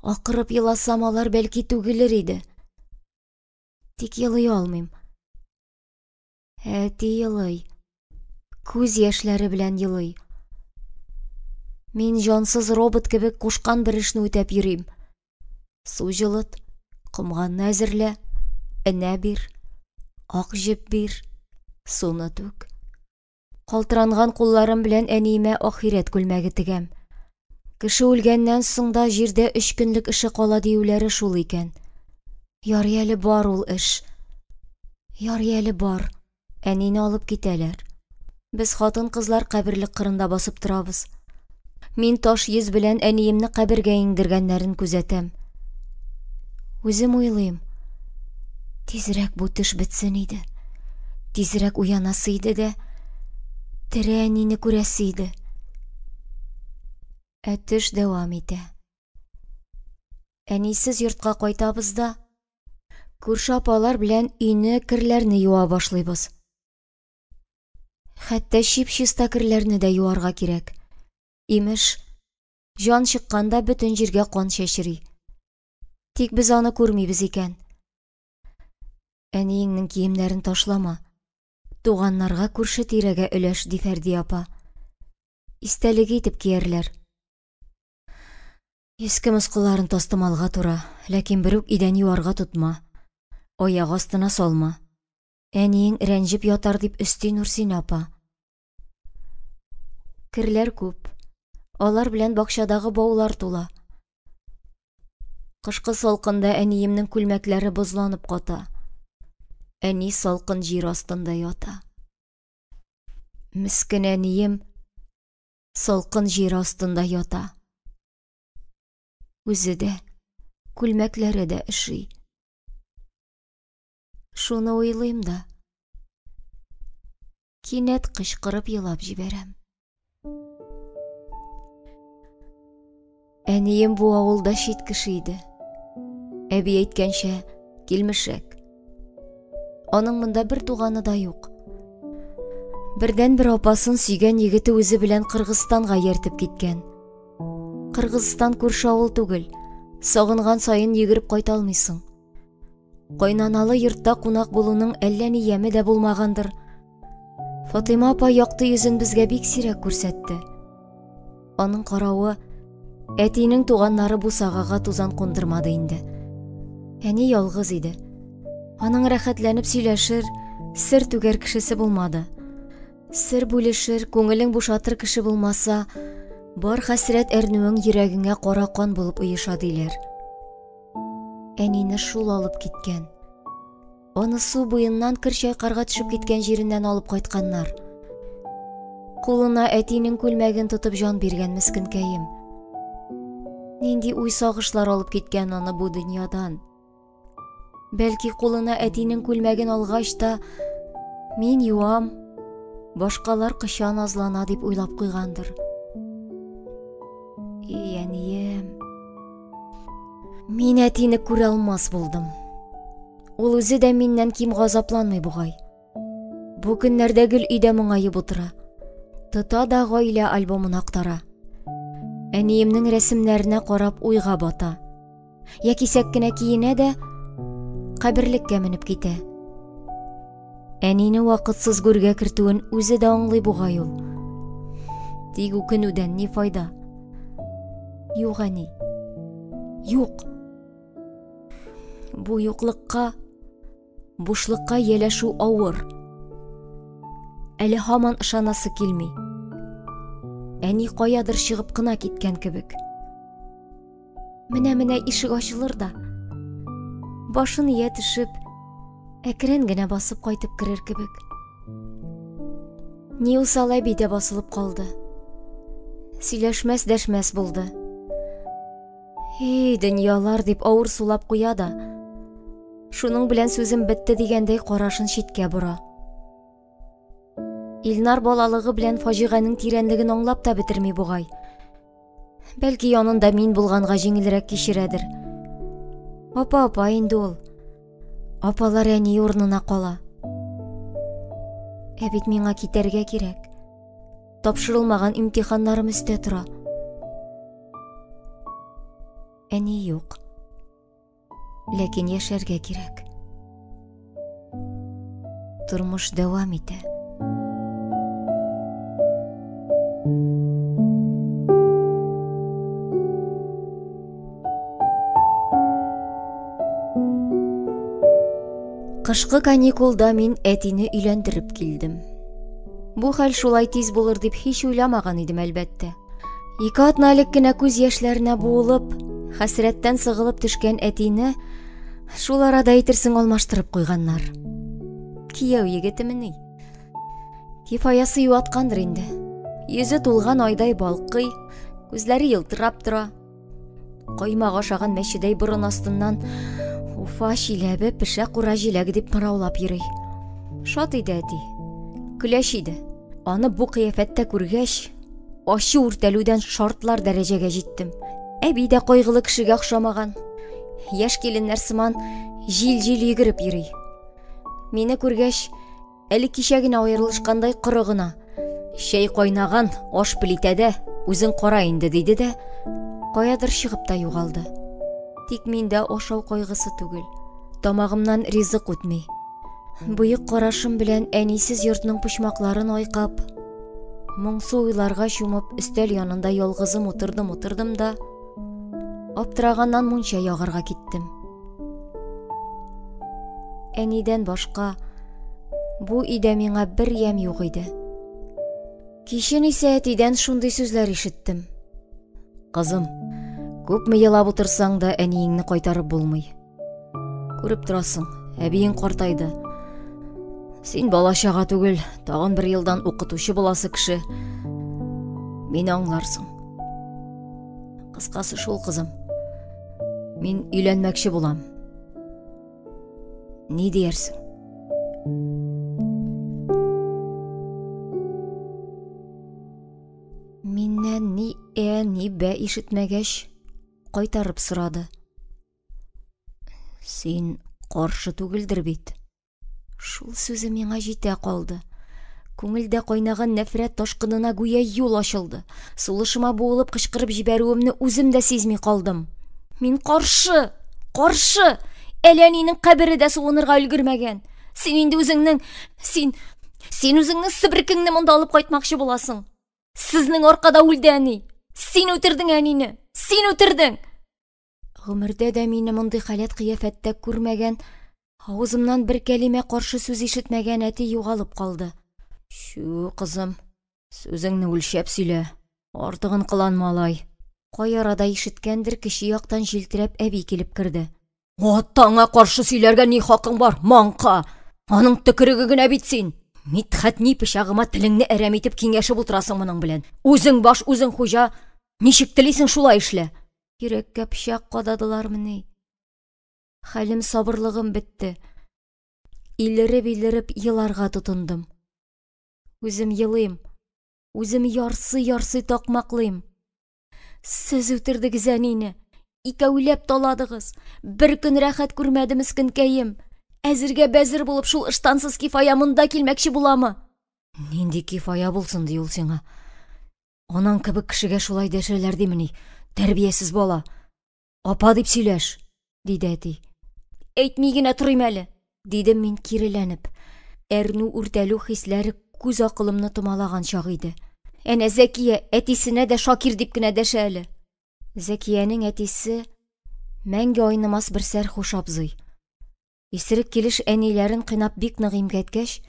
Акырып еласам, алар бәлки түгелер иде. Тик елый алмыйм. Әти елый. Күз яшьләре белән елый. Мин җансыз робот кебек кушкан бер эшне үтәп йөрим. Су җылыт, комганны әзерлә, энә бир, ак җеп бир, суны түк. Калтыранган кулларым белән әниемә ахирәт күлмәге тегәм. Кеше үлгәннән соң да җирдә 3 көнлек эше кала диюләре шул икән. Ярый әле бар ул эш. Ярый әле бар. Әнине алып китәләр. Без хатын-кызлар каберлек кырында басып торабыз. Мин таш йөз белән әниемне кабергә иңдергәннәрен күзәтәм. Үзем уйлыйм. Тизрәк бу төш бетсен иде. Тизрәк уянасы иде дә, тере әнине күрәсе иде. Төш дәвам итә. Әнисез йортка кайтабыз да, күрше апалар белән өйне, керләрне юа башлыйбыз. Хәтта чип-чиста керләрне дә юарга кирәк. Имеш, җан чыкканда бөтен җиргә кан чәчри. Тик без аны күрмибез икән. Әниеңнең киемнәрен ташлама. Туганнарга, күрше тирәгә өләш, ди Фәрди апа. Истәлеге итеп киярләр. Иске мыскылларын тастымалга тура, ләкин бер үк идән юарга тотма. Аяк астына салма. Әниең рәнҗеп ятар дип өсти Нурсин апа. Керләр күп. Алар белән бакчадагы баулар тула. Кышкы салкында әниемнең күлмәкләре бозланып ката. Әни салкын җир астында ята. Мискин әнием салкын җир астында ята. Үзе дә, күлмәкләре дә эши. Шуны уйлыйм да, кинәт кычкырып елап җибәрәм. Әнием бу авылда чит кеше иде. Әби әйткәнчә, килмешәк. Аның монда бер туганы да юк. Бердән бер апасын сөйгән егете үзе белән Кыргызстанга йөртеп киткән. Кыргызстан күрше авыл түгел. Сагынган сайын йөгереп кайта алмыйсың. Кайнаналы йортта кунак булуның әллә ни яме дә булмагандыр. Фатыйма апа якты йөзен безгә бик сирәк күрсәтте. Аның каравы, әтинең туганнары бу сагага тузан кундырмады инде. Әни ялгыз иде. Аның рәхәтләнеп сөйләшер, сер түгәр кешесе булмады. Сер бүлешер, күңелең бушатыр кеше булмаса, бар хәсрәт әрнүең йөрәгеңә кара кан булып уеша диләр. Әнине шул алып киткән. Аны су буеннан кер чайкарга төшеп киткән җиреннән алып кайтканнар. Кулына әтинең күлмәген тотып жан биргән мискенкәем. Нинди уй сагышлар алып киткән аны бу дөньядан. Бәлки кулына әтинең күлмәген алгач та, мин юам, башкалар кычан азлана дип уйлап куйгандыр. Әнием. Мин әтине күрә алмас булдым. Ул үзе дә миннән ким газапланмый бугай. Бу көннәрдә гел өйдә моңаеп утыра. Тота да гаилә альбомын актара. Әниемнең рәсемнәренә карап уйга бата. Я кисәк кенә киенә дә каберлеккә менеп китә. Әнине вакытсыз гүргә кертүен үзе дә аңлый бугай ул. Тик үкенүдән ни файда? Юк, әни. Юк. Бу юклыкка, бушлыкка еләшү авыр. Әле һаман ышанасы килми. Әни каядыр чыгып кына киткән кебек. Менә ишек ачылыр да, башын ия төшеп, әкрен генә басып кайтып керер кебек. Ни усал әби дә басылып калды. Сөйләшмәс дәшмәс булды. Дөньялар дип авыр сулап куя да, шуның белән сүзем бетте дигәндәй карашын читкә бора. Илнар балалыгы белән фаҗиганең тирәнлеген аңлап та бетерми бугай. Бәлки янында мин булганга җиңелрәк кичерәдер. Апа инде ул. Апалар әни урынына кала. Бит миңа китәргә кирәк. Тапшырылмаган имтиханнарым өстә тора. Әни юк. Ләкин яшәргә кирәк. Тормыш дәвам итә. Кышкы каникулда мин әтине өйләндереп килдем. Бу хәл шулай тиз булыр дип һич уйламаган идем, әлбәттә. 2 атна элек кенә күз яшьләренә буылып, хәсрәттән сыгылып төшкән әтине шул арада әйтерсең алмаштырып куйганнар. Кияү егетемени. Кифаясы юаткандыр инде. Йөзе тулган айдай балкый, күзләре йылтырап тора. Каймак ашаган мәчедәй борын астыннан уфа чиләбе пешә кура җиләге дип мыраулап йөри. Шат иде әти. Көләш иде. Аны бу кыяфәттә күргәч, ачы үртәлүдән шартлар дәрәҗәгә җиттем. Әби дә кайгылы кешегә охшамаган. Яшь киленнәр сыман җил йөгереп йөри. Мине күргәч, әле кичә генә аерылышкандай коры гына. Чәй кайнаган аш плитәдә, үзең кара инде диде дә, каядыр чыгып та югалды. Тик миндә ашау кайгысы түгел. Тамагымнан ризык үтми. Буйык карашым белән әнисез йортның почмакларын айкап, моңсу уйларга чумып, өстәл янында ялгызым утырдым да, аптыраганнан мунча ягарга киттем. Әнидән башка бу өйдә миңа бер ям юк иде. Кичен исә әтидән шундый сүзләр ишеттем. Кызым, күпме елап утырсаң да әниеңне кайтарып булмый. Күреп торасың, әбиең картайды. Син балачага түгел, тагын 1 елдан укытучы буласы кеше. Мин аңларсың. Кыскасы шул, кызым. Мин өйләнмәкче булам. Ни диярсең? Миннән ни бә ишетмәгәч, кайтарып сорады. Син каршы түгелдер бит. Шул сүзе миңа җитә калды. Күңелдә кайнаган нәфрәт ташкынына гүя юл ачылды. Сулышыма буылып кычкырып җибәрүемне үзем дә сизми калдым. Мин каршы! Әле әнинең кабере дә суынырга өлгермәгән. Син инде үзеңнең үзеңнең сибрикеңне монда алып кайтмакчы буласың. Сезнең аркада үлде әни. Син үтердең әнине. Син үтердең. Гомердә дә мине мондый халәт кыяфәттә күрмәгән, авызымнан бер кәлимә каршы сүз ишетмәгән әти югалып калды. Шу, кызым, сүзеңне үлчәп сөйлә. Артыгын кылан малай. Кай арада ишеткәндер, кеше яктан җилтерәп әби килеп керде. Атаңа каршы сөйләргә ни хакың бар, маңка? Аның төкереге генә бит син. Мидхәт ни пычагыма телеңне әрәм итеп киңәшеп утырасың моның белән. Үзең баш, үзең хуҗа, ничек телисең шулай эшлә. Йөрәккә пычак кададылармыни? Хәлем, сабырлыгым бетте. Илереп еларга тотындым. Үзем елыйм. Үзем ярсый такмаклыйм. Сез үтердегез әнине. Икәүләп таладыгыз. Бер көн рәхәт күрмәде мискенкәем. Әзергә бәзер булып шул ыштансыз Кифая монда килмәкче буламы? Нинди Кифая булсын ди ул сиңа? Анаң кебек кешегә шулай дәшәләр димени? Тәрбиясез бала. Апа дип сөйләш, диде әти. Әйтми генә торыйм әле, дидем мин киреләнеп. Әрнү үртәлү хисләре күз акылымны томалаган чак иде. Әнә Зәкия әтисенә дә Шакир дип кенә дәшә әле. Зәкиянең әтисе мәңге айнымас бер сәрхуш абзый. Исерек килеш әниләрен кыйнап бик нык имгәткәч,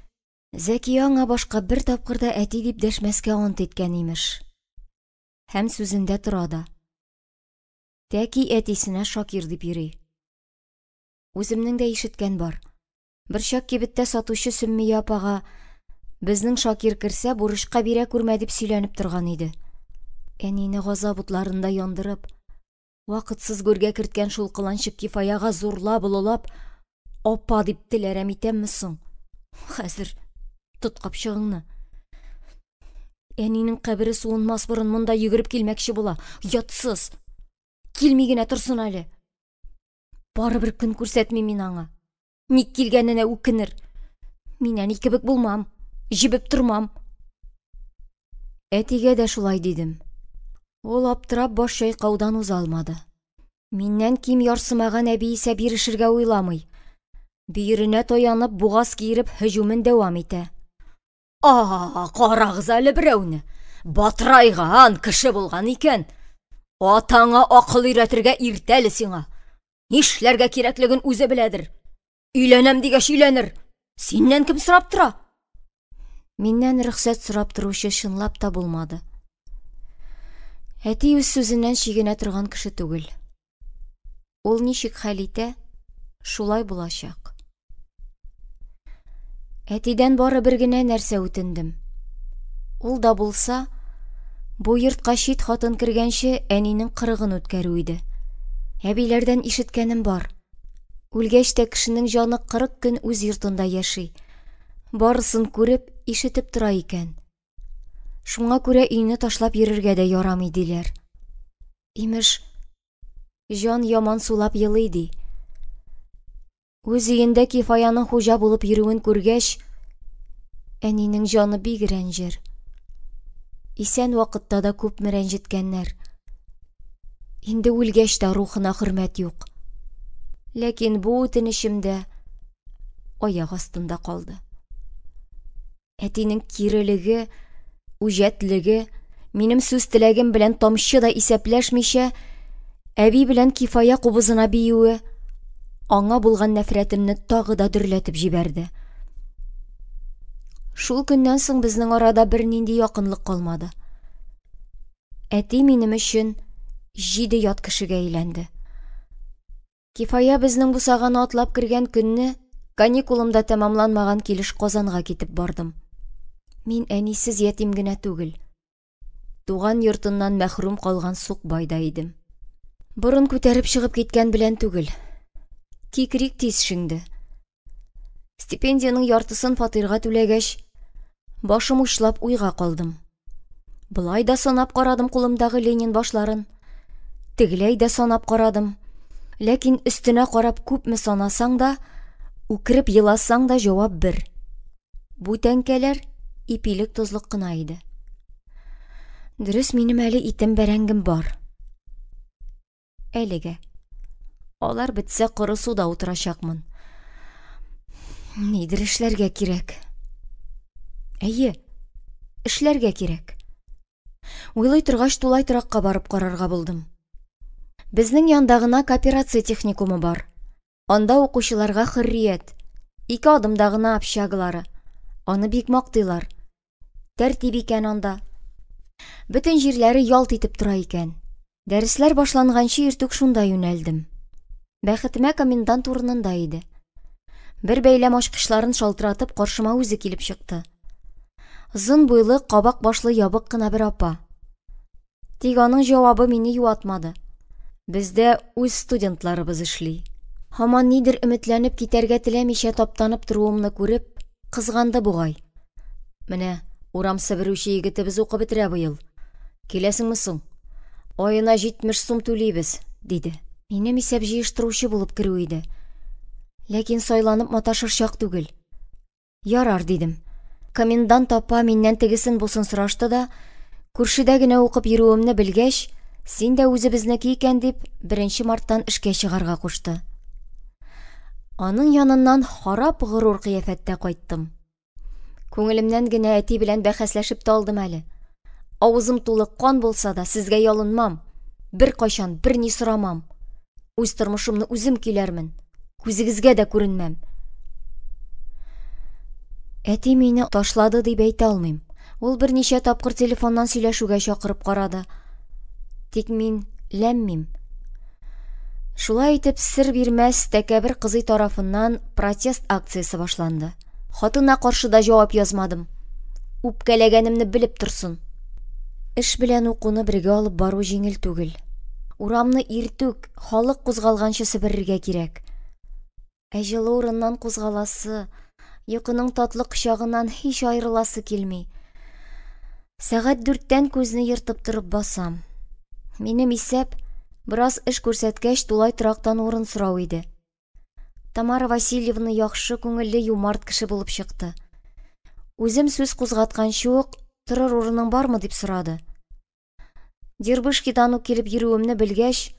Зәкия аңа башка бер тапкырда әти дип дәшмәскә ант иткән имеш. Һәм сүзендә тора да. Тәки әтисенә Шакир дип йөри. Үземнең дә ишеткән бар. Бер чак кибеттә сатучы Сөммия апага безнең Шакир керсә бурычка бирә күрмә дип сөйләнеп торган иде. Әнине газап утларында яндырып, вакытсыз гүргә керткән шул кыланчык Кифаяга зурлап, олылап, апа дип тел әрәм итәмме соң? Хәзер тот капчыгыңны. Әнинең кабере суынмас борын монда йөгереп килмәкче була. Ятсыз. Килми генә торсын әле. Барыбер көн күрсәтмим мин аңа. Ник килгәненә үкенер. Мин әни кебек булмам. Җибеп тормам. Әтигә дә шулай дидем. Ул аптырап баш чайкаудан уза алмады. Миннән ким ярсымаган әби исә бирешергә уйламый. Биренә таянып, бугаз киереп һөҗүмен дәвам итә. Карагыз әле берәүне. Батырайган кеше булган икән. Атаңа акыл өйрәтергә иртәле сиңа. Нишләргә кирәклеген үзе беләдер. Өйләнәм дигәч өйләнер. Синнән кем сорап тора? Миннән рөхсәт сорап торучы чынлап та булмады. Әти үз сүзеннән чигенә торган кеше түгел. Ул ничек хәл итә, шулай булачак. Әтидән бары бер генә нәрсә үтендем. Ул да булса, бу йортка чит хатын кергәнче әнинең кырыгын үткәрү иде. Әбиләрдән ишеткәнем бар. Үлгәч тә кешенең җаны 40 көн үз йортында яши. Барысын күреп, ишетеп тора икән. Шуңа күрә өйне ташлап йөрергә дә ярамый диләр. Имеш, җан яман сулап елый ди. Үз өендә Кифаяның хуҗа булып йөрүен күргәч, әнинең җаны бик рәнҗер. Исән вакытта да күпме рәнҗеткәннәр. Инде үлгәч тә рухына хөрмәт юк. Ләкин бу үтенешемдә аяк астында калды. Әтинең кирелеге, үҗәтлеге, минем сүз теләгем белән тамчы да исәпләшмичә, әби белән Кифая кубызына биюе аңа булган нәфрәтемне тагы да дөрләтеп җибәрде. Шул көннән соң безнең арада бер нинди якынлык калмады. Әти минем өчен 7 ят кешегә әйләнде. Кифая безнең бусаганы атлап кергән көнне каникулымда тәмамланмаган килеш Казанга китеп бардым. Мин әнисез ятим генә түгел. Туган йортыннан мәхрүм калган сук байда идем. Борын күтәреп чыгып киткән белән түгел. Кикрик тиз шиңде. Стипендияның яртысын фатирга түләгәч, башым учлап уйга калдым. Былай да санап карадым кулымдагы Ленин башларын. Тегеләй дә санап карадым. Ләкин өстенә карап күпме санасаң да, үкереп еласаң да җавап бер. Бу тәңкәләр ипилек тозлык кына иде. Дөрес, минем әле итем бәрәңгем бар. Әлегә. Алар бетсә коры суда утырачакмын. Нидер эшләргә кирәк. Әйе, эшләргә кирәк. Уйлый торгач тулай торакка барып карарга булдым. Безнең янда гына кооперация техникумы бар. Анда укучыларга хөррият. 2 адымда гына общагалары. Аны бик мактыйлар. Тәртип икән анда. Бөтен җирләре ялт итеп тора икән. Дәресләр башланганчы иртүк шунда юнәлдем. Бәхетемә комендант урынында иде. Бер бәйләм ачкычларын шалтыратып каршыма үзе килеп чыкты. Озын буйлы, кабак башлы ябык кына бер апа. Тик аның җавабы мине юатмады. Бездә үз студентларыбыз эшли. Һаман нидер өметләнеп китәргә теләмичә таптанып торуымны күреп, кызганды бугай. Менә урам себерүче егетебез укып бетерә быел. Киләсеңме соң? Аена 70 сум түлибез, диде. Минем исәп җыештыручы булып керү иде. Ләкин сайланып маташыр чак түгел. Ярар, дидем. Комендант апа миннән тегесен бусын сорашты да, күршедә генә укып йөрүемне белгәч, син дә үзебезнеке икән дип, 1 марттан эшкә чыгарга кушты. Аның яныннан харап горур кыяфәттә кайттым. Күңелемнән генә әти белән бәхәсләшеп тә алдым әле. Авызым тулы кан булса да, сезгә ялынмам. Бер кайчан берни сорамам. Үз тормышымны үзем киләрмен. Күзегезгә дә күренмәм. Әти мине ташлады дип әйтә алмыйм. Ул берничә тапкыр телефоннан сөйләшүгә чакырып карады. Тик мин ләммим. Шулай итеп, сер бирмәс тәкәбер кызый тарафыннан протест акциясе башланды. Хатына каршы да җавап язмадым. Үпкәләгәнемне белеп торсын. Эш белән укуны бергә алып бару җиңел түгел. Урамны иртүк, халык кузгалганчы себерергә кирәк. Ә җылы урыннан кузгаласы, йокының татлы кочагыннан һич аерыласы килми. Сәгать 4-тән күзне йыртып торып басам. Минем исәп, бераз эш күрсәткәч, тулай торактан урын сорау иде. Тамара Васильевна яхшы күңелле, юмарт кеше булып чыкты. Үзем сүз кузгатканчы ук, торыр урының бармы дип сорады. Дербышкидан ук килеп йөрүемне белгәч,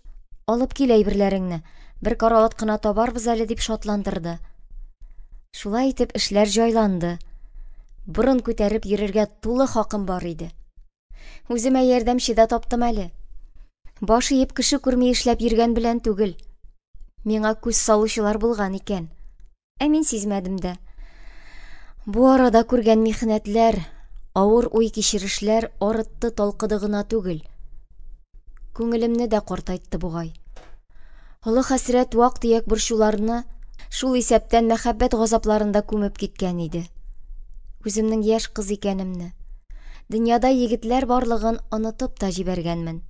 алып кил әйберләреңне, бер карават кына табарбыз әле дип шатландырды. Шулай итеп эшләр җайланды. Борын күтәреп йөрергә тулы хакым бар иде. Үземә ярдәмче дә таптым әле. Баш иеп кеше күрми эшләп йөргән белән түгел. Миңа күз салучылар булган икән. Ә мин сизмәдем дә. Бу арада күргән михнәтләр, авыр уй кичерешләр арытты талкыды гына түгел. Күңелемне дә картайтты бугай. Олы хәсрәт вак-төяк борчуларны шул исәптән мәхәббәт газапларында күмеп киткән иде. Үземнең яшь кыз икәнемне, дөньяда егетләр барлыгын онытып та җибәргәнмен.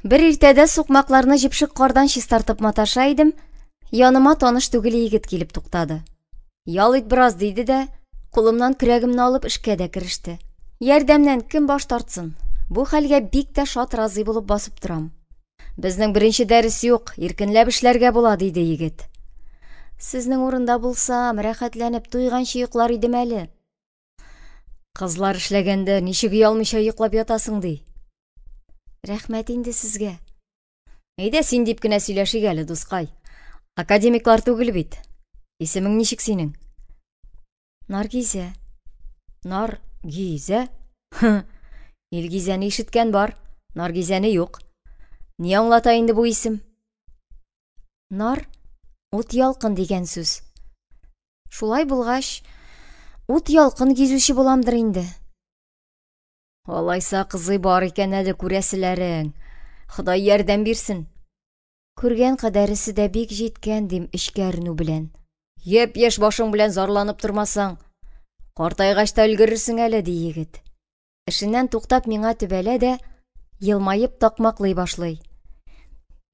Бер иртәдә сукмакларны җипшек кардан чистартып маташа идем, яныма таныш түгел егет килеп туктады. Ял ит бераз, диде дә, кулымнан көрәгемне алып эшкә дә кереште. Ярдәмнән кем баш тартсын? Бу хәлгә бик тә шат разый булып басып торам. Безнең беренче дәрес юк, иркенләп эшләргә була, диде егет. Сезнең урында булсам, рәхәтләнеп туйганчы йоклар идем әле. Кызлар эшләгәндә ничек ялмыйча йоклап ятасың, ди. Рәхмәт инде сезгә. Әйдә син дип кенә сөйләшик әле, дускай. Академиклар түгел бит. Исемең ничек синең? Наргизә. Наргизә? Илгизәне ишеткән бар, Наргизәне юк. Ни аңлата инде бу исем? Нар, ут ялкын дигән сүз. Шулай булгач, ут ялкын гизүче буламдыр инде. Алайса кызый бар икән әле күрәселәрең. Ходай ярдәм бирсен. Күргән кадәресе дә бик җиткән, дим эчкәрнү белән. Яшь башың белән зарланып тормасаң, картайгач та өлгерерсең әле, ди егет. Эшеннән туктап миңа төбәлә дә, елмаеп такмаклый башлый.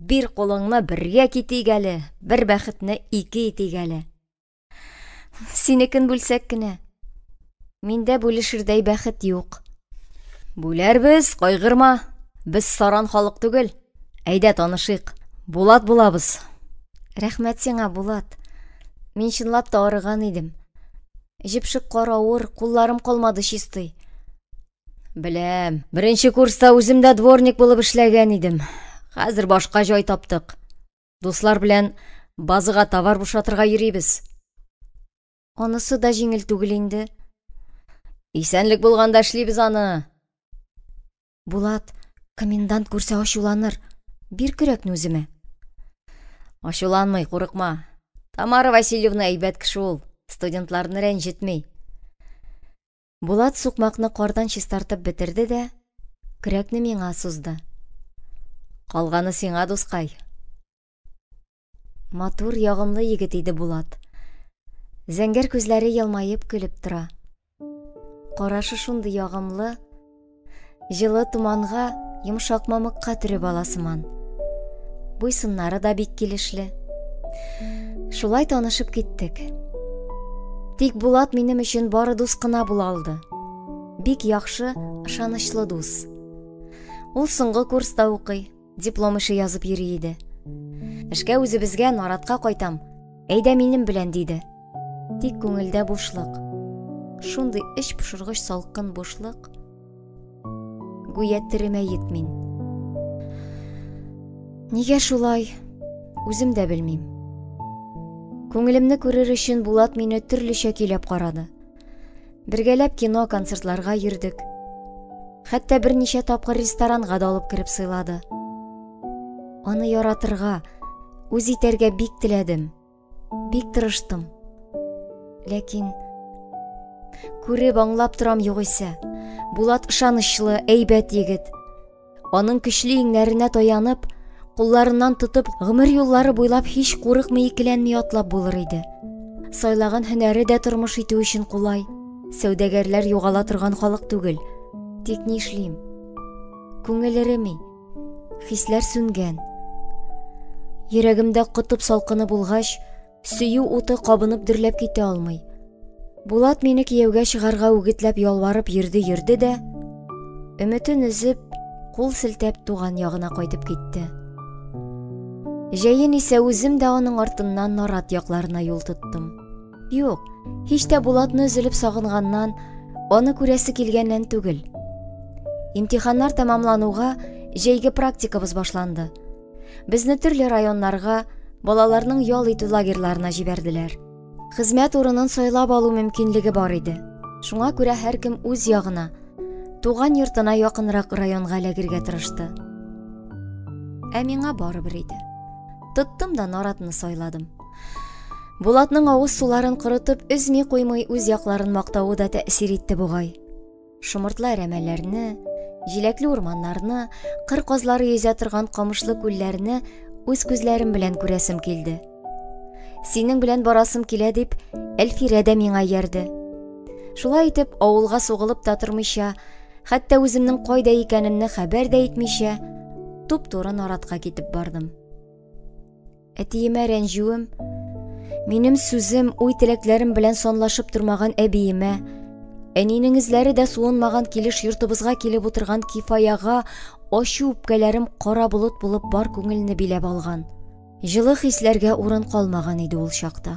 Бир кулыңны бергә китик әле, бер бәхетне ике итик әле. Синекен бүлсәк кенә. Миндә бүлешердәй бәхет юк. Бүләрбез, кайгырма. Без саран халык түгел. Әйдә танышыйк. Булат булабыз. Рәхмәт сиңа, Булат. Мин чынлап та арыган идем. Җипшек каравыр, кулларым калмады чистый. Беләм, беренче курста үзем дә дворник булып эшләгән идем. Хәзер башка җай таптык. Дуслар белән базыга товар бушатырга йөрибез. Анысы да җиңел түгел инде. Исәнлек булганда эшлибез аны. Булат, комендант күрсә ачуланыр. Бир көрәкне үземә. Ачуланмый, курыкма. Тамара Васильевна әйбәт кеше ул. Студентларны рәнҗетми. Булат сукмакны кардан чистартып бетерде дә, көрәкне миңа сузды. Калганы сиңа, дускай. Матур, ягымлы егет иде Булат. Зәңгәр күзләре елмаеп көлеп тора. Карашы шундый ягымлы, җылы туманга, йомшак мамыкка төреп аласыман. Буйсыннары да бик килешле. Шулай танышып киттек. Тик Булат минем өчен бары дус кына була алды. Бик яхшы, ышанычлы дус. Ул соңгы курста укый, диплом эше язып йөри иде. Эшкә үзебезгә Наратка кайтам, әйдә минем белән диде. Тик күңелдә бушлык. Шундый эч пошыргыч салкын бушлык. Гүя теремәет мин. Нигә шулай? Үзем дә белмим. Күңелемне күрер өчен Булат мине төрлечә килеп карады. Бергәләп кино, концертларга йөрдек. Хәтта берничә тапкыр ресторанга да алып кереп сыйлады. Аны яратырга, үз итәргә бик теләдем. Бик тырыштым. Ләкин күреп аңлап торам югыйсә, Булат ышанычлы, әйбәт егет. Аның көчле иңнәренә таянып, кулларыннан тотып, гомер юллары буйлап һич курыкмый, икеләнми атлап булыр иде. Сайлаган һөнәре дә тормыш итү өчен кулай. Сәүдәгәрләр югала торган халык түгел. Тик нишлим? Күңел эреми, хисләр сүнгән. Йөрәгемдә кытып салкыны булгач, сөю уты кабынып дөрләп китә алмый. Булат мине кияүгә чыгарга үгетләп ялварып йөрде дә, өметен өзеп, кул селтәп туган ягына кайтып китте. Җәен исә үзем дә аның артыннан Нарат якларына юл тоттым. Юк, һич тә Булатны өзелеп сагынганнан, аны күрәсе килгәннән түгел. Имтиханнар тәмамлануга, җәйге практикабыз башланды. Безне төрле районнарга, балаларның ял итү лагерьларына җибәрделәр. Хезмәт урынын сайлап алу мөмкинлеге бар иде. Шуңа күрә һәркем үз ягына, туган йортына якынрак районга эләгергә тырышты. Ә миңа барыбер иде. Тоттым да Наратны сайладым. Булатның авыз суларын корытып, өзми куймый үз якларын мактауы да тәэсир итте бугай. Шомыртлы әрәмәләрне, җиләкле урманнарны, кыр казлары йөзә торган камышлы күлләрне үз күзләрем белән күрәсем килде. Синең белән барасым килә дип, Әлфирә дә миңа ярды. Шулай итеп, авылга сугылып та тормыйча, хәтта үземнең кайда икәнемне хәбәр дә итмичә, туп-туры Наратка китеп бардым. Әтиемә рәнҗүем, минем сүзем, уй-теләкләрем белән санлашып тормаган әбиемә, әнинең эзләре дә суынмаган килеш йортыбызга килеп утырган Кифаяга ачу үпкәләрем кара болыт булып бар күңелне биләп алган. Җылы хисләргә урын калмаган иде ул чакта.